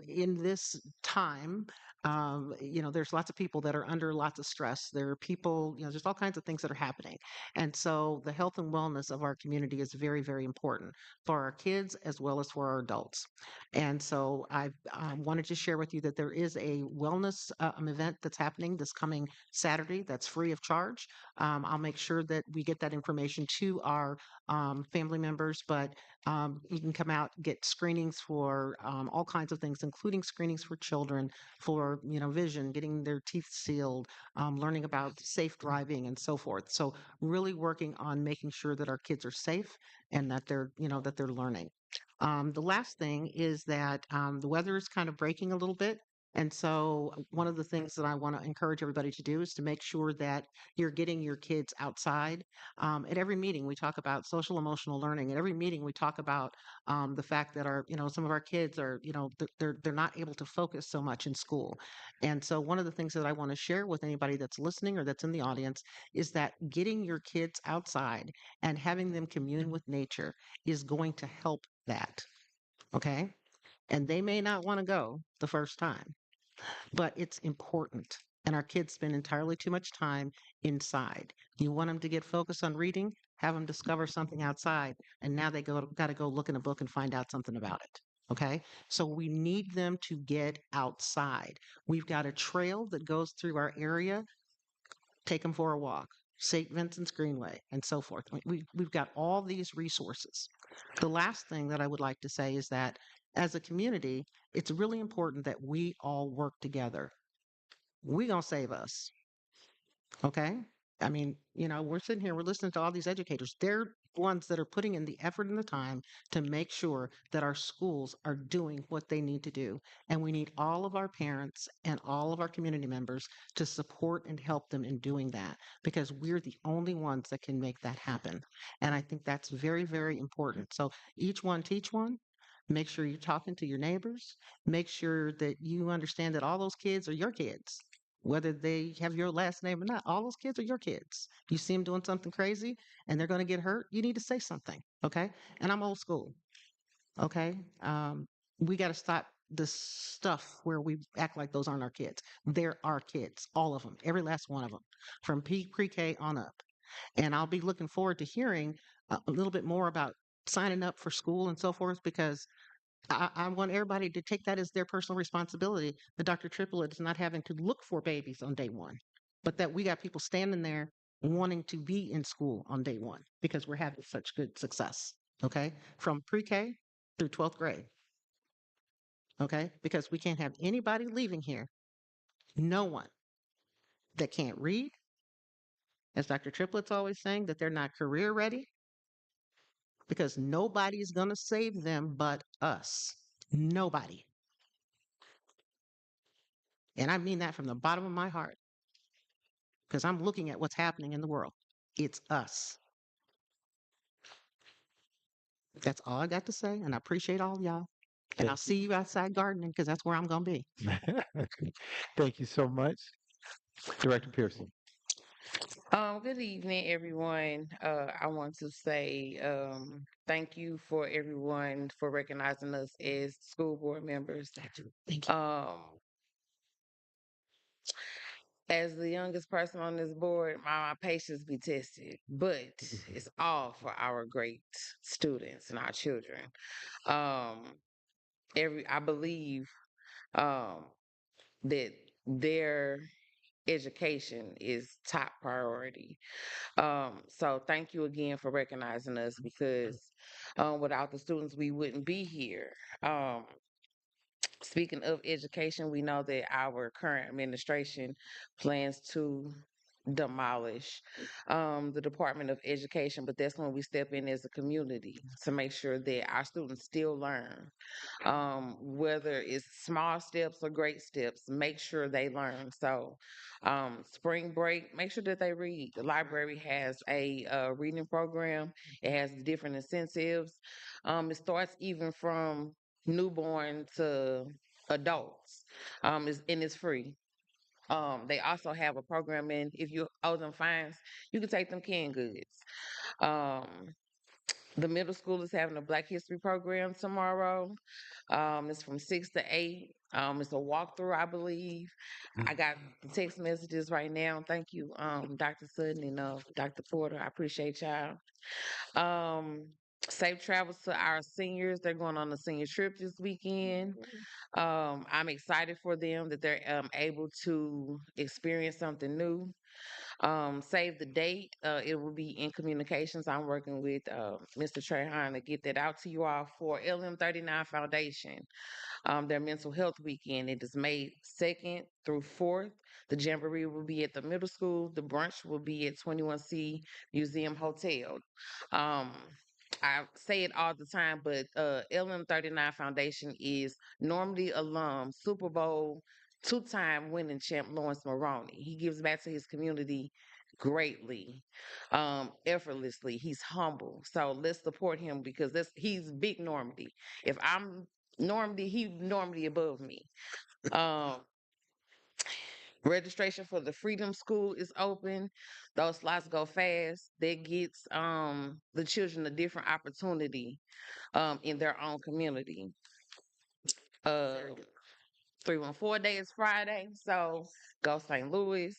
in this time, there's lots of people that are under lots of stress. There are people, there's all kinds of things that are happening. And so the health and wellness of our community is very, very important for our kids as well as for our adults. And so I wanted to share with you that there is a wellness event that's happening this coming Saturday that's free of charge. I'll make sure that we get that information to our family members, but you can come out, get screenings for all kinds of things, including screenings for children for, vision, getting their teeth sealed, learning about safe driving and so forth. So really working on making sure that our kids are safe and that they're, that they're learning. The last thing is that the weather is kind of breaking a little bit. And so one of the things that I want to encourage everybody to do is to make sure that you're getting your kids outside. At every meeting, we talk about social emotional learning. At every meeting, we talk about the fact that some of our kids are, they're not able to focus so much in school. And so one of the things that I want to share with anybody that's listening or that's in the audience is that getting your kids outside and having them commune with nature is going to help that. Okay. And they may not want to go the first time, but it's important. And our kids spend entirely too much time inside. You want them to get focused on reading, have them discover something outside, and now they got to go look in a book and find out something about it. Okay, so we need them to get outside. We've got a trail that goes through our area. Take them for a walk. St. Vincent's Greenway, and so forth. We've got all these resources. The last thing that I would like to say is that as a community, it's really important that we all work together. We're going to save us. Okay? I mean, we're sitting here, we're listening to all these educators. They're ones that are putting in the effort and the time to make sure that our schools are doing what they need to do. And we need all of our parents and all of our community members to support and help them in doing that, because we're the only ones that can make that happen. And I think that's very, very important. So each one teach one. Make sure you're talking to your neighbors. Make sure that you understand that all those kids are your kids, whether they have your last name or not. All those kids are your kids. You see them doing something crazy and they're going to get hurt, you need to say something. Okay. And I'm old school. Okay. We got to stop this stuff where we act like those aren't our kids. They're our kids, all of them, every last one of them, from pre-K on up. And I'll be looking forward to hearing a little bit more about signing up for school and so forth, because I want everybody to take that as their personal responsibility. That Dr. Triplett is not having to look for babies on day one, but that we got people standing there wanting to be in school on day one because we're having such good success. Okay. From pre-K through 12th grade. Okay. Because we can't have anybody leaving here, no one that can't read, as Dr. Triplett's always saying, that they're not career ready, because nobody's going to save them but us. Nobody. And I mean that from the bottom of my heart, because I'm looking at what's happening in the world. It's us. That's all I got to say. And I appreciate all y'all. And I'll see you outside gardening, because that's where I'm going to be. Thank you so much. Director Pearson. Good evening, everyone. I want to say thank you for everyone for recognizing us as school board members. Thank you. As the youngest person on this board, my patience be tested, but it's all for our great students and our children. I believe that their education is top priority. So thank you again for recognizing us, because without the students, we wouldn't be here. Speaking of education, we know that our current administration plans to demolish the Department of Education, but that's when we step in as a community to make sure that our students still learn. Whether it's small steps or great steps, make sure they learn. So, spring break, make sure that they read. The library has a reading program. It has different incentives. It starts even from newborn to adults. And it's free. They also have a program in, if you owe them fines, you can take them canned goods. Um, the middle school is having a Black History program tomorrow. It's from 6 to 8. It's a walkthrough, I believe. I got the text messages right now. Thank you, Dr. Sutton and Dr. Porter. I appreciate y'all. Safe travels to our seniors. They're going on a senior trip this weekend. I'm excited for them that they're able to experience something new. Save the date. It will be in communications. I'm working with Mr. Trehan to get that out to you all for LM39 Foundation. Their mental health weekend. It is May 2nd through 4th. The jamboree will be at the middle school. The brunch will be at 21C Museum Hotel. I say it all the time, but LM39 Foundation is Normandy alum, Super Bowl two-time winning champ Lawrence Maroney. He gives back to his community greatly, effortlessly. He's humble. So let's support him, because he's big Normandy. If I'm Normandy, he Normandy above me. Um, Registration for the Freedom School is open. Those slots go fast. That gets the children a different opportunity in their own community. 314 day is Friday, so go St. Louis.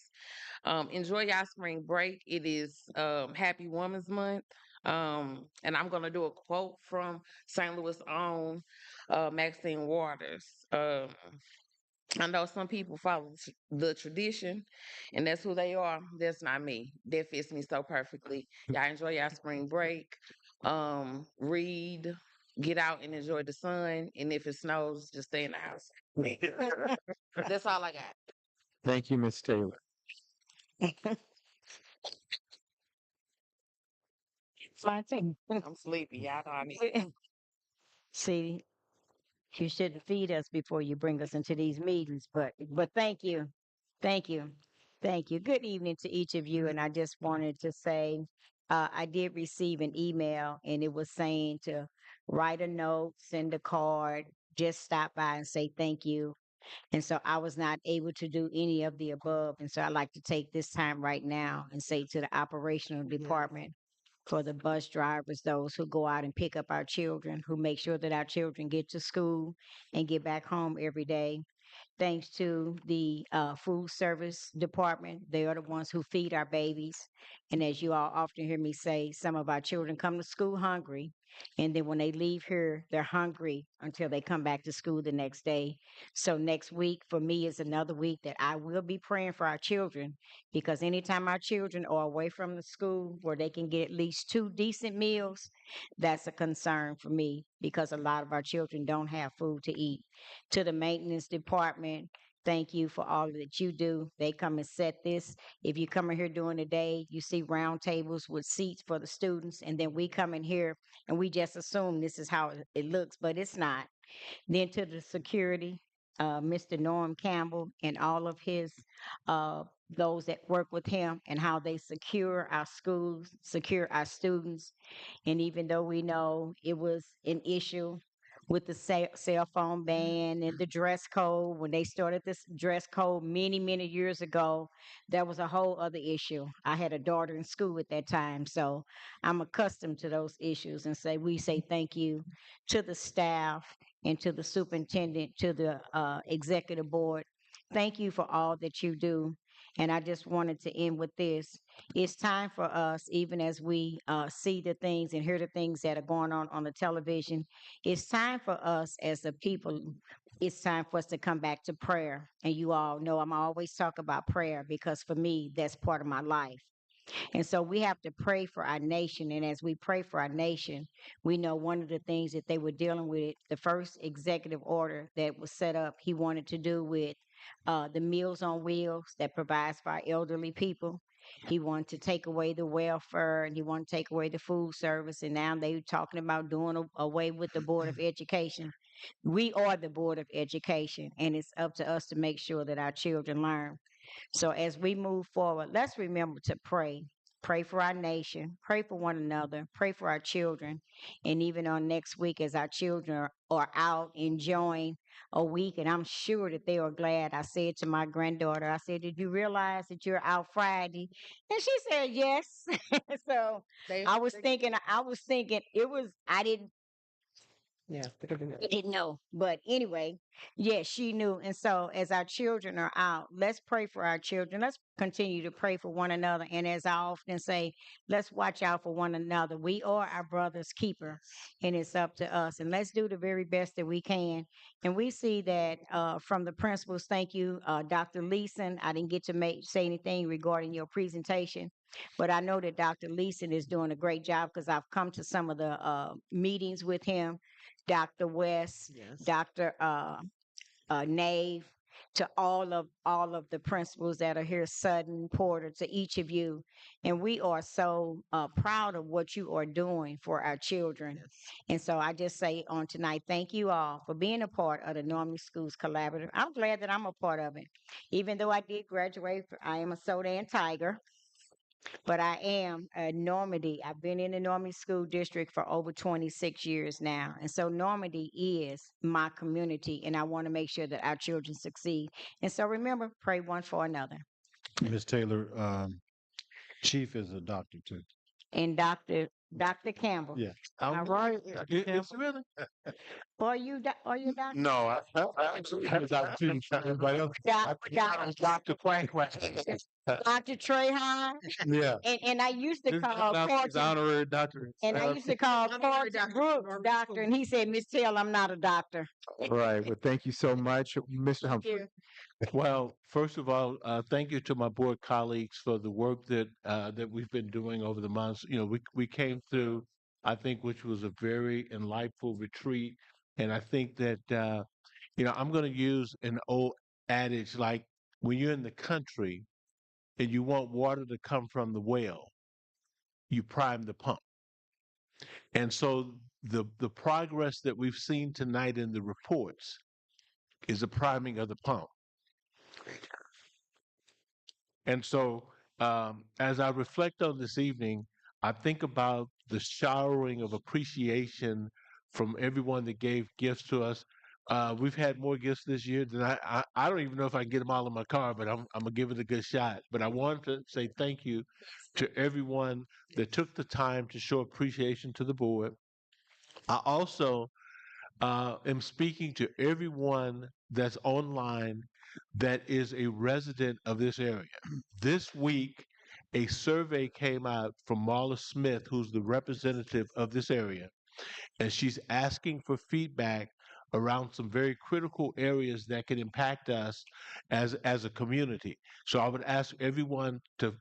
Enjoy y'all spring break. It is Happy Women's Month. And I'm gonna do a quote from St. Louis' own Maxine Waters. I know some people follow the tradition, and that's who they are. That's not me. That fits me so perfectly. Y'all enjoy y'all spring break. Read, get out and enjoy the sun. And if it snows, just stay in the house. That's all I got. Thank you, Ms. Taylor. It's my thing. I'm sleepy. Y'all know I need. See, you shouldn't feed us before you bring us into these meetings, but thank you. Thank you. Thank you. Good evening to each of you. And I just wanted to say, I did receive an email and it was saying to write a note, send a card, just stop by and say thank you. And so I was not able to do any of the above. And so I'd like to take this time right now and say to the operational department, for the bus drivers, those who go out and pick up our children, who make sure that our children get to school and get back home every day. Thanks to the food service department. They are the ones who feed our babies. And as you all often hear me say, some of our children come to school hungry. And then when they leave here, they're hungry until they come back to school the next day. So next week for me is another week that I will be praying for our children, because anytime our children are away from the school where they can get at least 2 decent meals, that's a concern for me, because a lot of our children don't have food to eat. To the maintenance department, thank you for all that you do. They come and set this. If you come in here during the day, you see round tables with seats for the students, and then we come in here and we just assume this is how it looks, but it's not. Then to the security, Mr. Norm Campbell and all of his those that work with him, and how they secure our schools, secure our students. And even though we know it was an issue with the cell phone ban and the dress code, when they started this dress code many, many years ago, that was a whole other issue. I had a daughter in school at that time, so I'm accustomed to those issues. And we say thank you to the staff and to the superintendent, to the executive board. Thank you for all that you do. And I just wanted to end with this. It's time for us, even as we see the things and hear the things that are going on the television, it's time for us as a people, it's time for us to come back to prayer. And you all know I'm always talk about prayer, because for me, that's part of my life. And so we have to pray for our nation. And as we pray for our nation, we know one of the things that they were dealing with, the first executive order that was set up, he wanted to do with the Meals on Wheels that provides for our elderly people. He wanted to take away the welfare, and he wanted to take away the food service. And now they're talking about doing away with the Board of Education. We are the Board of Education, and it's up to us to make sure that our children learn. So as we move forward, let's remember to pray. Pray for our nation, pray for one another, pray for our children. And even on next week, as our children are out enjoying a week, and I'm sure that they are glad. I said to my granddaughter, I said, "Did you realize that you're out Friday?" And she said, "Yes." So I was thinking, I didn't Yeah. didn't know. But anyway, yes, she knew. And so as our children are out, let's pray for our children. Let's continue to pray for one another. And as I often say, let's watch out for one another. We are our brother's keeper, and it's up to us. And let's do the very best that we can. And we see that from the principals. Thank you, Dr. Leeson. I didn't get to say anything regarding your presentation, but I know that Dr. Leeson is doing a great job, because I've come to some of the meetings with him. Dr. West, Dr. Nave, to all of the principals that are here, Sutton, Porter, to each of you. And we are so proud of what you are doing for our children. And so I just say on tonight, thank you all for being a part of the Normandy Schools Collaborative. I'm glad that I'm a part of it. Even though I did graduate, I am a Sodan Tiger. But I am a Normandy. I've been in the Normandy School District for over 26 years now. And so Normandy is my community, and I want to make sure that our children succeed. And so remember, pray one for another. Ms. Taylor, Chief is a doctor too. And Dr. Campbell. Yeah. All right. It's really. Are you a doctor? No, I actually have a doctor too. Everybody else. Dr. Quack Quack. Dr. Trey Hahn. Yeah. And I used to call His Carter. honorary doctor. And I used to call Carter Brooks doctor, and he said, "Miss Taylor, I'm not a doctor." Right. Well, thank you so much, Mr. Thank Humphrey. you. Well, first of all, thank you to my board colleagues for the work that we've been doing over the months. You know, we came through, I think, which was a very enlightful retreat, and I think that I'm going to use an old adage, like when you're in the country and you want water to come from the well, you prime the pump. And so the progress that we've seen tonight in the reports is a priming of the pump. And so as I reflect on this evening, I think about the showering of appreciation from everyone that gave gifts to us. We've had more gifts this year than I don't even know if I can get them all in my car, but I'm gonna give it a good shot. But I wanted to say thank you to everyone that took the time to show appreciation to the board. I also am speaking to everyone that's online that is a resident of this area. This week, a survey came out from Marla Smith, who's the representative of this area, and she's asking for feedback around some very critical areas that can impact us as a community. So I would ask everyone to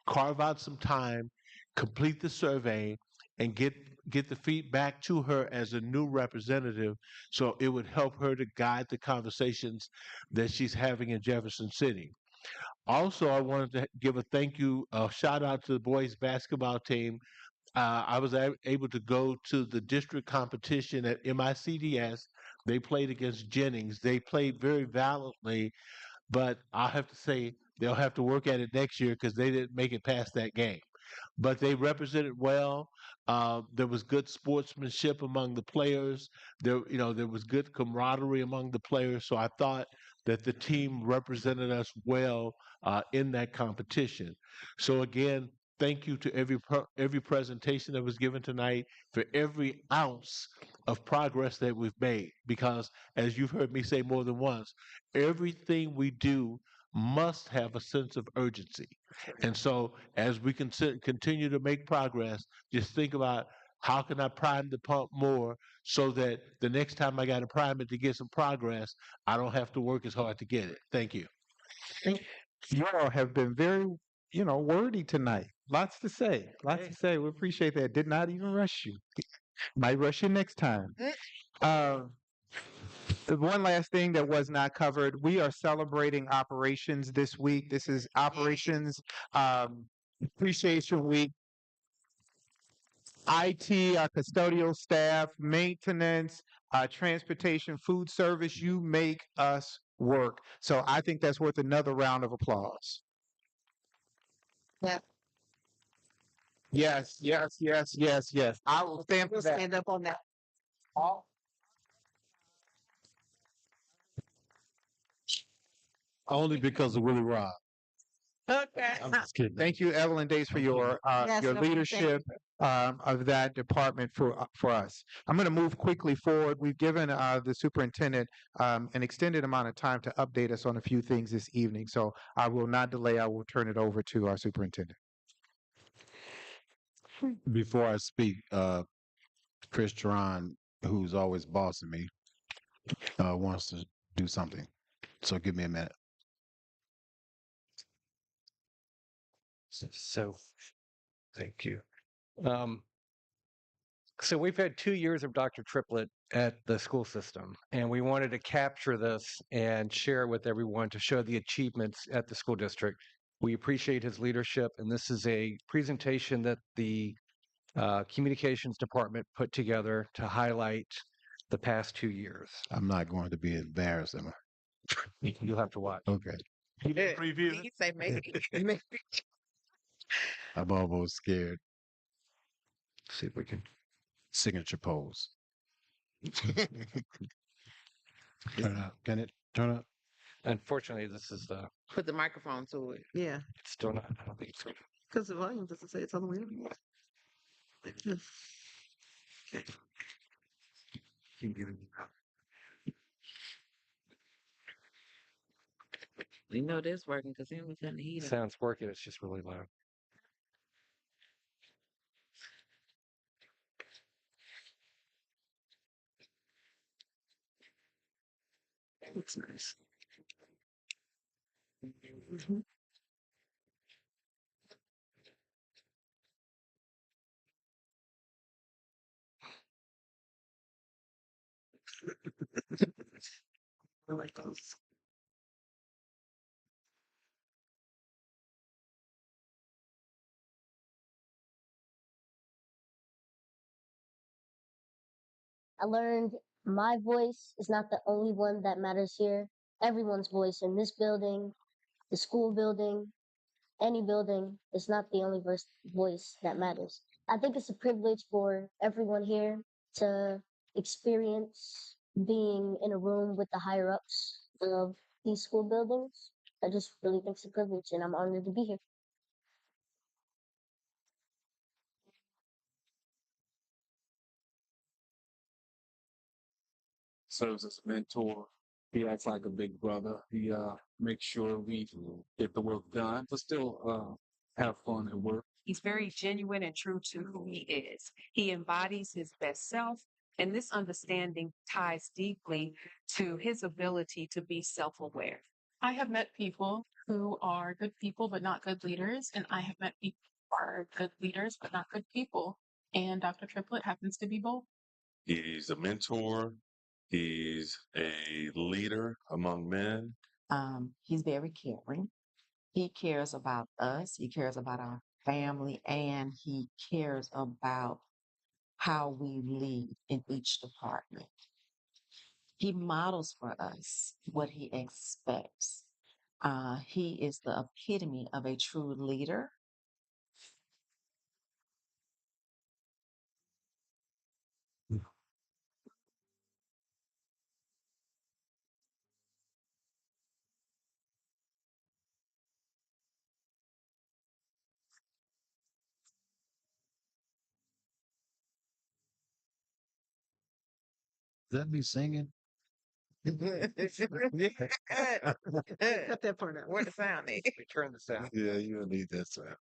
carve out some time, complete the survey, and get the feedback to her as a new representative, so it would help her to guide the conversations that she's having in Jefferson City. Also, I wanted to give a thank you, a shout out to the boys basketball team. I was able to go to the district competition at MICDS. They played against Jennings. They played very valiantly, but I have to say they'll have to work at it next year because they didn't make it past that game. But they represented well. There was good sportsmanship among the players. There was good camaraderie among the players. So I thought that the team represented us well in that competition. So again, thank you to every presentation that was given tonight, for every ounce of progress that we've made. Because as you've heard me say more than once, everything we do must have a sense of urgency. And so as we continue to make progress, just think about, how can I prime the pump more so that the next time I got to prime it to get some progress, I don't have to work as hard to get it. Thank you. You all have been very, wordy tonight. Lots to say. Lots to say. We appreciate that. Did not even rush you. Might rush you next time. The one last thing that was not covered, we are celebrating operations this week. This is Operations Appreciation Week. IT, our custodial staff, maintenance, transportation, food service, you make us work. So I think that's worth another round of applause. Yeah. Yes, yes, yes, yes, yes. I will stand for We'll that. stand up on that. Only because of Willie Rob. Okay. I'm just kidding. Thank you, Evelyn Days, for your Yes, your no, thank leadership of that department for us. I'm going to move quickly forward. We've given the superintendent an extended amount of time to update us on a few things this evening, so I will not delay. I will turn it over to our superintendent. Before I speak, Chris Teron, who's always bossing me, wants to do something. So give me a minute. So, thank you. So we've had 2 years of Dr. Triplett at the school system, and we wanted to capture this and share it with everyone to show the achievements at the school district. We appreciate his leadership, and this is a presentation that the communications department put together to highlight the past 2 years. I'm not going to be embarrassed, am I? You'll have to watch. Okay. You didn't preview it? He say maybe. I'm almost scared. See if we can. Signature pose. Turn up. Can it turn up? Unfortunately, this is the. Put the microphone to it. Yeah, It's still not. I don't think it's. because the volume doesn't say it's on the way. Okay. You know this working because he was in the heat. Sounds working. It's just really loud. Looks nice. I like those. I learned my voice is not the only one that matters here. Everyone's voice in this building, the school building, any building is not the only voice that matters. I think it's a privilege for everyone here to experience being in a room with the higher ups of these school buildings. I just really think it's a privilege, and I'm honored to be here. Serves as a mentor. He acts like a big brother. He makes sure we get the work done, but still have fun at work. He's very genuine and true to who he is. He embodies his best self, and this understanding ties deeply to his ability to be self aware. I have met people who are good people but not good leaders, and I have met people who are good leaders but not good people. And Dr. Triplett happens to be both. He's a mentor. He's a leader among men. He's very caring. He cares about us. He cares about our family, and he cares about how we lead in each department. He models for us what he expects. He is the epitome of a true leader. That me singing? Cut that part out. Where the sound is. Return the sound. Yeah, you'll need that sound.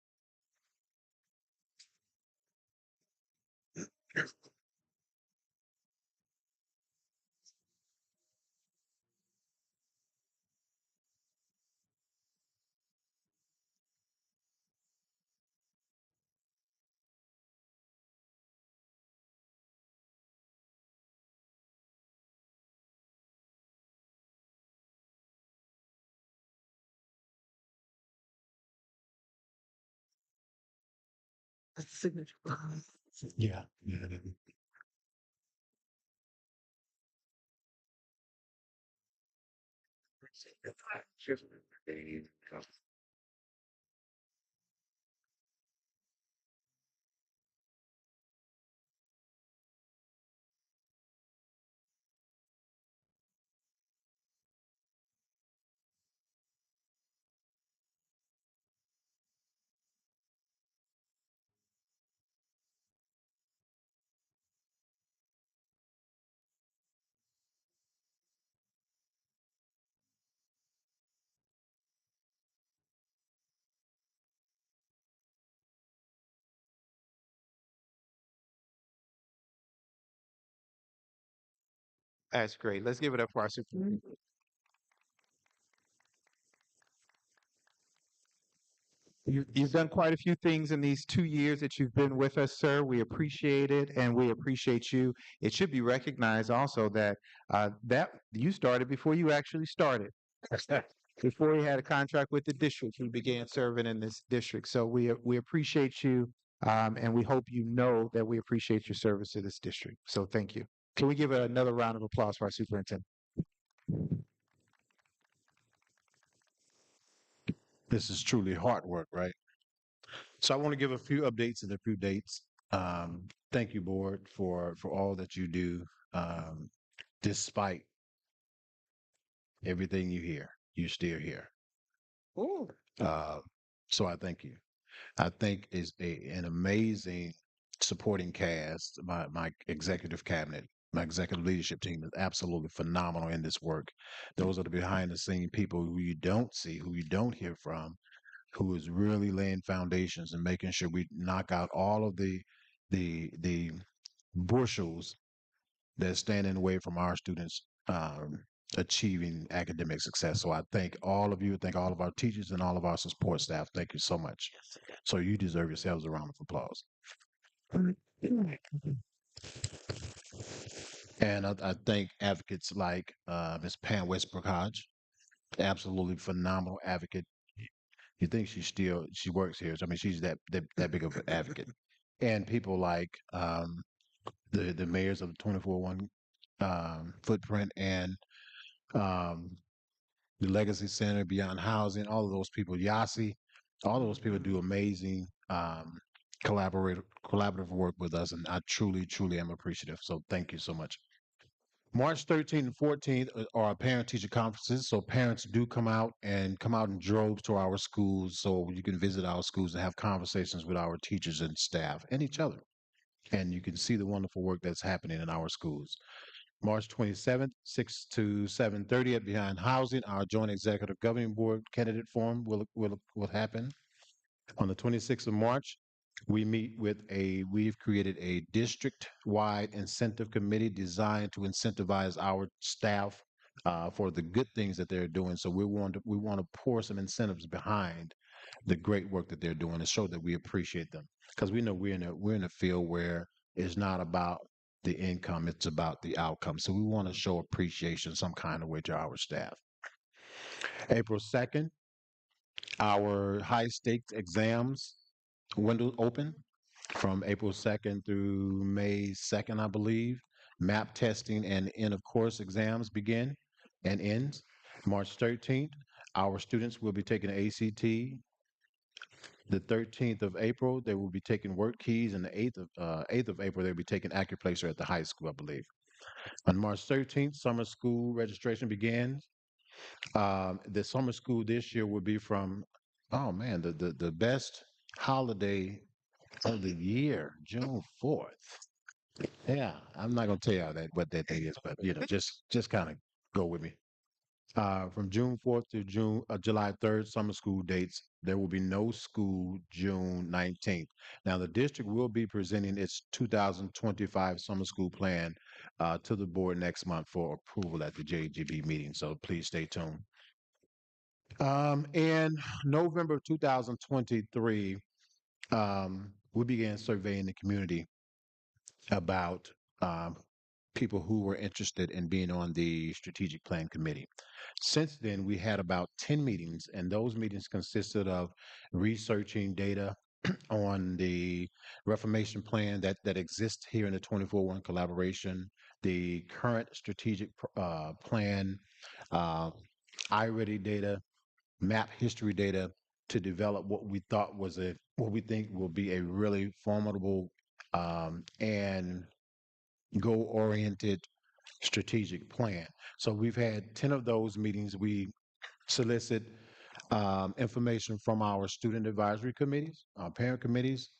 That's the signature. Yeah. That's great. Let's give it up for our superintendent. You've done quite a few things in these 2 years that you've been with us, sir. We appreciate it, and we appreciate you. It should be recognized also that that you started before you actually started. Before you had a contract with the district, you began serving in this district. So we appreciate you, and we hope you know that we appreciate your service to this district. So thank you. Can we give another round of applause for our superintendent? This is truly hard work, right? So I want to give a few updates and a few dates. Thank you, board, for all that you do, despite everything you hear. You're still here. Ooh. So I thank you. I think is an amazing supporting cast. My executive cabinet, my executive leadership team is absolutely phenomenal in this work. Those are the behind the scene people who you don't see, who you don't hear from, who is really laying foundations and making sure we knock out all of the bushels that stand in the way from our students achieving academic success. So I thank all of you, thank all of our teachers and all of our support staff. Thank you so much. So you deserve yourselves a round of applause. And I thank advocates like Ms. Pam Westbrook Hodge, absolutely phenomenal advocate. You think she works here? I mean, she's that big of an advocate. And people like the mayors of the 24/1 footprint and the Legacy Center, Beyond Housing, all of those people, Yasi, all of those people do amazing collaborative work with us, and I truly, truly am appreciative. So thank you so much. March 13th and 14th are our parent-teacher conferences. So parents do come out in droves to our schools, so you can visit our schools and have conversations with our teachers and staff and each other. And you can see the wonderful work that's happening in our schools. March 27th, 6 to 7:30 at Behind Housing, our joint executive governing board candidate forum will happen. On the 26th of March, we've created a district-wide incentive committee designed to incentivize our staff for the good things that they're doing. So we want to pour some incentives behind the great work that they're doing and show that we appreciate them, because we know we're in a field where it's not about the income, it's about the outcome. So we want to show appreciation some kind of way to our staff. April 2nd, our high stakes exams window open from April 2nd through May 2nd, I believe. MAP testing and end of course exams begin and ends. March 13th, our students will be taking ACT. The 13th of April, they will be taking work keys, and the 8th of April, they'll be taking acupuncture at the high school, I believe. On March 13th, summer school registration begins. The summer school this year will be from, oh man, the best holiday of the year, June 4th. Yeah, I'm not gonna tell you what that day is, but just kind of go with me. From June 4th to July 3rd, summer school dates. There will be no school June 19th. Now, the district will be presenting its 2025 summer school plan to the board next month for approval at the JGB meeting. So please stay tuned. In November 2023, we began surveying the community about people who were interested in being on the strategic plan committee. Since then, we had about 10 meetings, and those meetings consisted of researching data on the reformation plan that exists here in the 24-1 collaboration, the current strategic plan, iReady data, map history data, to develop what we think will be a really formidable and goal-oriented strategic plan. So we've had 10 of those meetings. We solicit information from our student advisory committees, our parent committees.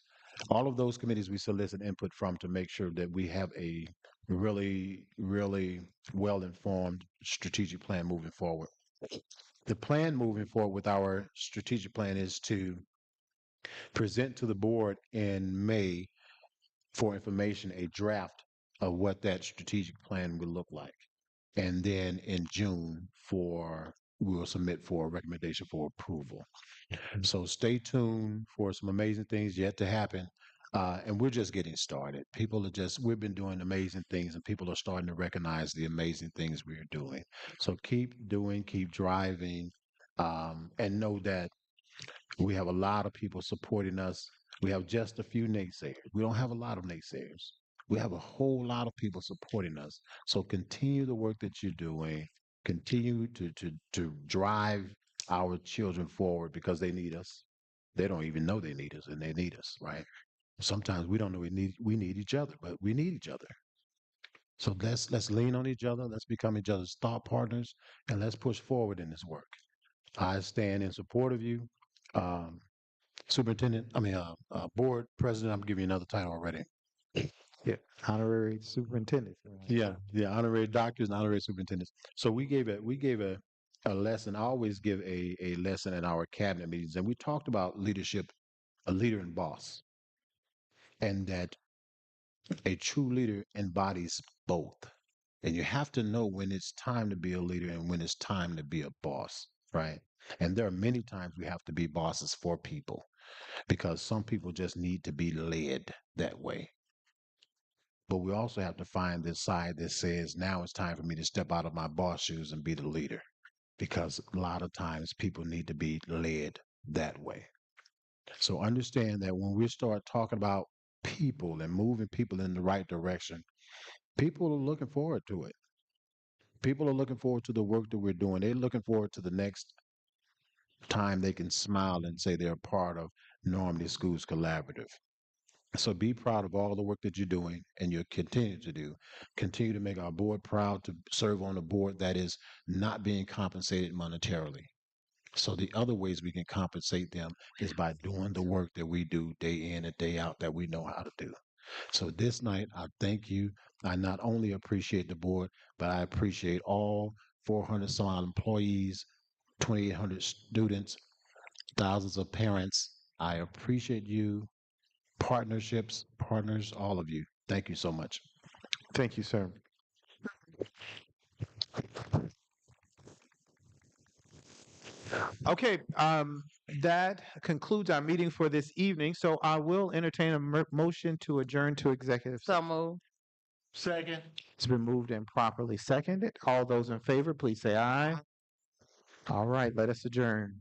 All of those committees we solicit input from to make sure that we have a really, really well-informed strategic plan moving forward. The plan moving forward with our strategic plan is to present to the board in May for information a draft of what that strategic plan will look like. And then in June we will submit for a recommendation for approval. So stay tuned for some amazing things yet to happen. And we're just getting started. We've been doing amazing things, and people are starting to recognize the amazing things we're doing. So keep doing, keep driving, and know that we have a lot of people supporting us. We have just a few naysayers. We don't have a lot of naysayers. We have a whole lot of people supporting us. So continue the work that you're doing. Continue to drive our children forward, because they need us. They don't even know they need us, and they need us, right? Sometimes we don't know we need each other, but we need each other. So let's lean on each other. Let's become each other's thought partners, and let's push forward in this work. I stand in support of you. Board president, I'm giving you another title already. Yeah, honorary superintendent. Yeah, honorary doctors and honorary superintendents. So we gave a lesson. I always give a lesson in our cabinet meetings, and we talked about leadership, a leader and boss, and that a true leader embodies both. And you have to know when it's time to be a leader and when it's time to be a boss, right? And there are many times we have to be bosses for people, because some people just need to be led that way. But we also have to find this side that says, now it's time for me to step out of my boss shoes and be the leader, because a lot of times people need to be led that way. So understand that when we start talking about people and moving people in the right direction, people are looking forward to it. People are looking forward to the work that we're doing. They're looking forward to the next time they can smile and say they're a part of Normandy Schools Collaborative. So be proud of all the work that you're doing and you'll continue to do. Continue to make our board proud to serve on a board that is not being compensated monetarily. So the other ways we can compensate them is by doing the work that we do day in and day out that we know how to do. So this night, I thank you. I not only appreciate the board, but I appreciate all 400 some odd employees, 2,800 students, thousands of parents. I appreciate you, partnerships, partners, all of you. Thank you so much. Thank you, sir. Okay, that concludes our meeting for this evening. So I will entertain a motion to adjourn to executive. So move. Second. It's been moved and properly seconded. All those in favor, please say aye. All right, let us adjourn.